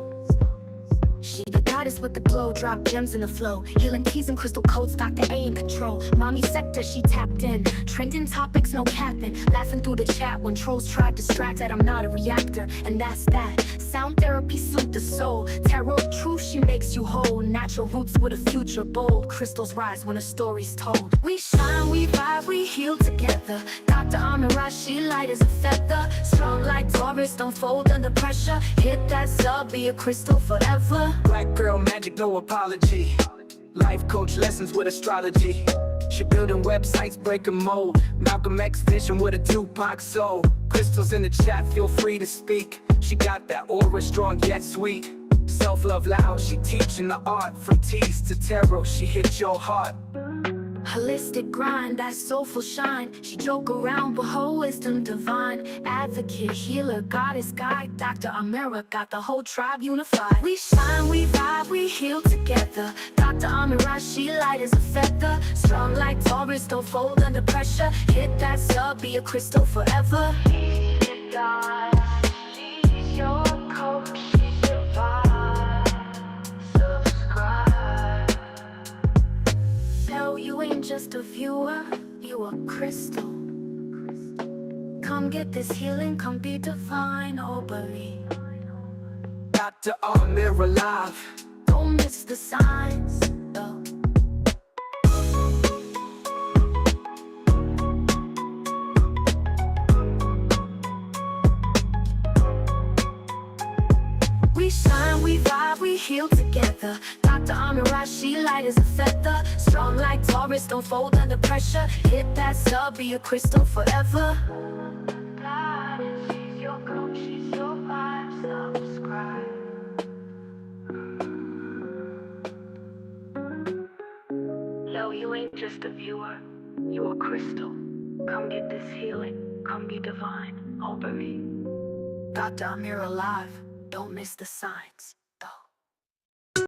She the goddess with the glow, drop gems in the flow. Healing keys and crystal codes, Dr. A in control. Mommy sector, she tapped in. Trending topics, no capping. Laughing through the chat when trolls tried distracted. I'm not a reactor, and that's that. Sound therapy soothe the soul. Tarot truth, she makes you whole. Natural roots with a future bold. Crystals rise when a story's told. We shine, we vibe, we heal together. Dr. Amira, she light as a feather. Strong like Taurus, don't fold under pressure. Hit that sub, be a crystal forever. Black girl magic, no apology. Life coach lessons with astrology. She building websites, breaking mold. Malcolm X vision with a Tupac soul. Crystals in the chat, feel free to speak. She got that aura, strong yet sweet. Self-love loud, she teaching the art. From tease to tarot, she hit your heart. Holistic grind, that soulful shine. She joke around, but her wisdom divine. Advocate, healer, goddess, guide. Dr. Amira got the whole tribe unified. We shine, we vibe, we heal together. Dr. Amira, she light as a feather. Strong like Taurus, don't fold under pressure. Hit that sub, be a crystal forever. She's your coach, she's your vibe. Subscribe. No, you ain't just a viewer, you a crystal. Come get this healing, come be divine, Aubrey. Dr. Amira live. Don't miss the signs. We shine, we vibe, we heal together. Dr. Amira, she light as a feather. Strong like Taurus, don't fold under pressure. Hit that sub, be a crystal forever. She's your coach, she's your vibe, subscribe. No, you ain't just a viewer, you a crystal. Come get this healing, come be divine, Aubrey. Dr. Amira live. Don't miss the signs.